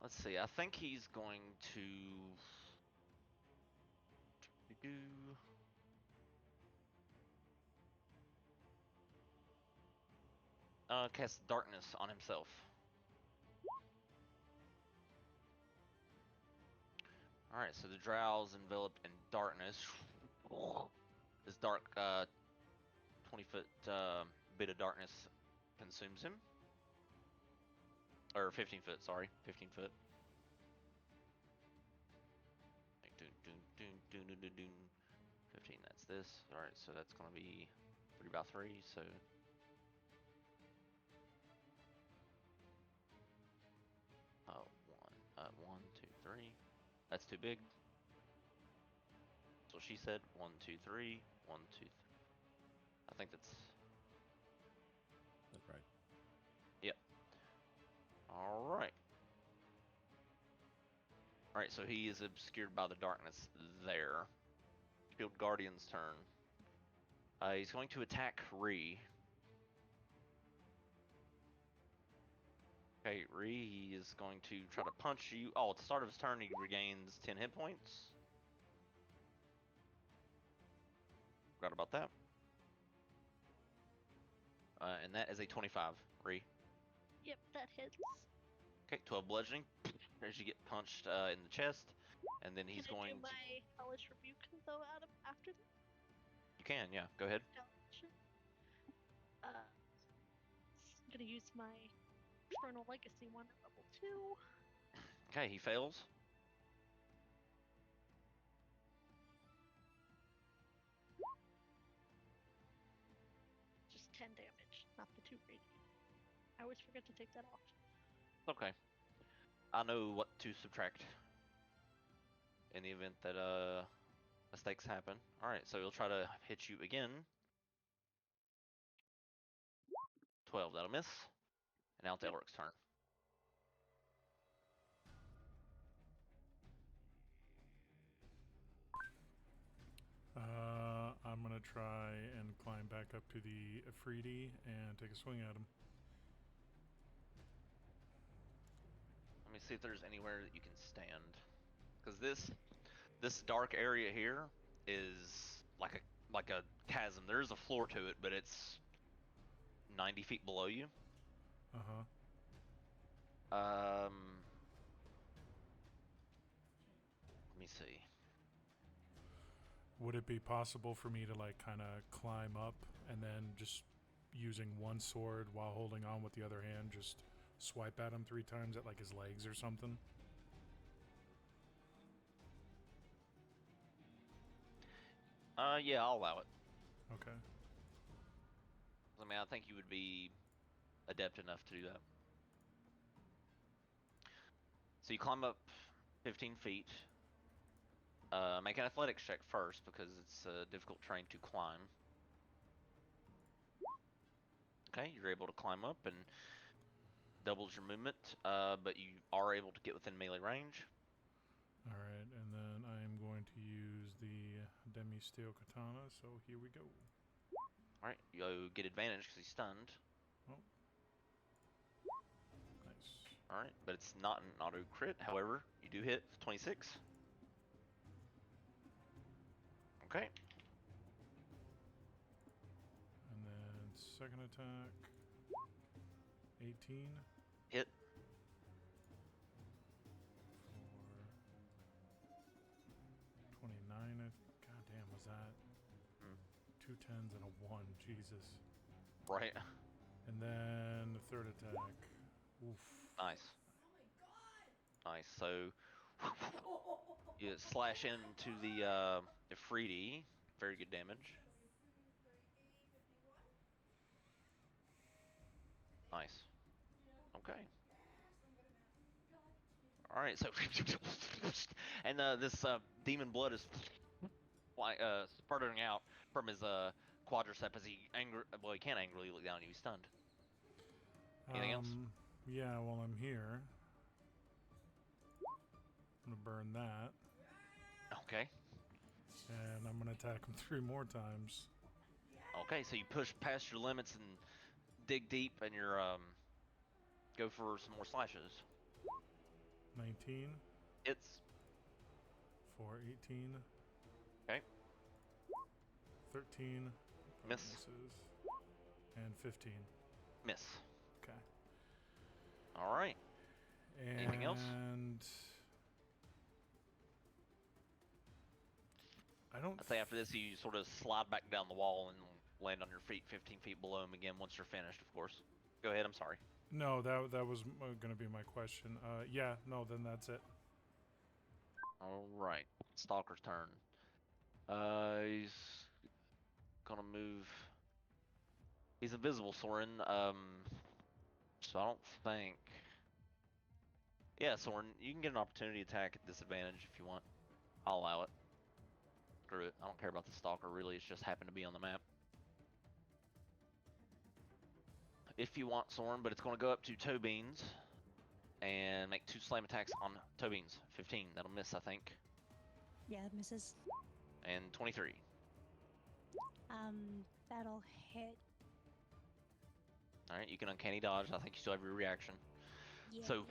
S2: Let's see. I think he's going to do. Cast darkness on himself. All right. So the drow's enveloped in darkness. This dark 20-foot bit of darkness consumes him. Or 15 foot, sorry. 15 foot. 15, that's this. Alright, so that's going to be 3 by 3, so. One, two, three. That's too big. That's what she said. 1, 2, 3. 1, 2, 3. I think that's
S6: right.
S2: Yep. Alright. Alright, so he is obscured by the darkness there. Shield Guardian's turn. He's going to attack Ree. Okay, Ree, he is going to try to punch you. Oh, at the start of his turn, he regains 10 hit points. Forgot about that. And that is a 25, Ree.
S1: Yep, that hits.
S2: Okay, 12 bludgeoning. As you get punched in the chest. And then he's
S1: Can I
S2: going
S1: do my hellish rebuke though after that?
S2: You can, yeah. Go ahead.
S1: I'm gonna use my Infernal Legacy one at level 2.
S2: Okay, he fails.
S1: Just 10 damage, not the 2 radiant. I always forget to take that off.
S2: Okay. I know what to subtract in the event that mistakes happen. Alright, so he'll try to hit you again. 12, that'll miss. And now it's Elric's turn.
S5: I'm gonna try and climb back up to the Afridi and take a swing at him.
S2: Let me see if there's anywhere that you can stand. Because this dark area here is like a chasm. There is a floor to it, but it's 90 feet below you.
S5: Uh-huh.
S2: Let me see.
S5: Would it be possible for me to like kind of climb up and then just using one sword while holding on with the other hand, just swipe at him 3 times at like his legs or something?
S2: Yeah, I'll allow it.
S5: Okay.
S2: I mean, I think you would be adept enough to do that. So you climb up 15 feet. Make an athletics check first because it's a difficult terrain to climb. Okay, you're able to climb up and doubles your movement, but you are able to get within melee range.
S5: Alright, and then I'm going to use the Demi-Steel Katana, so here we go.
S2: Alright, you get advantage because he's stunned.
S5: Oh. Nice.
S2: Alright, but it's not an auto crit. However, you do hit 26. Okay.
S5: And then second attack, 18.
S2: Hit.
S5: For 29. God damn, was that? 2 10s and a 1. Jesus.
S2: Right.
S5: And then the third attack. Oof.
S2: Nice. Nice. So you slash into the Ifriti. Very good damage. Nice. Okay. All right, so and this demon blood is spurting out from his quadricep as he he can't angrily look down at you. He's stunned. Anything else?
S5: Yeah, while I'm here, I'm gonna burn that,
S2: Okay.
S5: and I'm gonna attack him 3 more times.
S2: Okay, so you push past your limits and dig deep, and you're go for some more slashes.
S5: 19
S2: It's
S5: for 18.
S2: okay.
S5: 13.
S2: Miss.
S5: Misses. And 15.
S2: Miss.
S5: Okay.
S2: All right.
S5: And
S2: Anything else? I'd say after this, you sort of slide back down the wall and land on your feet 15 feet below him again once you're finished, of course. Go ahead, I'm sorry.
S5: No, that was going to be my question. Yeah, no, then that's it.
S2: All right. Stalker's turn. He's gonna move. He's invisible, Soren. So I don't think. Yeah, Soren, you can get an opportunity attack at disadvantage if you want. I'll allow it. Screw it. I don't care about the stalker, really. It's just happened to be on the map. If you want, Soren, but it's going to go up to Toe Beans and make 2 slam attacks on Toe Beans. 15. That'll miss, I think.
S4: Yeah, it misses.
S2: And 23.
S4: That'll hit.
S2: All right, you can uncanny dodge. I think you still have your reaction.
S4: Yeah.
S2: So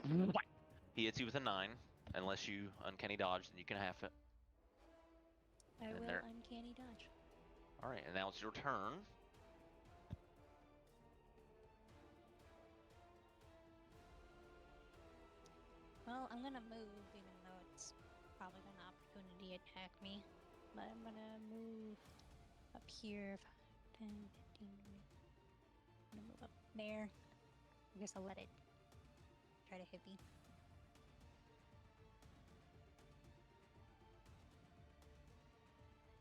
S2: he hits you with a 9. Unless you uncanny dodge, then you can half it.
S4: I
S2: and
S4: will
S2: there-
S4: uncanny dodge.
S2: All right, and now it's your turn.
S4: Well, I'm gonna move, even though it's probably gonna opportunity attack me. But I'm gonna move up here. 10, 15, 20. I'm gonna move up there. I guess I'll let it try to hit me.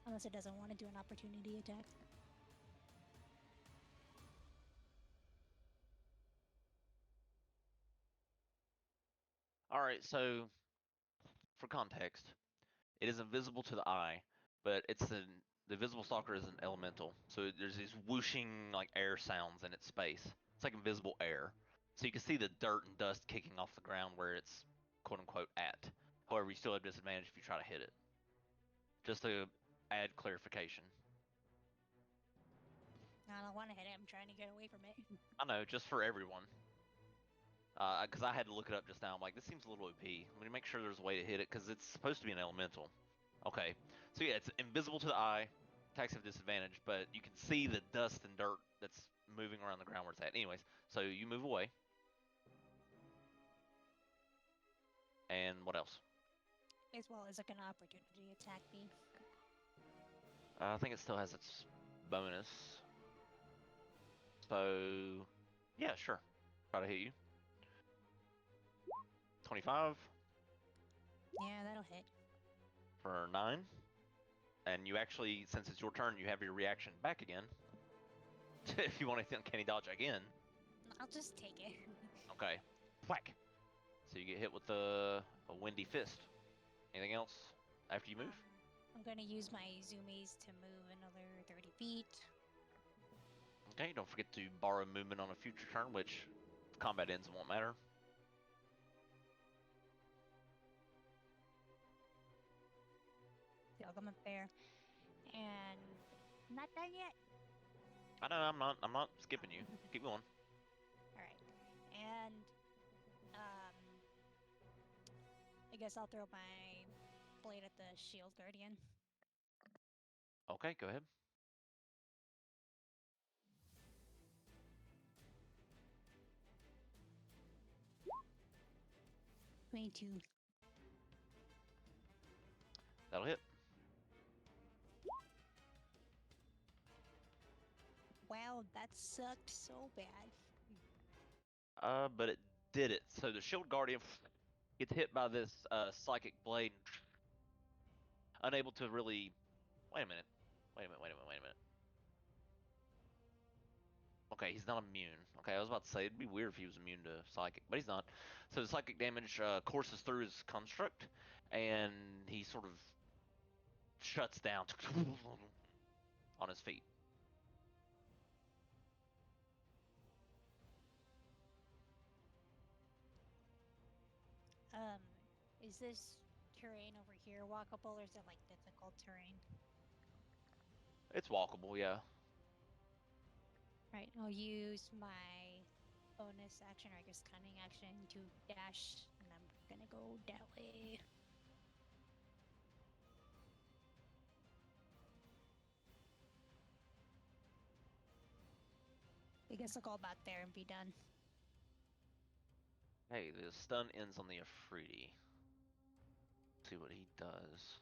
S4: Unless it doesn't want to do an opportunity attack.
S2: All right, so for context, it is invisible to the eye, but the visible stalker is an elemental. So there's these whooshing like air sounds in its space. It's like invisible air. So you can see the dirt and dust kicking off the ground where it's quote unquote at. However, you still have disadvantage if you try to hit it. Just to add clarification.
S4: I don't want to hit it. I'm trying to get away from it.
S2: I know, just for everyone. Because I had to look it up just now. I'm like, this seems a little OP. Let me make sure there's a way to hit it, because it's supposed to be an elemental. Okay, so yeah, it's invisible to the eye. Attacks have disadvantage, but you can see the dust and dirt that's moving around the ground where it's at. Anyways, so you move away. And what else?
S4: As well as like an opportunity attack me.
S2: I think it still has its bonus. So, yeah, sure. Try to hit you. 25
S4: Yeah, that'll hit.
S2: for 9. And you actually, since it's your turn, you have your reaction back again. If you want to uncanny dodge again.
S4: I'll just take it.
S2: Okay. Whack. So you get hit with a windy fist. Anything else after you move?
S4: I'm gonna use my zoomies to move another 30 feet.
S2: Okay, don't forget to borrow movement on a future turn, which combat ends won't matter.
S4: So I'll come up there. And I'm not done yet.
S2: I know I'm not skipping you. Keep going.
S4: Alright. And I guess I'll throw my blade at the shield guardian.
S2: Okay, go ahead.
S4: Me too.
S2: That'll hit.
S4: Wow, that sucked so bad.
S2: But it did it. So the shield guardian gets hit by this psychic blade, unable to really. Wait a minute. Wait a minute. Okay, he's not immune. Okay, I was about to say it'd be weird if he was immune to psychic, but he's not. So the psychic damage courses through his construct, and he sort of shuts down on his feet.
S4: Is this terrain over here walkable, or is it like difficult terrain?
S2: It's walkable, yeah.
S4: Right, I'll use my bonus action, or I guess cunning action, to dash, and I'm gonna go that way. I guess I'll go about there and be done.
S2: Hey, the stun ends on the Afridi. See what he does.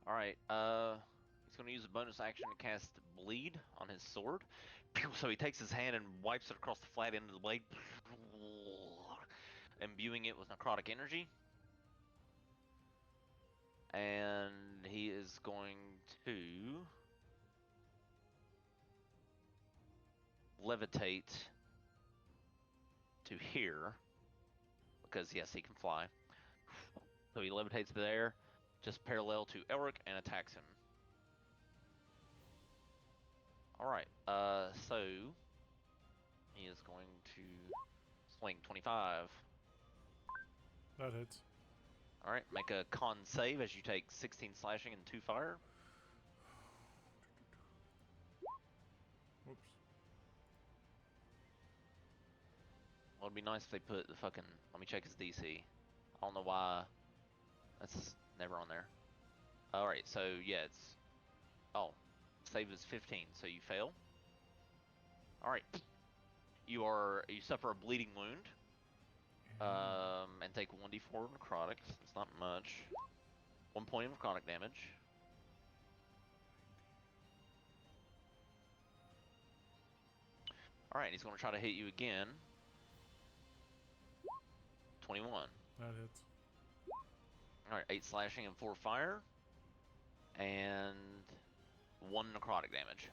S2: All right. He's going to use a bonus action to cast Bleed on his sword. So he takes his hand and wipes it across the flat end of the blade, imbuing it with necrotic energy. And he is going to levitate to here, because yes, he can fly. So he levitates there, just parallel to Elric, and attacks him. All right. So he is going to swing 25.
S5: That hits.
S2: All right. Make a con save as you take 16 slashing and 2 fire.
S5: Whoops.
S2: Well, it'd be nice if they put the fucking. Let me check his DC. I don't know why. That's never on there. All right. So yeah, it's. Oh, save is 15. So you fail. All right. You suffer a bleeding wound. And take 1d4 necrotic. It's not much. 1 point of necrotic damage. All right, he's going to try to hit you again. 21.
S5: That hits.
S2: All right, 8 slashing and 4 fire, and 1 necrotic damage.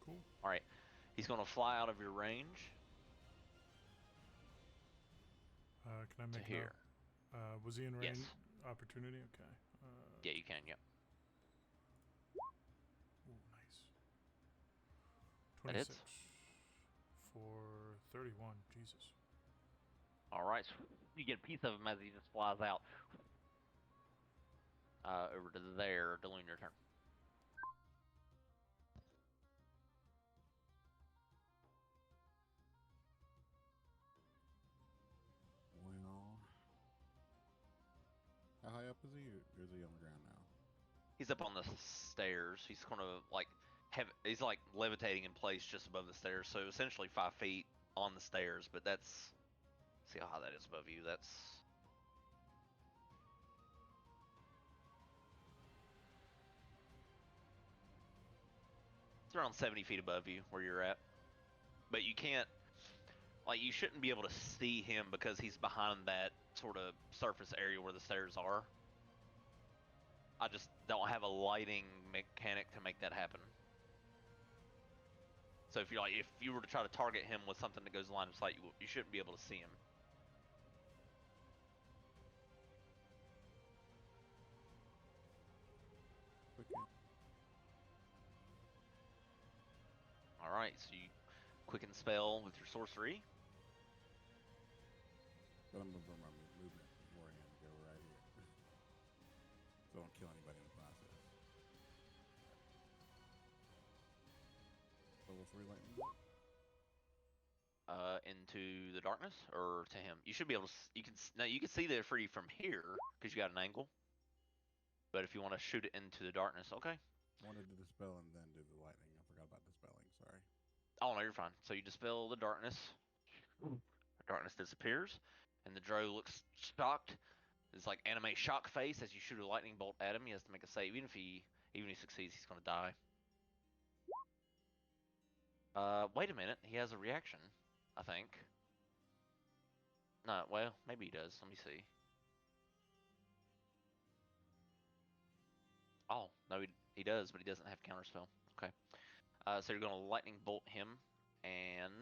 S5: Cool.
S2: All right, he's going to fly out of your range
S5: Can I make
S2: to here.
S5: Was he in range?
S2: Yes.
S5: Opportunity? Okay.
S2: Yeah, you can, yep.
S5: Ooh, nice.
S2: That
S5: 26
S2: hits.
S5: for 31. Jesus.
S2: All right, so you get a piece of him as he just flies out. Over to there, Delune, your turn.
S6: Well, how high up is he? Or is he on the ground now?
S2: He's up on the stairs. He's going to like he's like levitating in place just above the stairs. So essentially 5 feet on the stairs. But that's see how high that is above you. That's it's around 70 feet above you where you're at. But you can't like you shouldn't be able to see him because he's behind that sort of surface area where the stairs are. I just don't have a lighting mechanic to make that happen. So if you were to try to target him with something that goes line of sight, you shouldn't be able to see him.
S6: Okay.
S2: All right, so you quicken spell with your sorcery.
S6: But I'm gonna burn my movement beforehand to go right here. So I don't kill anybody in the process. Level 3 lightning bolt.
S2: Into the darkness or to him. You should be able to. You can see the Afridi from here because you got an angle. But if you want to shoot it into the darkness, okay.
S6: Wanted to dispel and then do the lightning. I forgot about dispelling. Sorry.
S2: Oh no, you're fine. So you dispel the darkness. The darkness disappears, and the drow looks shocked. It's like anime shock face as you shoot a lightning bolt at him. He has to make a save. Even if he succeeds, he's gonna die. Wait a minute. He has a reaction, I think. No, well, maybe he does. Let me see. Oh, no, he does, but he doesn't have counterspell. Okay. So you're gonna lightning bolt him, and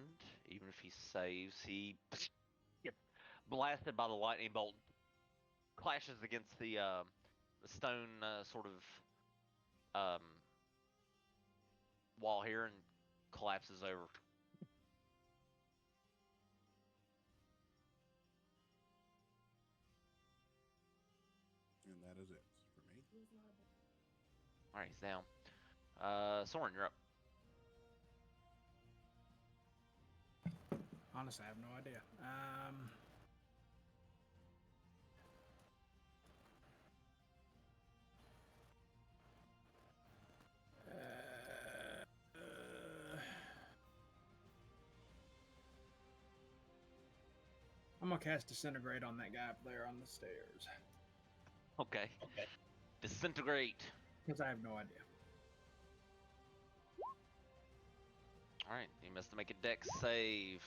S2: even if he saves, he gets blasted by the lightning bolt, clashes against the stone sort of um, wall here, and collapses over.
S6: And that is it for me.
S2: All right, he's down. Soren, you're up.
S7: Honestly, I have no idea. I'm gonna cast Disintegrate on that guy up there on the stairs.
S2: Okay. Disintegrate.
S7: Because I have no idea.
S2: All right, he must make a dex save.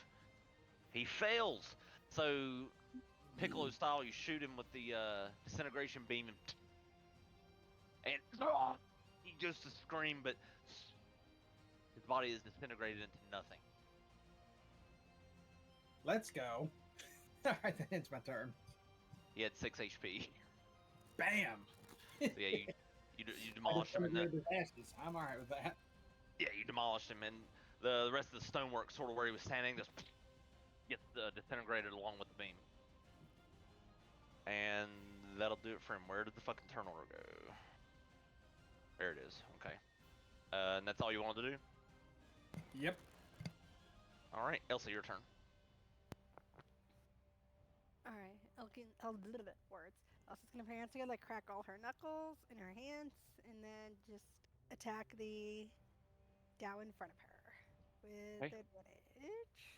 S2: He fails. So Piccolo style, you shoot him with the disintegration beam, and he goes to scream, but his body is disintegrated into nothing.
S7: Let's go. Alright, then it's my turn.
S2: He had 6 HP.
S7: Bam!
S2: So yeah, you demolished him, and
S7: I'm alright with that.
S2: yeah, you demolished him, and the rest of the stonework, sort of where he was standing, just gets disintegrated along with the beam. And that'll do it for him. Where did the fucking turn order go? There it is. Okay. And that's all you wanted to do?
S7: Yep.
S2: All right, Elsa, your turn.
S3: Alright, words. Elsa's gonna put her hands together, like crack all her knuckles in her hands, and then just attack the Dow in front of her with
S2: Okay.
S3: advantage.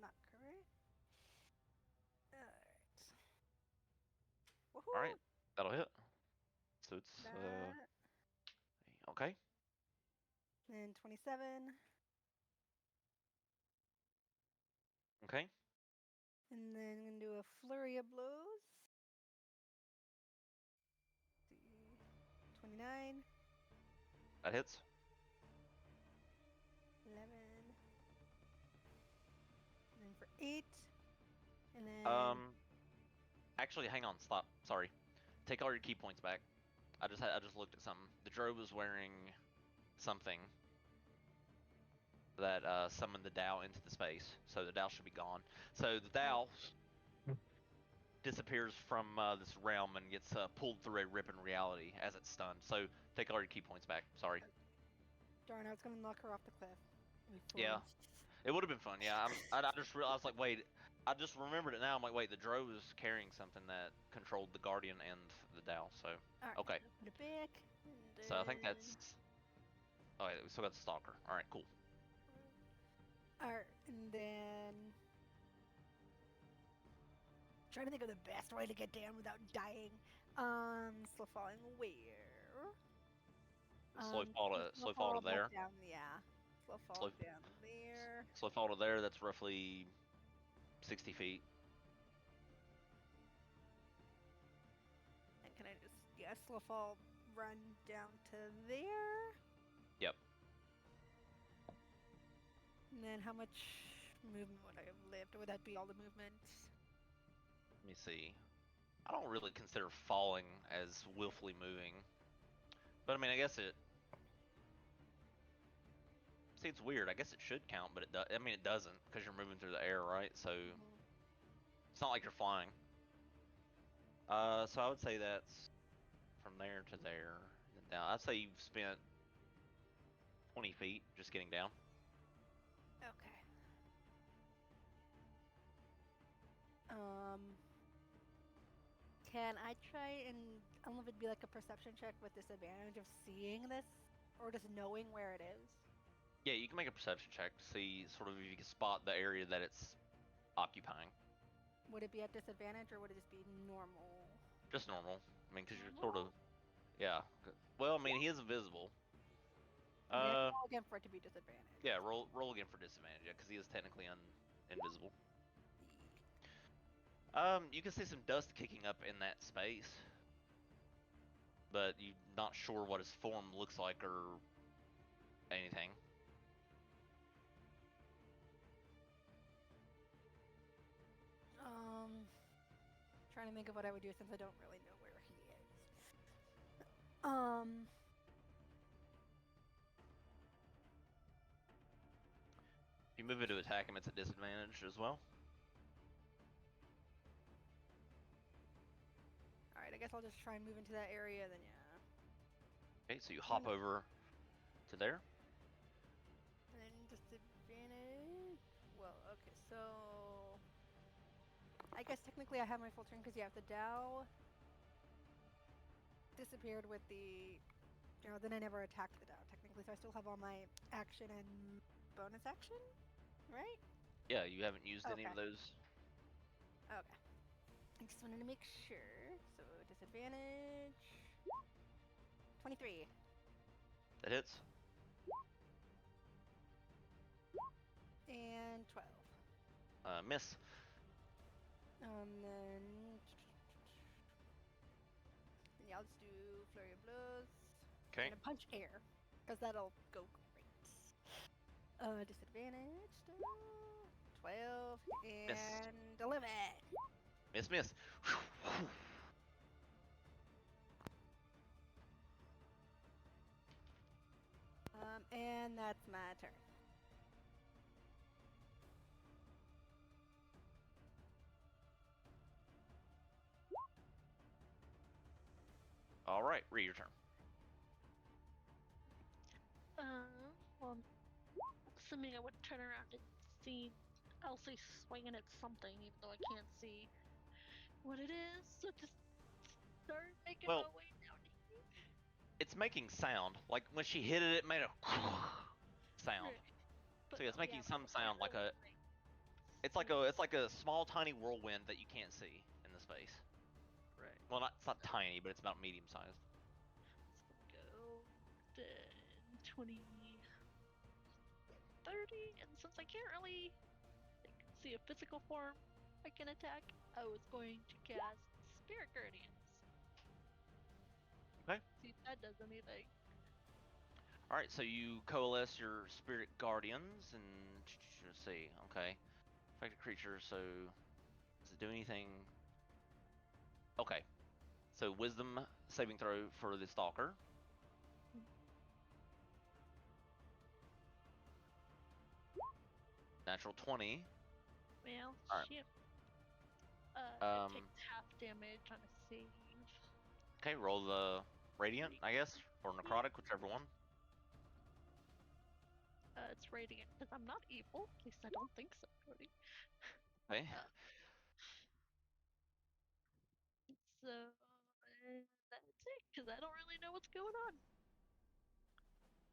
S3: Not correct. Alright. Woohoo!
S2: All right, that'll hit. So it's
S3: That.
S2: okay.
S3: Then 27.
S2: Okay.
S3: And then I'm gonna do a flurry of blows. 29,
S2: That hits.
S3: 11, and then for 8, and then
S2: Actually, hang on. Stop. Sorry. Take all your key points back. I just looked at something. The drow was wearing something that summoned the Dow into the space, so the Dow should be gone. So the Dow disappears from this realm and gets pulled through a rip in reality as it's stunned. So take all your key points back. Sorry.
S3: darn, I was gonna knock her off the cliff.
S2: Yeah, it would have been fun. Yeah, I just realized, like, wait, I just remembered it now. I'm like, wait, the drow was carrying something that controlled the Guardian and the Dow. So
S3: Alright,
S2: okay.
S3: put it back.
S2: So I think that's. Oh, wait, we still got the Stalker. All right, cool.
S3: Alright, and then trying to think of the best way to get down without dying. Slow falling where?
S2: Slow fall to there.
S3: Down, yeah. Slow fall down there.
S2: Slow fall to there. That's roughly 60 feet.
S3: And can I just slow fall run down to there?
S2: Yep.
S3: And then how much movement would I have lived? Or would that be all the movement?
S2: Let me see. I don't really consider falling as willfully moving, but I mean, I guess it. See, it's weird. I guess it should count, but it does. I mean, it doesn't because you're moving through the air, right? So it's not like you're flying. So I would say that's from there to there, and down. I'd say you've spent 20 feet just getting down.
S3: Okay. Can I try and I don't know if it'd be like a perception check with disadvantage of seeing this or just knowing where it is?
S2: Yeah, you can make a perception check to see sort of if you can spot the area that it's occupying.
S3: Would it be at disadvantage or would it just be normal?
S2: Just normal. I mean, because you're sort of, yeah. Well, I mean, he is invisible.
S3: I mean, I can roll again for it to be disadvantage.
S2: Yeah, roll again for disadvantage, yeah, because he is technically invisible. You can see some dust kicking up in that space, but you're not sure what his form looks like or anything.
S3: Trying to think of what I would do since I don't really know where he is.
S2: If you move in to attack him, it's at disadvantage as well.
S3: Alright, I guess I'll just try and move into that area then, yeah.
S2: Okay, so you hop over to there.
S3: And disadvantage. Well, okay, so I guess technically I have my full turn because yeah, if the Dow disappeared with the, then I never attacked the Dow technically, so I still have all my action and bonus action, right?
S2: Yeah, you haven't used any of those.
S3: Okay. I just wanted to make sure. So disadvantage. 23.
S2: That hits.
S3: And 12.
S2: Miss.
S3: Then yeah, I'll just do flurry of blows.
S2: Okay.
S3: And punch air, because that'll go great. Disadvantage. 12 and 11.
S2: Miss.
S3: And that's my turn.
S2: All right, read your turn.
S1: Well, assuming I would turn around and see Elsie swinging at something, even though I can't see what it is, so just start making my way down here.
S2: It's making sound. Like when she hit it, it made a sound.
S1: Right.
S2: So yeah, it's making some sound like a. It's
S1: like
S2: a small, tiny whirlwind that you can't see in the space.
S1: Right.
S2: Well, it's not tiny, but it's about medium sized.
S1: It's gonna go then 20, 30, and since I can't really see a physical form I can attack, I was going to cast Spirit Guardians.
S2: Okay.
S1: See if that does anything.
S2: All right, so you coalesce your spirit guardians and let's see. Okay, affected creature. So does it do anything? Okay, so wisdom saving throw for the stalker. Natural 20.
S1: Well,
S2: All
S1: shit.
S2: right.
S1: It takes half damage on a save.
S2: Okay, roll the radiant, I guess, or necrotic, whichever one.
S1: It's radiant because I'm not evil. At least I don't think so, Cody.
S2: Okay.
S1: So that's it, because I don't really know what's going on.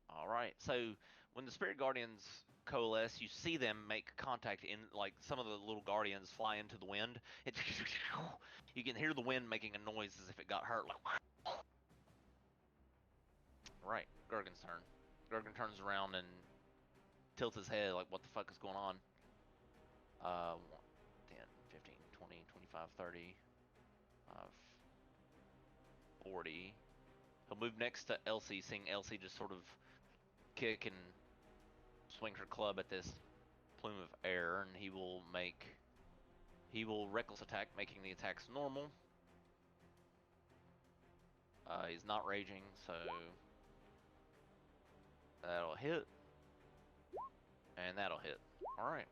S2: All right. So when the spirit guardians coalesce, you see them make contact in, like some of the little guardians fly into the wind. You can hear the wind making a noise as if it got hurt. Like, right. Gurgan's turn. Gurgan turns around and tilts his head like, what the fuck is going on? 10, 15, 20, 25, 30, 40. He'll move next to Elsie, seeing Elsie just sort of kick and swing her club at this plume of air, and he will reckless attack, making the attacks normal. He's not raging, so that'll hit, and that'll hit. All right.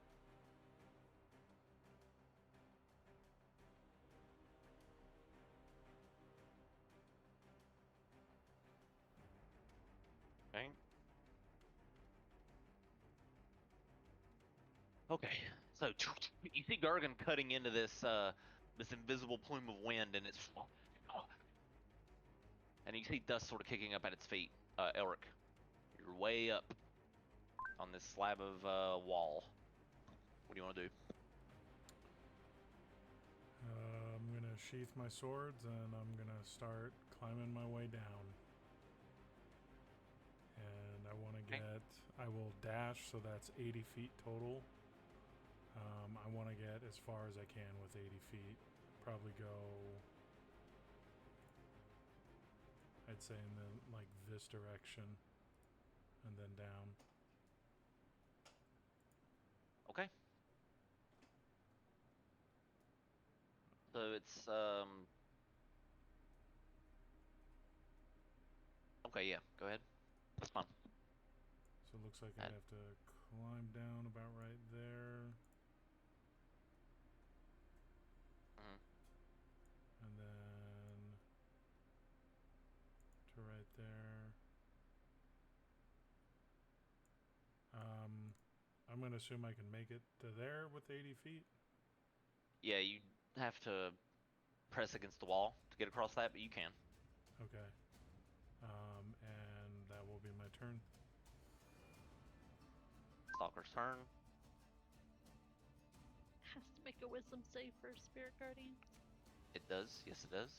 S2: Okay. Okay. So you see Gargan cutting into this this invisible plume of wind, and it's and you see dust sort of kicking up at its feet. Elric, you're way up on this slab of wall. What do you want to do?
S5: I'm gonna sheath my swords and I'm gonna start climbing my way down. And I want to get. I will dash, so that's 80 feet total. I want to get as far as I can with 80 feet. Probably go. I'd say in the like this direction, and then down.
S2: Okay. So it's Okay, yeah. Go ahead. That's fine.
S5: So it looks like I'd have to climb down about right there. And then to right there. I'm going to assume I can make it to there with 80 feet.
S2: Yeah, you have to press against the wall to get across that, but you can.
S5: Okay. And that will be my turn.
S2: Stalker's turn.
S1: Has to make a wisdom save for Spirit Guardians.
S2: It does. Yes, it does.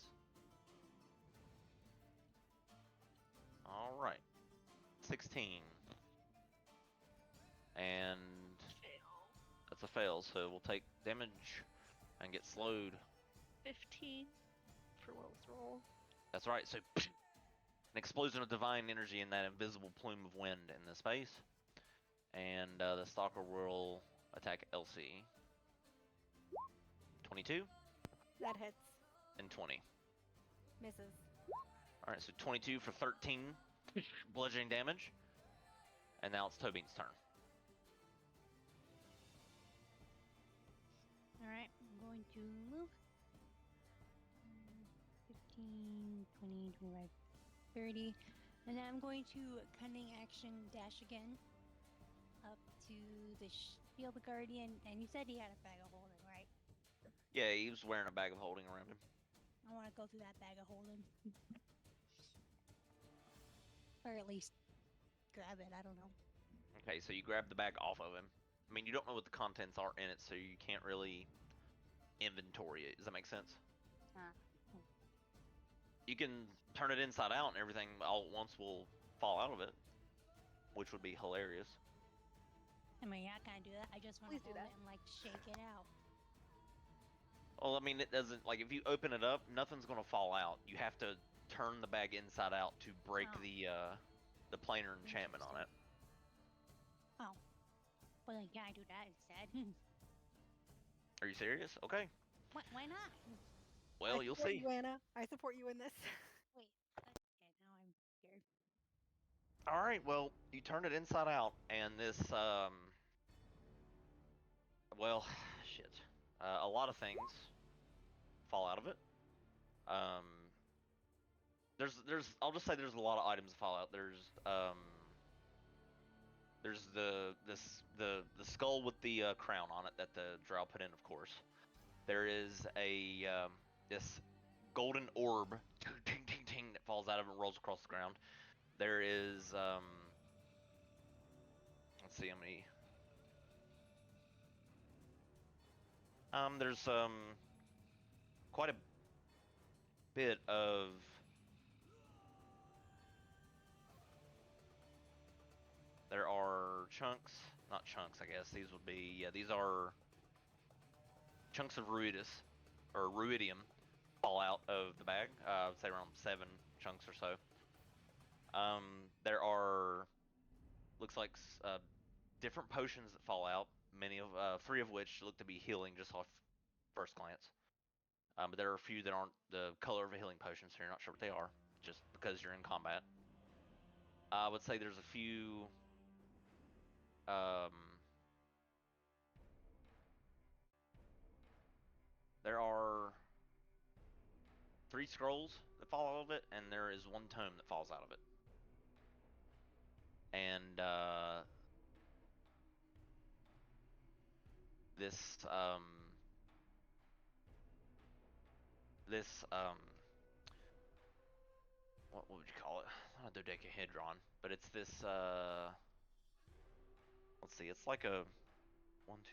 S2: All right. 16. And
S1: Fail.
S2: that's a fail, so we'll take damage and get slowed.
S1: 15 for Will's roll.
S2: That's right. So an explosion of divine energy in that invisible plume of wind in the space. And the stalker will attack Elsie. 22
S3: That hits.
S2: and 20.
S3: Misses.
S2: All right, so 22 for 13 bludgeoning damage. And now it's Tobin's turn.
S4: Alright, I'm going to move. 15, 20, 25, 30. And then I'm going to cunning action dash again up to the shield guardian. And you said he had a bag of holding, right?
S2: Yeah, he was wearing a bag of holding around him.
S4: I want to go through that bag of holding. Or at least grab it, I don't know.
S2: Okay, so you grab the bag off of him. I mean, you don't know what the contents are in it, so you can't really inventory it. Does that make sense? You can turn it inside out and everything all at once will fall out of it, which would be hilarious.
S4: I mean, yeah, I can't do that. I just want to
S3: Please do
S4: hold
S3: that.
S4: it and like shake it out.
S2: Well, I mean, it doesn't, like, if you open it up, nothing's going to fall out. You have to turn the bag inside out to break
S4: Oh.
S2: the planar enchantment on it.
S4: Oh. Well, then can I do that instead?
S2: Are you serious? Okay.
S4: Why not?
S2: Well,
S3: I
S2: you'll
S3: support
S2: see.
S3: you, Anna. I support you in this.
S4: Wait. Okay, now I'm scared.
S2: All right, well, you turn it inside out, and this, well, shit. A lot of things fall out of it. I'll just say there's a lot of items that fall out. There's the skull with the crown on it that the drow put in, of course. There is a this golden orb, ting ting ting, that falls out of it and rolls across the ground. There is let's see how many. There's quite a bit of. There are chunks, not chunks, I guess. These would be, yeah, these are chunks of ruidus, or ruidium, fall out of the bag. I would say around 7 chunks or so. There are, looks like different potions that fall out. 3 of which look to be healing just off first glance. But there are a few that aren't the color of a healing potion, so you're not sure what they are, just because you're in combat. I would say there's a few. There are 3 scrolls that fall out of it, and there is 1 tome that falls out of it. And this this what would you call it? Not a dodecahedron, but it's this let's see, it's like a 1, 2,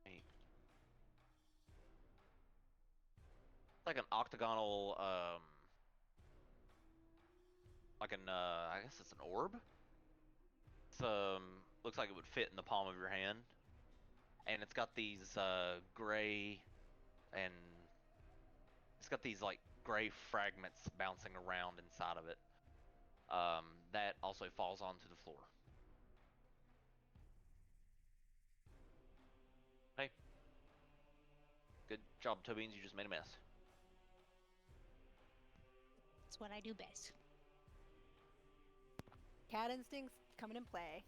S2: 3, 8. It's like an octagonal like an I guess it's an orb. It's looks like it would fit in the palm of your hand. And it's got these gray and it's got these like gray fragments bouncing around inside of it. That also falls onto the floor. Hey, good job, Tobeans. You just made a mess.
S4: That's what I do best.
S3: Cat instincts coming in play.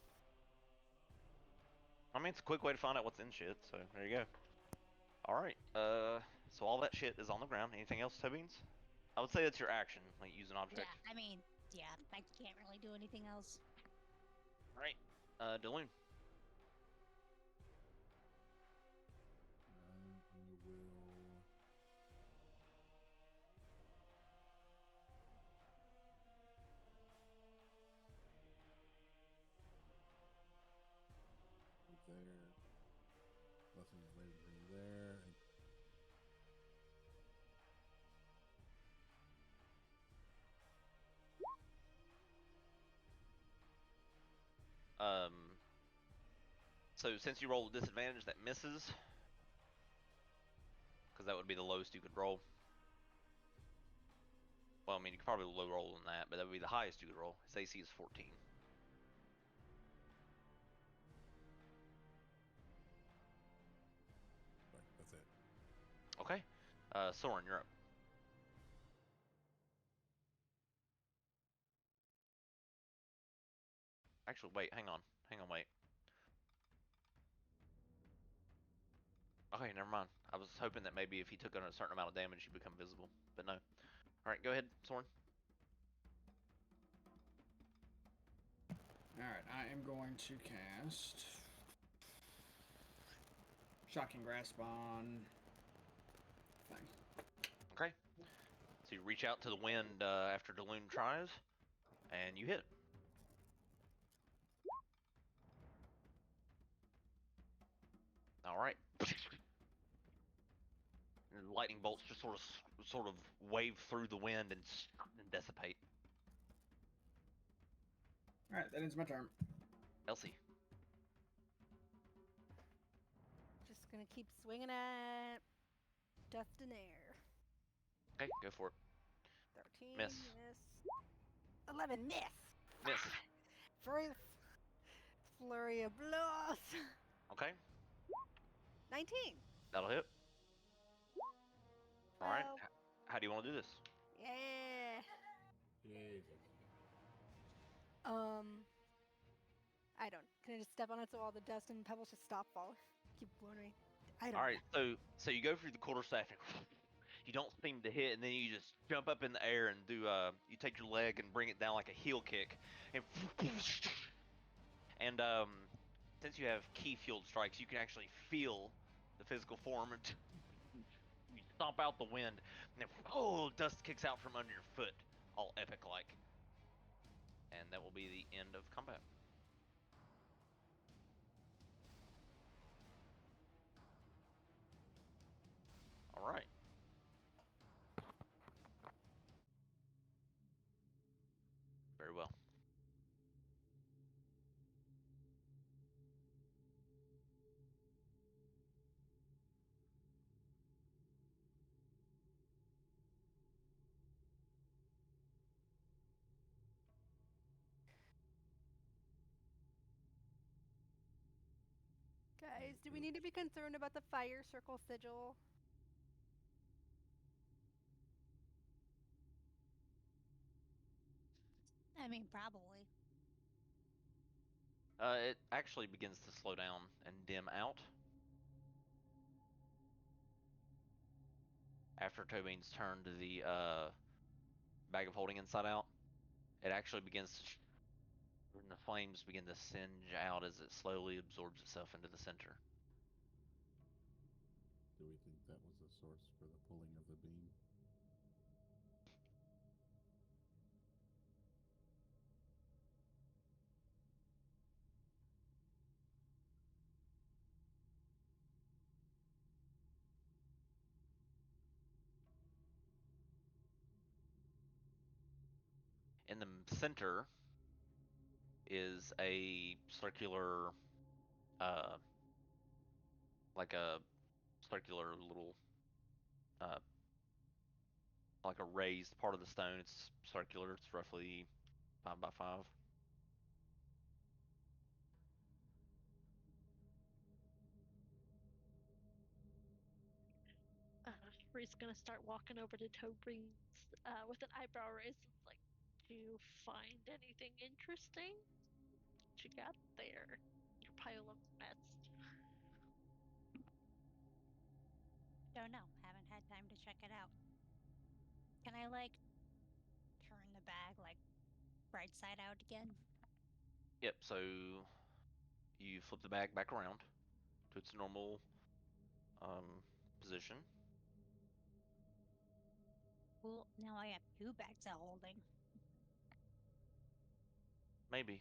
S2: I mean, it's a quick way to find out what's in shit. So there you go. All right. So all that shit is on the ground. Anything else, Tobeans? I would say that's your action, like use an object.
S4: Yeah, I mean, yeah, I can't really do anything else.
S2: All right. Daloon.
S6: I will. There. Blessing is later from there.
S2: Um. So since you roll a disadvantage, that misses. Because that would be the lowest you could roll. Well, I mean, you could probably low roll than that, but that would be the highest you could roll. His AC is 14.
S6: Right, that's it.
S2: Okay. Soren, you're up. Actually, wait, hang on. Wait. Okay, never mind. I was hoping that maybe if he took a certain amount of damage, he'd become visible, but no. Alright, go ahead, Soren.
S7: Alright, I am going to cast Shocking Grasp on thing.
S2: Okay. So you reach out to the wind after Daloon tries, and you hit. Alright. Lightning bolts just sort of wave through the wind and dissipate.
S7: Alright, that ends my turn.
S2: Elsie.
S3: Just gonna keep swinging at Dust and Air.
S2: Okay, go for it.
S3: 13,
S2: Miss.
S3: 11, miss.
S2: Miss.
S3: Flurry of blows.
S2: Okay,
S3: 19.
S2: that'll hit. Alright,
S3: 12.
S2: how do you want to do this?
S3: Yeah.
S6: Jesus.
S3: I don't. Can I just step on it so all the dust and pebbles just stop falling? Keep blowing away. I don't.
S2: Alright, so you go through the quarterstaff and you don't seem to hit, and then you just jump up in the air and do you take your leg and bring it down like a heel kick, and since you have key field strikes, you can actually feel the physical form, and you stomp out the wind, and then dust kicks out from under your foot, all epic like, and that will be the end of combat. All right. Very well.
S3: Guys, do we need to be concerned about the fire circle sigil?
S4: I mean, probably.
S2: It actually begins to slow down and dim out after Tobine's turned the bag of holding inside out. It actually begins to, and the flames begin to singe out as it slowly absorbs itself into the center.
S6: Do we think that was the source for the pulling of the beam?
S2: In the center is a circular, uh, like a circular little, uh, like a raised part of the stone. It's circular. It's roughly 5 by 5.
S1: Ree's gonna start walking over to Tobin's with an eyebrow raise. It's like, do you find anything interesting? What you got there? Your pile of mess.
S4: Don't know. Haven't had time to check it out. Can I like turn the bag like right side out again?
S2: Yep. So you flip the bag back around to its normal position.
S4: Well, now I have 2 bags of holding.
S2: Maybe.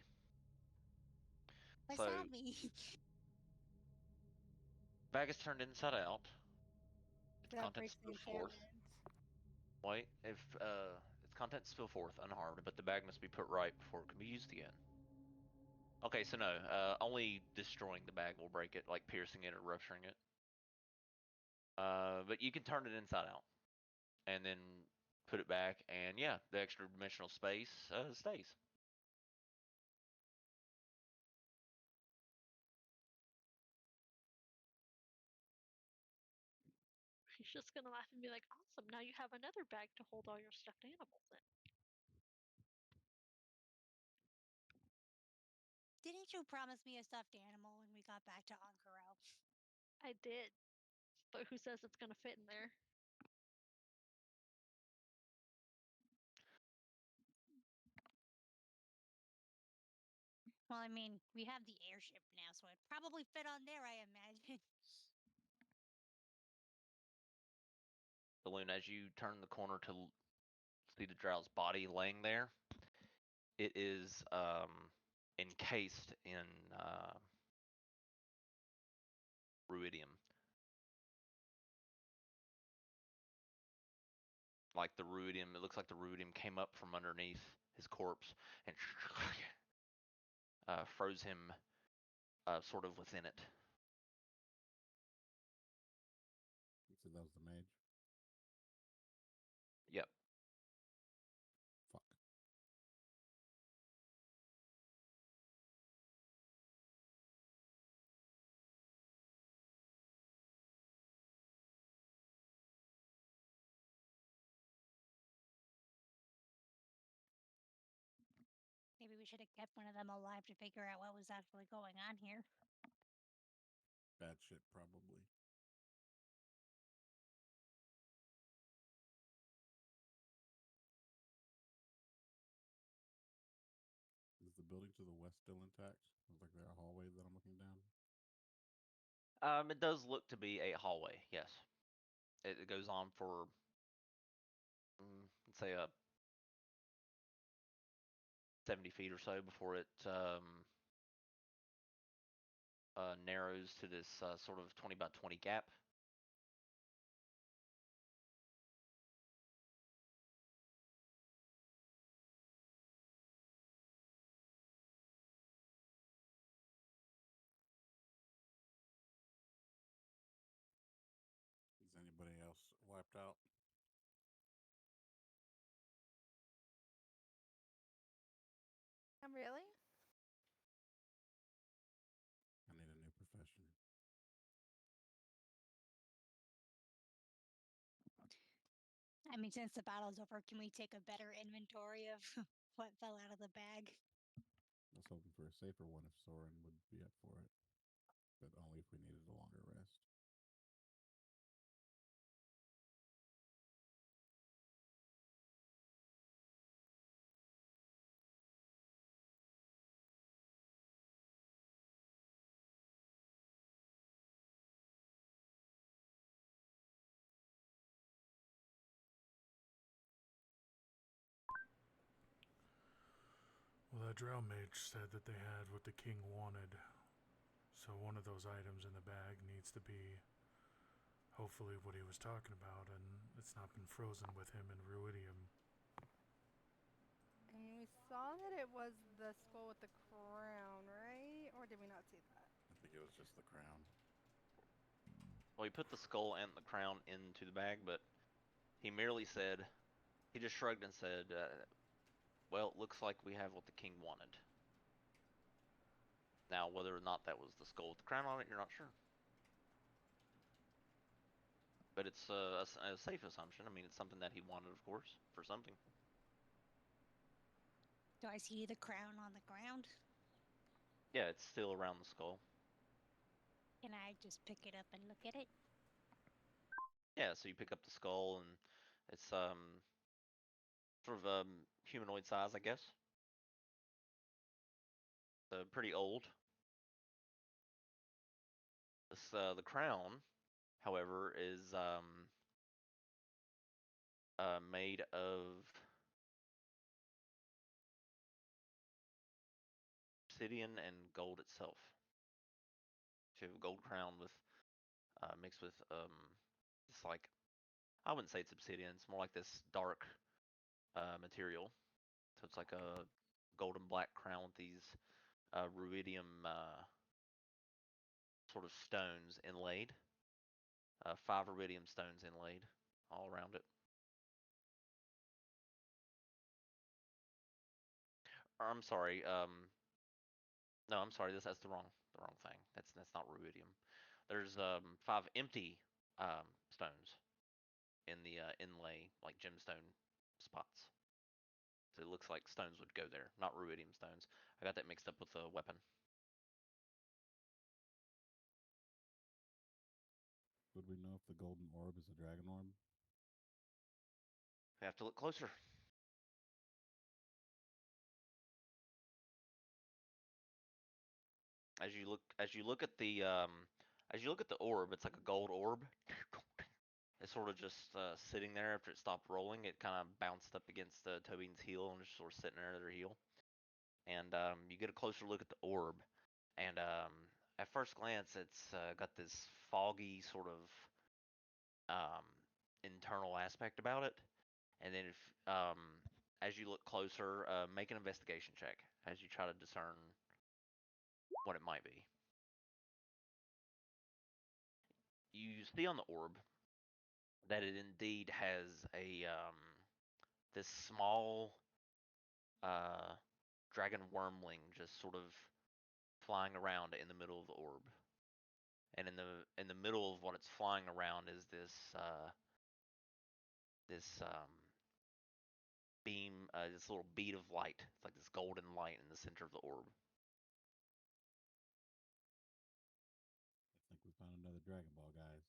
S4: What's
S2: So
S4: that mean?
S2: bag is turned inside out. Its
S3: That
S2: contents
S3: breaks the
S2: spill forth.
S3: enchantment.
S2: Wait, if its contents spill forth unharmed, but the bag must be put right before it can be used again. Okay, so no, only destroying the bag will break it, like piercing it or rupturing it. But you can turn it inside out and then put it back, and yeah, the extra dimensional space stays.
S1: He's just gonna laugh and be like, awesome, now you have another bag to hold all your stuffed animals in.
S4: Didn't you promise me a stuffed animal when we got back to Ankara?
S1: I did. But who says it's gonna fit in there?
S4: Well, I mean, we have the airship now, so it'd probably fit on there, I imagine.
S2: Balloon, as you turn the corner to see the drow's body laying there, it is encased in ruidium. Like the ruidium, it looks like the ruidium came up from underneath his corpse and froze him sort of within it.
S6: You said that was the mage?
S2: Yep.
S6: Fuck.
S4: Maybe we should have kept one of them alive to figure out what was actually going on here.
S6: Bad shit, probably. Is the building to the west still intact? Looks like there are hallways that I'm looking down.
S2: It does look to be a hallway. Yes, it goes on for let's say 70 feet or so before it narrows to this sort of 20 by 20 gap.
S6: Is anybody else wiped out?
S3: Really?
S6: I need a new profession.
S4: I mean, since the battle's over, can we take a better inventory of what fell out of the bag?
S6: I was hoping for a safer one if Soren would be up for it, but only if we needed a longer rest.
S5: The Drow Mage said that they had what the king wanted. So one of those items in the bag needs to be hopefully what he was talking about, and it's not been frozen with him in Ruidium.
S3: And we saw that it was the skull with the crown, right? Or did we not see that?
S6: I think it was just the crown.
S2: Well, he put the skull and the crown into the bag, but he merely said, he just shrugged and said, well, it looks like we have what the king wanted. Now, whether or not that was the skull with the crown on it, you're not sure. But it's a safe assumption. I mean, it's something that he wanted, of course, for something.
S4: Do I see the crown on the ground?
S2: Yeah, it's still around the skull.
S4: Can I just pick it up and look at it?
S2: Yeah, so you pick up the skull, and it's sort of humanoid size, I guess. Pretty old. The crown, however, is made of obsidian and gold itself. So you have a gold crown with mixed with it's like, I wouldn't say it's obsidian. It's more like this dark material. So it's like a golden black crown with these ruidium sort of stones inlaid. 5 ruidium stones inlaid all around it. Or, I'm sorry. No, I'm sorry. That's the wrong thing. That's not ruidium. There's 5 empty stones in the inlay, like gemstone spots. So it looks like stones would go there, not ruidium stones. I got that mixed up with a weapon.
S6: Would we know if the golden orb is a dragon orb?
S2: We have to look closer. As you look at the orb, it's like a gold orb. It's sort of just sitting there after it stopped rolling. It kind of bounced up against Tobin's heel and just sort of sitting there at her heel. And you get a closer look at the orb, and at first glance, it's got this foggy sort of um, internal aspect about it. And then if as you look closer, make an investigation check as you try to discern what it might be. You see on the orb that it indeed has a this small uh, dragon wormling just sort of flying around in the middle of the orb. And in the middle of what it's flying around is this beam, this little bead of light. It's like this golden light in the center of the orb.
S6: I think we found another Dragon Ball, guys.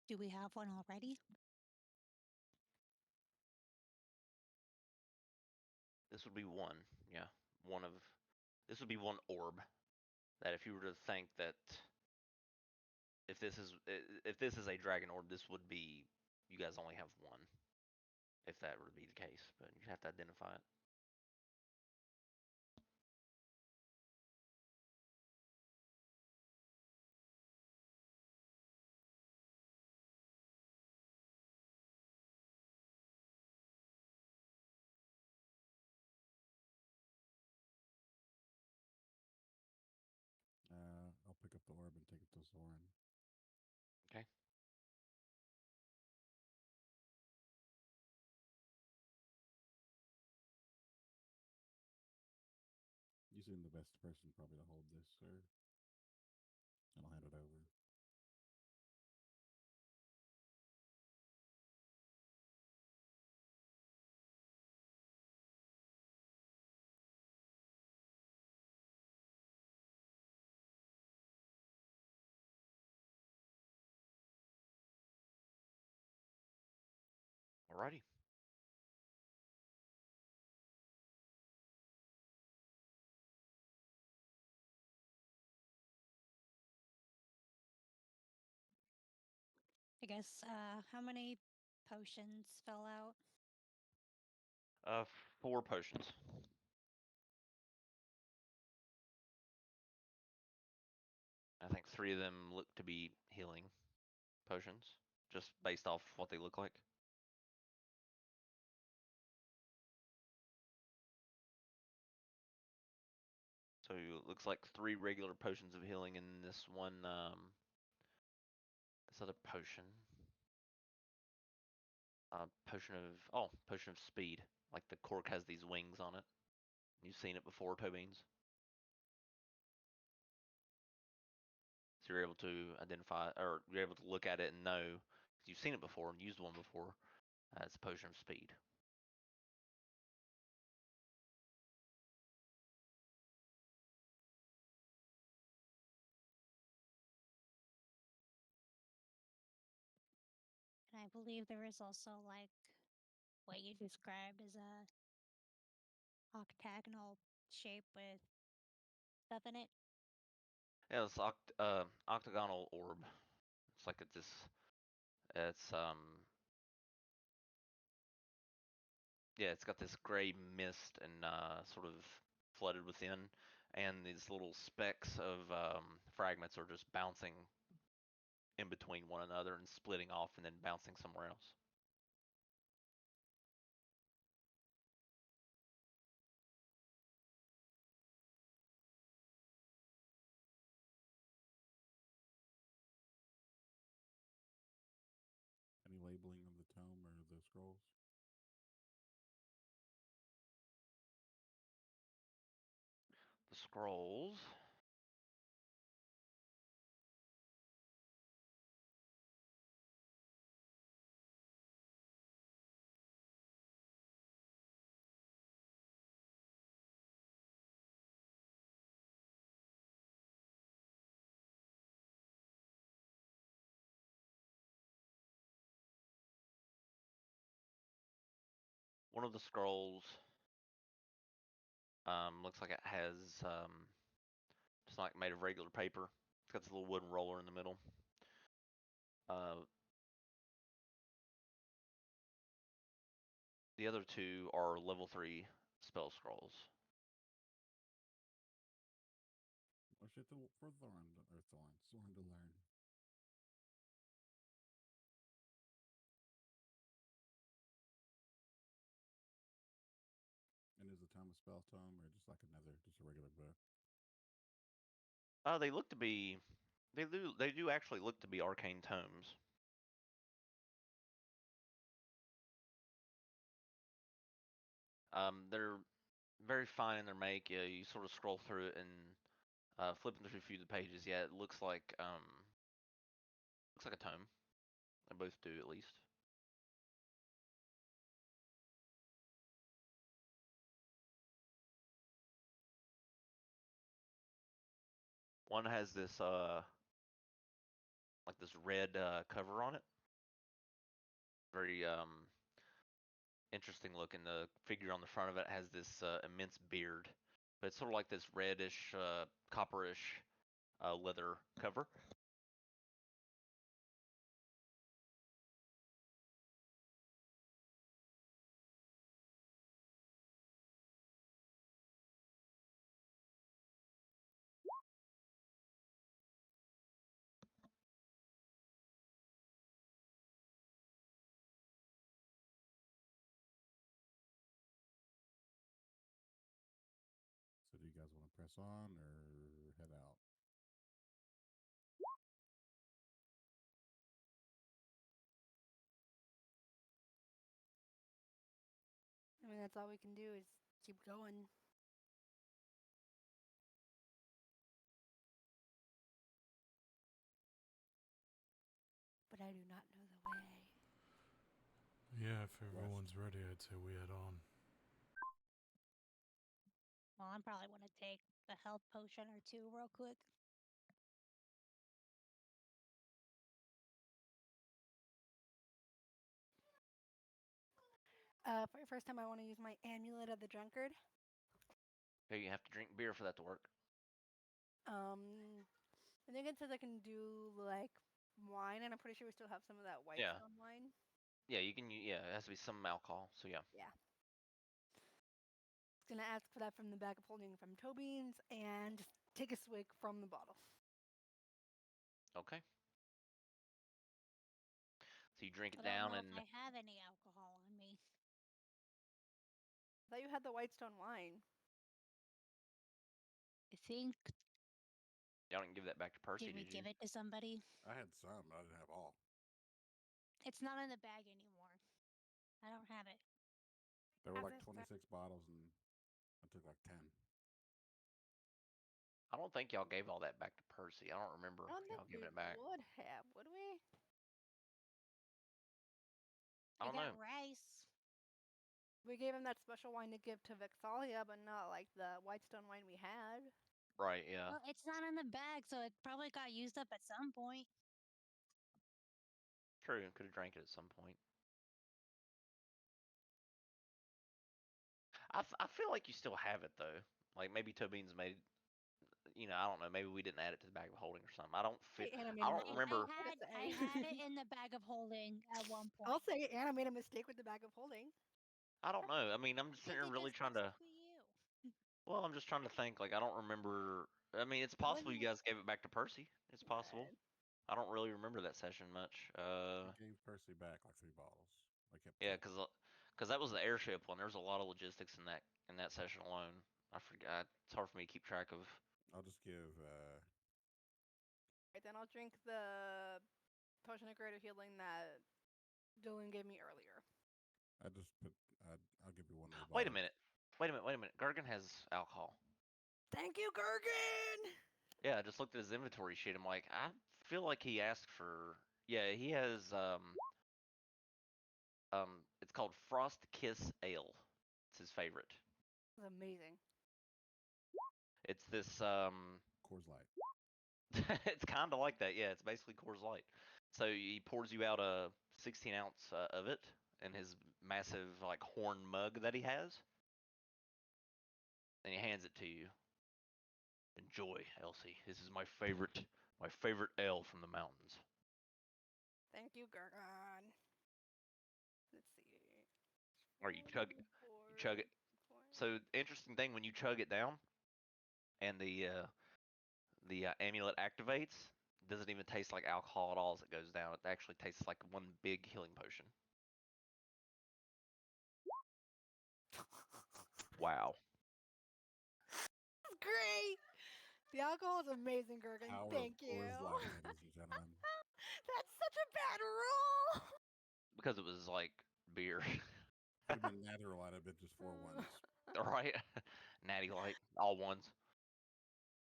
S4: Do we have one already?
S2: This would be one, yeah, one of. This would be one orb that if you were to think that if this is a dragon orb, this would be, you guys only have one. If that were to be the case, but you have to identify it.
S6: I'll pick up the orb and take it to Zoran.
S2: Okay.
S6: You seem the best person probably to hold this, sir. And I'll hand it over.
S2: Alrighty.
S4: guess, how many potions fell out?
S2: 4 potions. I think 3 of them look to be healing potions, just based off what they look like. So it looks like 3 regular potions of healing and this one, this other potion. Potion of speed. Like the cork has these wings on it. You've seen it before, Tobeans. So you're able to identify, or you're able to look at it and know, because you've seen it before and used one before. It's a potion of speed.
S4: And I believe there is also like what you described as a octagonal shape with stuff in it.
S2: Yeah, it's octagonal orb. It's like it's yeah, it's got this gray mist and sort of flooded within, and these little specks of fragments are just bouncing in between one another and splitting off and then bouncing somewhere else.
S6: Any labeling of the tome or the scrolls?
S2: The scrolls. One of the scrolls looks like it has just like made of regular paper. It's got this little wooden roller in the middle. The other 2 are level 3 spell scrolls.
S6: Or shit for Thorn to learn. And is the tome a spell tome or just like just a regular book?
S2: They look to be, they do actually look to be arcane tomes. They're very fine in their make. Yeah, you sort of scroll through it and flipping through a few of the pages. Yeah, it looks like a tome. They both do, at least. One has this like this red cover on it. Very interesting looking. The figure on the front of it has this immense beard, but it's sort of like this reddish, copperish leather cover.
S6: So do you guys want to press on or head out?
S3: I mean, that's all we can do is keep going. But I do not know the way.
S5: Yeah, if everyone's ready, I'd say we head on.
S4: Well, I'm probably want to take the health potion or 2 real quick.
S3: For the first time, I want to use my amulet of the drunkard.
S2: Okay, you have to drink beer for that to work.
S3: I think it says I can do like wine, and I'm pretty sure we still have some of that white
S2: Yeah.
S3: stone wine.
S2: Yeah, you can. Yeah, it has to be some alcohol. So yeah.
S3: Yeah. Gonna ask for that from the bag of holding from Tobin's and just take a swig from the bottle.
S2: Okay. So you drink
S4: I
S2: it
S4: don't
S2: down
S4: know if
S2: and
S4: I have any alcohol on me.
S3: I thought you had the white stone wine.
S4: I think.
S2: y'all didn't give that back to Percy,
S4: Did we
S2: did you?
S4: give it to somebody?
S6: I had some, but I didn't have all.
S4: It's not in the bag anymore. I don't have it.
S6: There were
S3: Have
S6: like
S3: this
S6: 26 bottles, and I took like 10.
S2: I don't think y'all gave all that back to Percy. I don't remember
S3: I don't think
S2: y'all
S3: we
S2: giving it back.
S3: would have, would we?
S2: I
S4: I
S2: don't
S4: got
S2: know.
S4: rice.
S3: We gave him that special wine to give to Vexalia, but not like the white stone wine we had.
S2: Right? Yeah.
S4: Well, it's not in the bag, so it probably got used up at some point.
S2: True. Could have drank it at some point. I feel like you still have it though. Like maybe Tobin's made. I don't know. Maybe we didn't add it to the bag of holding or something. I don't feel.
S3: Hey, Anna made
S2: I
S3: a
S2: don't
S3: mistake.
S2: remember.
S4: I had it in the bag of holding at one point.
S3: I'll say Anna made a mistake with the bag of holding.
S2: I don't know. I mean, I'm just
S4: I
S2: sitting here
S4: did
S2: really
S4: that
S2: trying to.
S4: specifically you.
S2: Well, I'm just trying to think. Like I don't remember. I mean, it's possible you guys gave it back to Percy. It's possible. I don't really remember that session much.
S6: I gave Percy back like 3 bottles. I kept
S2: Yeah,
S6: 2.
S2: because that was the airship one. There's a lot of logistics in that session alone. I forgot. It's hard for me to keep track of.
S6: I'll just give.
S3: Right, then I'll drink the potion of greater healing that Dylan gave me earlier.
S6: I just put. I'll give you one of the bottles.
S2: Wait a minute. Wait a minute. Wait a minute. Gergen has alcohol.
S3: Thank you, Gergen!
S2: Yeah, I just looked at his inventory sheet. I'm like, I feel like he asked for. Yeah, he has. It's called Frost Kiss Ale. It's his favorite.
S3: This is amazing.
S2: It's this.
S6: Coors Light.
S2: It's kind of like that. Yeah, it's basically Coors Light. So he pours you out a 16 ounce of it in his massive like horn mug that he has, and he hands it to you. Enjoy, Elsie. This is my favorite ale from the mountains.
S3: Thank you, Gergen. Let's see.
S2: Or you chug it. So interesting thing when you chug it down, and the amulet activates, it doesn't even taste like alcohol at all as it goes down. It actually tastes like one big healing potion. Wow.
S3: Great! The alcohol is amazing, Gergen.
S6: Power
S3: Thank
S6: of
S3: you.
S6: Coors Light, ladies and gentlemen.
S3: That's such a bad roll!
S2: Because it was like beer.
S6: Could have been Nether Light. I've been just 4 ones.
S2: Right? Natty Light, all ones.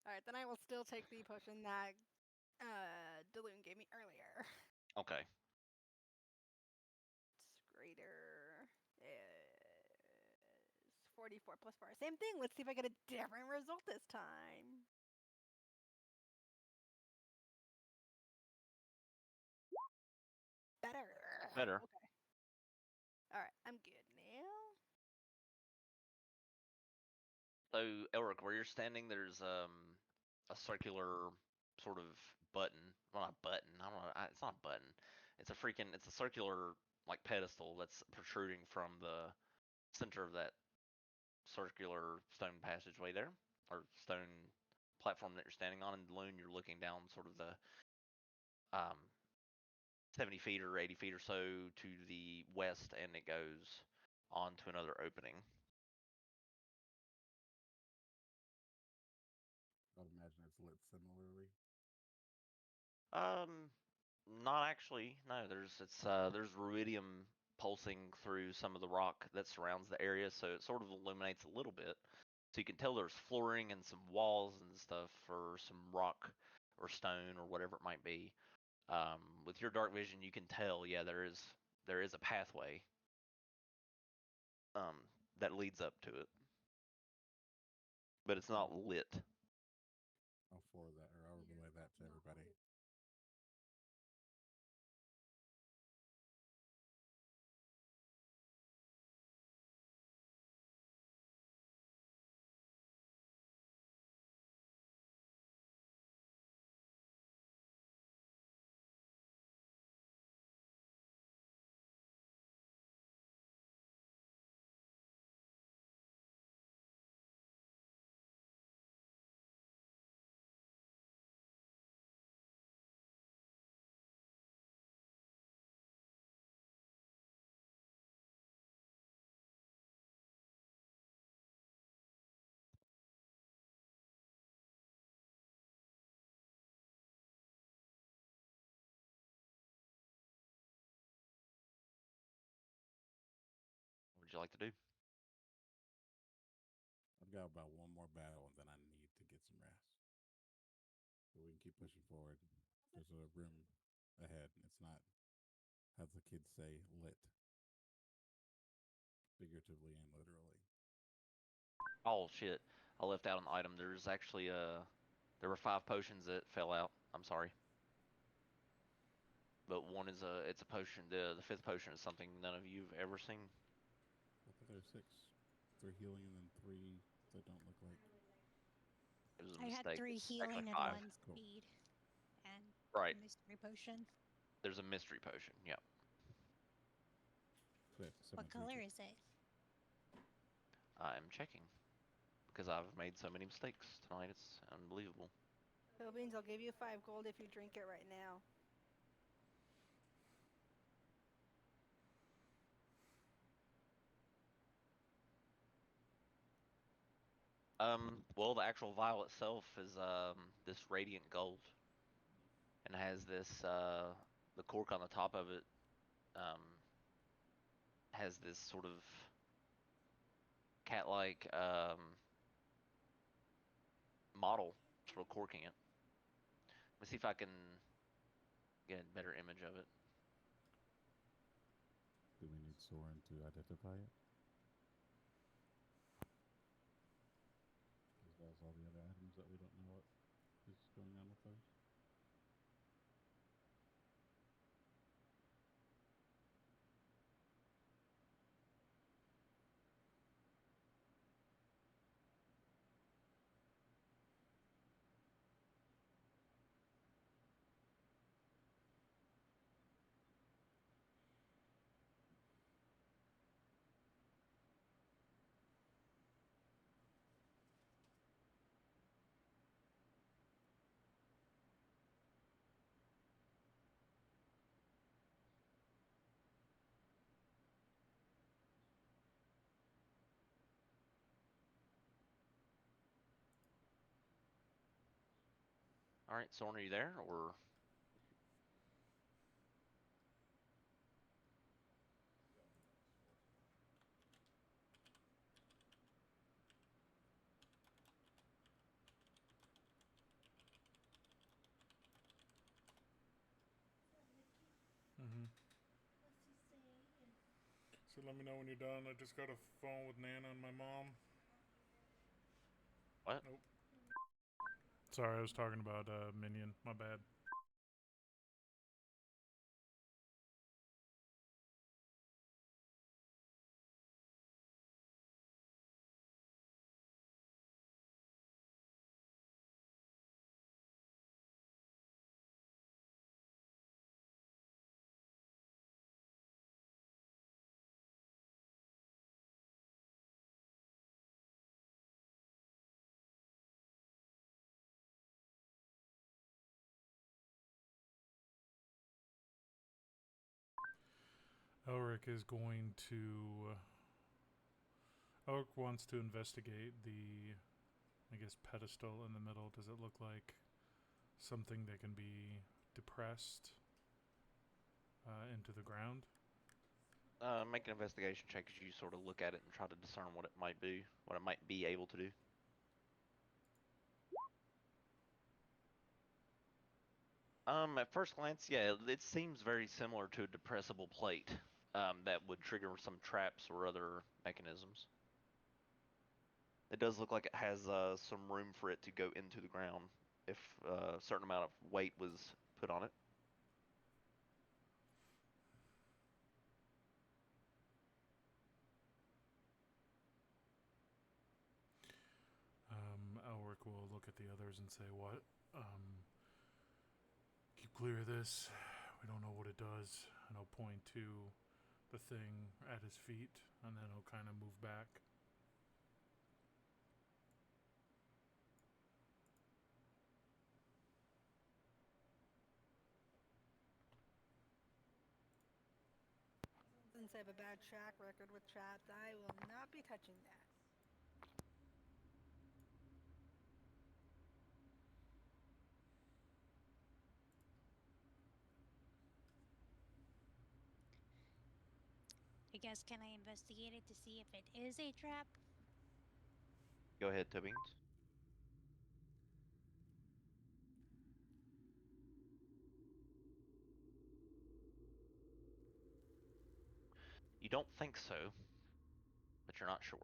S3: Alright, then I will still take the potion that Daloon gave me earlier.
S2: Okay.
S3: It's greater is 44 plus 4. Same thing. Let's see if I get a different result this time. Better.
S2: Better.
S3: Okay. Alright, I'm good now.
S2: So, Elric, where you're standing, there's a circular sort of button. Well, not button. I don't know. It's not a button. It's a circular like pedestal that's protruding from the center of that circular stone passageway there, or stone platform that you're standing on. In the loon, you're looking down sort of the um 70 feet or 80 feet or so to the west, and it goes on to another opening.
S6: I'd imagine it's lit similarly.
S2: Um, Not actually. No, there's ruidium pulsing through some of the rock that surrounds the area, so it sort of illuminates a little bit. So you can tell there's flooring and some walls and stuff for some rock or stone or whatever it might be. With your dark vision, you can tell, yeah, there is a pathway um that leads up to it, but it's not lit.
S6: I'll forward that, or I'll relay that to everybody.
S2: you like to do?
S6: I've got about one more battle, and then I need to get some rest. So we can keep pushing forward. There's a room ahead. It's not, how the kids say, lit, figuratively and literally.
S2: Oh shit! I left out an item. There's actually there were 5 potions that fell out. I'm sorry, but one is it's a potion. The 5th potion is something none of you've ever seen.
S6: I thought there were 6. 3 healing and then 3 that don't look like.
S2: It was a
S4: I had
S2: mistake.
S4: 3
S2: It's actually
S4: healing and
S2: 5.
S4: 1
S6: Cool.
S4: speed and
S2: Right.
S4: a mystery potion.
S2: There's a mystery potion. Yeah.
S6: So
S4: What color is it?
S2: I'm checking because I've made so many mistakes tonight. It's unbelievable.
S3: Beans, I'll give you 5 gold if you drink it right now.
S2: Well, the actual vial itself is this radiant gold, and has this the cork on the top of it has this sort of cat-like model sort of corking it. Let me see if I can get a better image of it.
S6: Do we need Soren to identify it? As well as all the other items that we don't know what is going on with those?
S2: All right, Soren, are you there or?
S5: Mm-hmm.
S8: What's he saying?
S5: So let me know when you're done. I just got a phone with Nana and my mom.
S2: What?
S5: Nope. Sorry, I was talking about Minion. My bad. Elric is going to. Elric wants to investigate the, I guess, pedestal in the middle. Does it look like something that can be depressed into the ground?
S2: Make an investigation check as you sort of look at it and try to discern what it might be, what it might be able to do. At first glance, yeah, it seems very similar to a depressible plate that would trigger some traps or other mechanisms. It does look like it has some room for it to go into the ground if a certain amount of weight was put on it.
S5: Elric will look at the others and say, "What? Keep clear of this. We don't know what it does." And I'll point to the thing at his feet, and then he'll kind of move back.
S3: Since I have a bad track record with traps, I will not be touching that.
S4: guess can I investigate it to see if it is a trap?
S2: Go ahead, Tubbings. You don't think so, but you're not sure.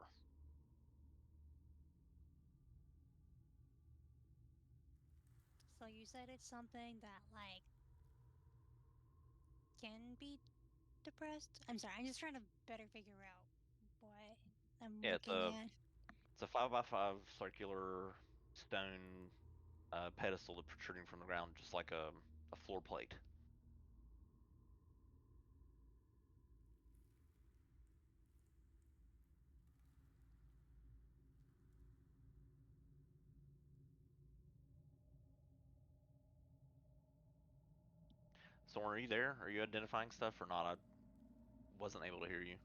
S4: So you said it's something that like can be depressed? I'm sorry, I'm just trying to better figure out what I'm
S2: Yeah,
S4: looking at.
S2: it's a 5x5 circular stone pedestal that's protruding from the ground, just like a floor plate. So are you there? Are you identifying stuff or not? I wasn't able to hear you.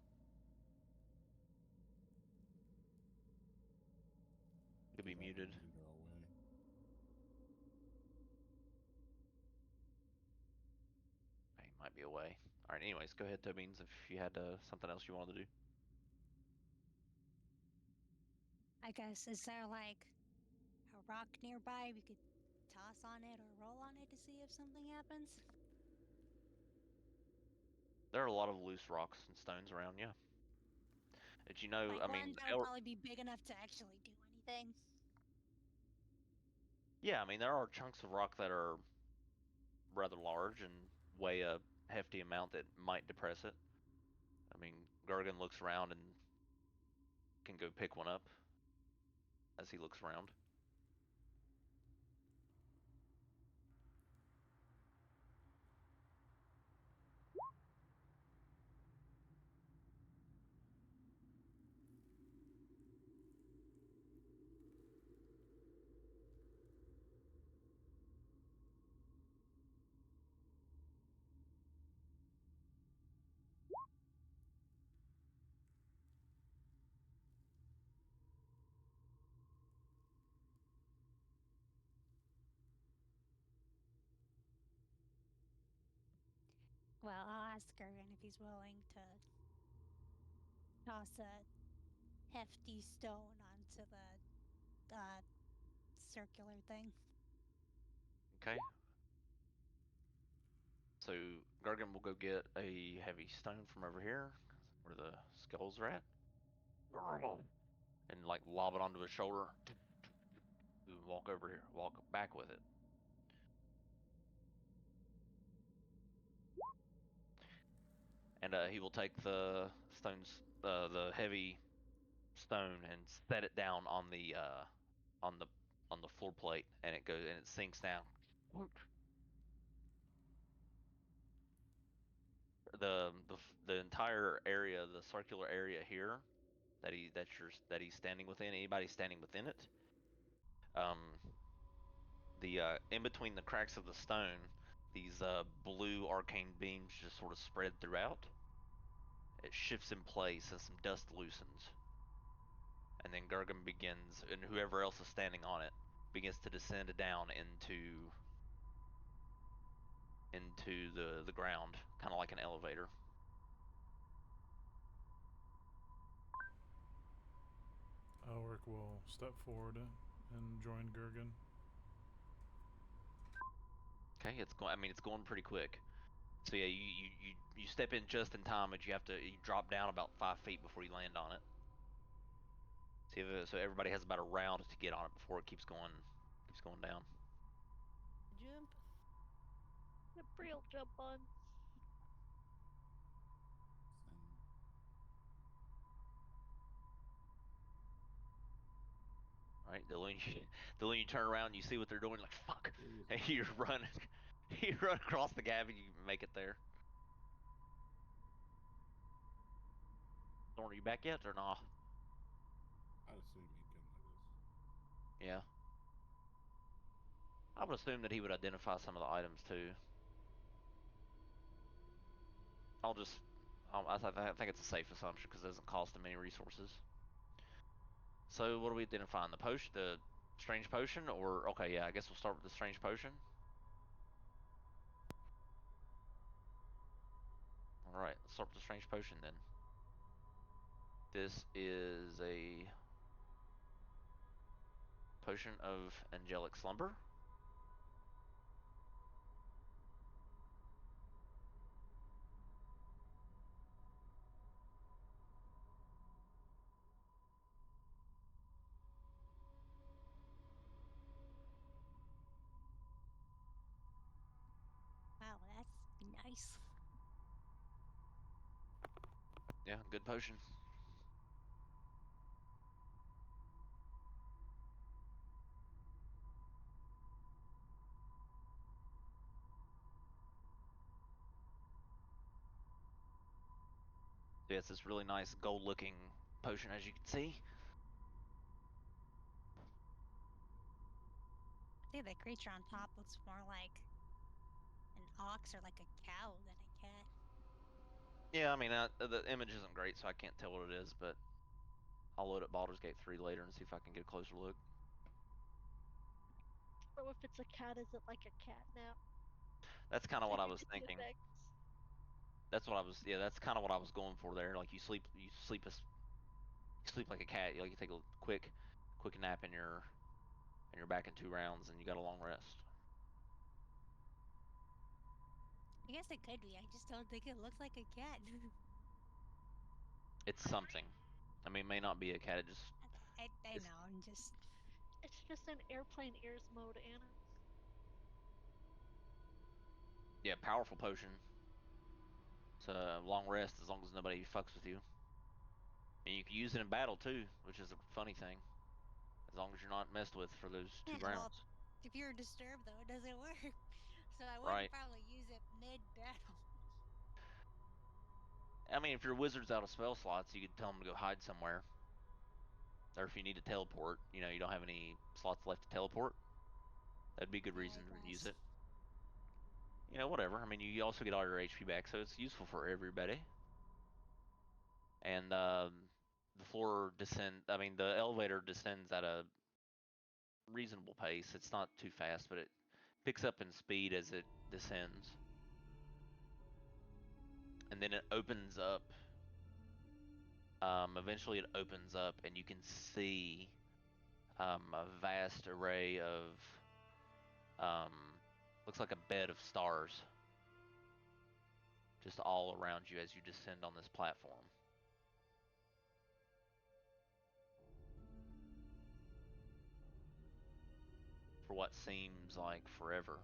S2: Could be
S6: Because I think
S2: muted.
S6: he's either away.
S2: Okay, might be away. All right. Anyways, go ahead, Tubbings, if you had something else you wanted to do.
S4: I guess is there like a rock nearby we could toss on it or roll on it to see if something happens?
S2: There are a lot of loose rocks and stones around. Yeah. Did you know?
S4: Like
S2: I
S4: one
S2: mean,
S4: that would probably be big enough to actually do anything.
S2: yeah. I mean, there are chunks of rock that are rather large and weigh a hefty amount that might depress it. I mean, Gargan looks around and can go pick one up as he looks around.
S4: Well, I'll ask Gervin if he's willing to toss a hefty stone onto the circular thing.
S2: Okay. So Gargan will go get a heavy stone from over here, where the skulls are at, and like lob it onto his shoulder. Walk over here. Walk back with it. And he will take the stones, the heavy stone, and set it down on the on the floor plate, and it goes and it sinks down. The entire area, the circular area here that he's standing within, anybody standing within it, um, the in between the cracks of the stone, these blue arcane beams just sort of spread throughout. It shifts in place and some dust loosens, and then Gergum begins, and whoever else is standing on it begins to descend down into the ground, kind of like an elevator.
S5: Elric will step forward and join Gergen.
S2: Okay, it's going. I mean, it's going pretty quick. So yeah, you step in just in time, but you drop down about 5 feet before you land on it. So everybody has about a round to get on it before it keeps going down.
S3: Jump.
S1: The Breel jump on.
S6: Same.
S2: Right? The when you turn around, and you see what they're doing, like fuck,
S6: Who is
S2: and
S6: it?
S2: you run, you run across the gap and you make it there. Thorn, are you back yet or not?
S6: I'd assume he'd come with us.
S2: Yeah. I would assume that he would identify some of the items too. I'll just, I think it's a safe assumption because it doesn't cost him any resources. So what are we identifying? The strange potion, or okay, yeah, I guess we'll start with the strange potion. All right, let's start with the strange potion then. This is a potion of angelic slumber.
S4: Wow, that's nice.
S2: Yeah, good potion. Yeah, it's this really nice gold-looking potion, as you can see.
S4: I think the creature on top looks more like an ox or like a cow than a cat.
S2: Yeah, I mean, the image isn't great, so I can't tell what it is, but I'll load up Baldur's Gate 3 later and see if I can get a closer look.
S1: So if it's a cat, is it like a cat nap?
S2: That's kind of what I was
S1: Figured the
S2: thinking.
S1: effects.
S2: That's what I was. Yeah, that's kind of what I was going for there. Like you sleep like a cat. Like you take a quick nap and you're back in 2 rounds and you got a long rest.
S4: I guess it could be. I just don't think it looks like a cat.
S2: It's something. I mean, it may not be a cat. It just
S4: I
S2: it's
S4: know. I'm just.
S1: It's just an airplane ears mode, Anna.
S2: yeah, powerful potion. It's a long rest as long as nobody fucks with you. And you can use it in battle too, which is a funny thing. As long as you're not messed with for those two
S4: Yeah, well,
S2: rounds.
S4: if you're disturbed though, it doesn't work. So I wouldn't
S2: Right.
S4: probably use it mid battle.
S2: I mean, if your wizard's out of spell slots, you could tell them to go hide somewhere. Or if you need to teleport, you know, you don't have any slots left to teleport. That'd be a good
S4: Yeah, I
S2: reason to use
S4: guess.
S2: it. You know, whatever. I mean, you also get all your HP back, so it's useful for everybody. And the floor descend. I mean, the elevator descends at a reasonable pace. It's not too fast, but it picks up in speed as it descends. And then it opens up. Eventually, it opens up, and you can see a vast array of um, looks like a bed of stars just all around you as you descend on this platform. For what seems like forever.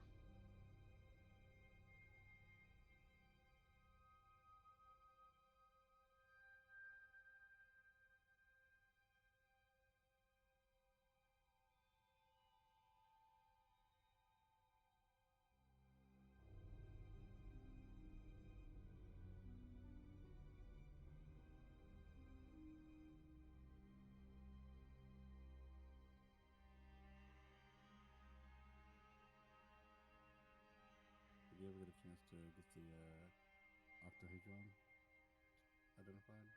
S6: Did you ever get a chance to get the octahedron identified?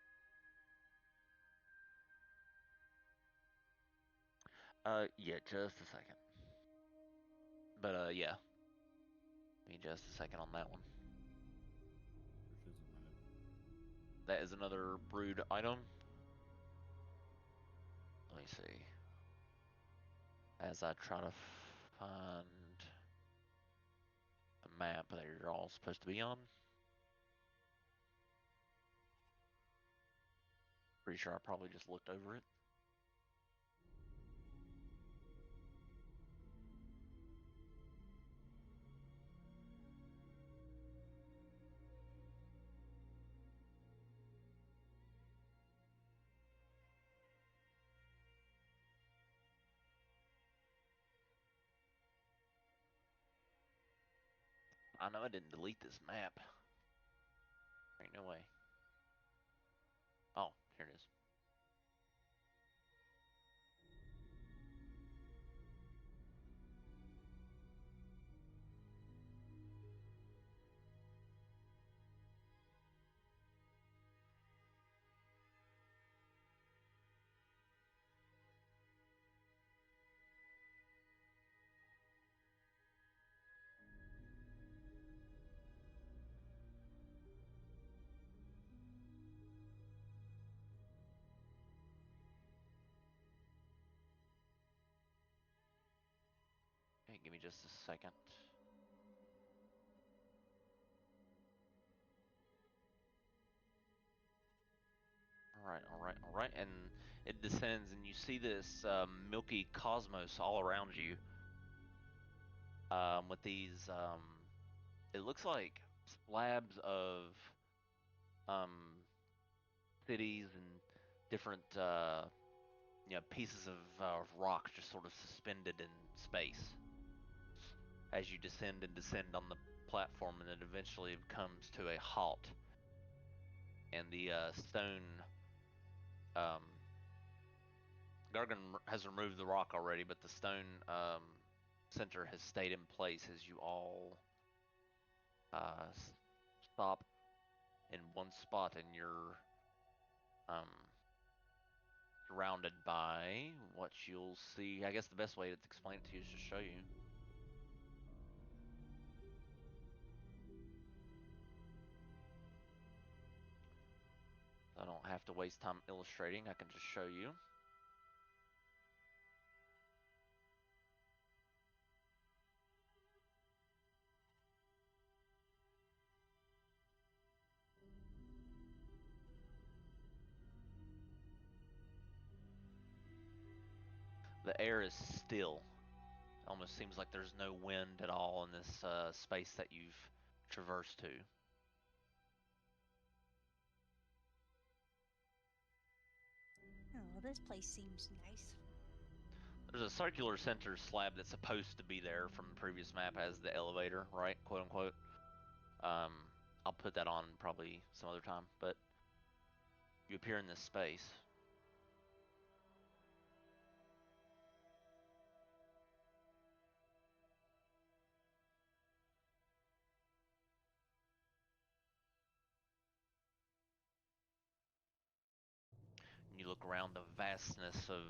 S2: Yeah, just a second. But yeah. Give me just a second on that one.
S6: Or should have minute?
S2: That is another brewed item. Let me see. As I try to find the map that you're all supposed to be on. Pretty sure I probably just looked over it. I know I didn't delete this map. Ain't no way. Oh, here it is. give me just a second. All right. And it descends, and you see this milky cosmos all around you. With these, it looks like slabs of cities and different, pieces of rock just sort of suspended in space as you descend and descend on the platform, and it eventually comes to a halt. And the stone, Gargan has removed the rock already, but the stone center has stayed in place as you all stop in one spot, and you're surrounded by what you'll see. I guess the best way to explain it to you is just show you. I don't have to waste time illustrating. I can just show you. The air is still. It almost seems like there's no wind at all in this space that you've traversed to.
S4: Oh, this place seems nice.
S2: There's a circular center slab that's supposed to be there from the previous map as the elevator, right? Quote unquote. I'll put that on probably some other time, but you appear in this space. And you look around, the vastness of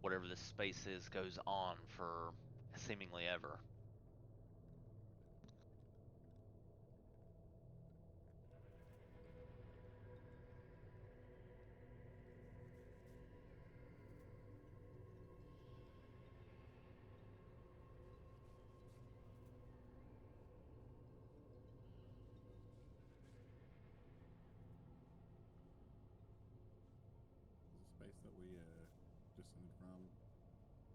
S2: whatever this space is goes on for seemingly ever.
S6: Is the space that we descended from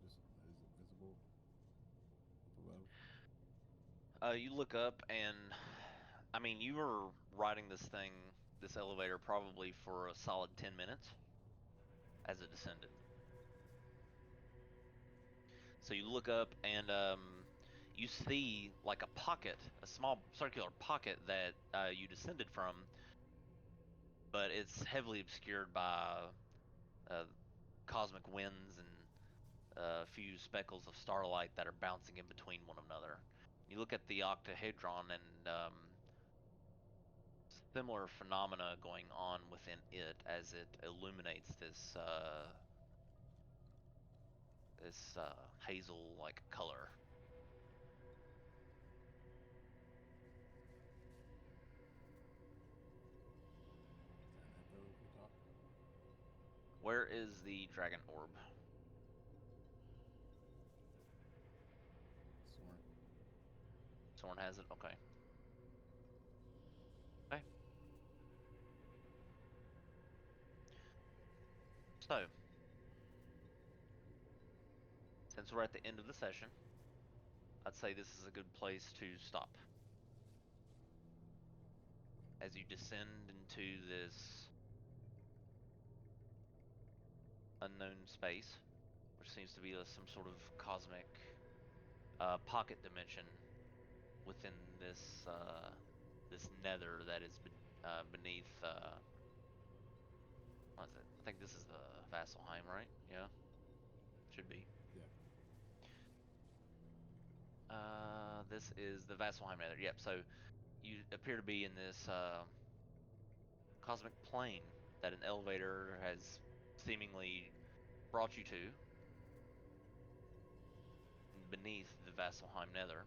S6: just is it visible up above?
S2: You look up, and I mean, you were riding this elevator, probably for a solid 10 minutes as it descended. So you look up, and you see like a pocket, a small circular pocket that you descended from, but it's heavily obscured by uh, cosmic winds and a few speckles of starlight that are bouncing in between one another. You look at the octahedron, and similar phenomena going on within it as it illuminates this hazel like color.
S6: Is there an echo if we talk?
S2: Where is the dragon orb?
S6: Soren.
S2: Someone has it? Okay. Okay. So, since we're at the end of the session, I'd say this is a good place to stop. As you descend into this unknown space, which seems to be some sort of cosmic pocket dimension within this nether that is beneath. What is it? I think this is the Vasselheim, right? Yeah, should be.
S6: Yeah.
S2: This is the Vasselheim nether. Yep. So you appear to be in this cosmic plane that an elevator has seemingly brought you to beneath the Vasselheim nether.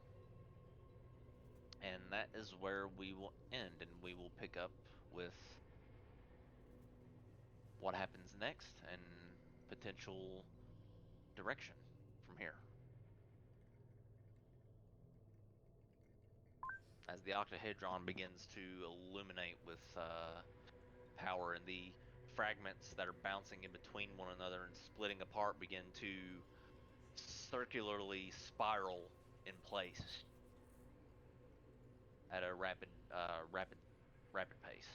S2: And that is where we will end, and we will pick up with what happens next and potential direction from here. as the octahedron begins to illuminate with power, and the fragments that are bouncing in between one another and splitting apart begin to circularly spiral in place at a rapid pace.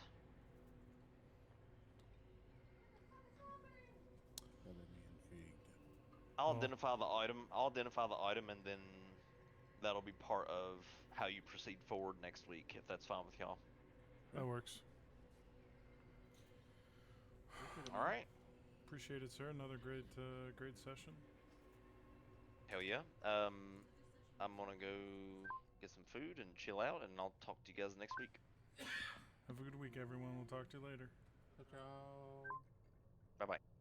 S6: Better be intrigued.
S2: I'll
S5: Oh.
S2: identify the item. I'll identify the item, and then that'll be part of how you proceed forward next week, if that's fine with y'all.
S5: That works.
S6: Appreciate it,
S2: All
S6: man.
S2: right.
S5: Appreciate it, sir. Another great session.
S2: Hell yeah. I'm gonna go get some food and chill out, and I'll talk to you guys next week.
S5: Have a good week, everyone. We'll talk to you later.
S6: Ciao.
S2: Bye bye.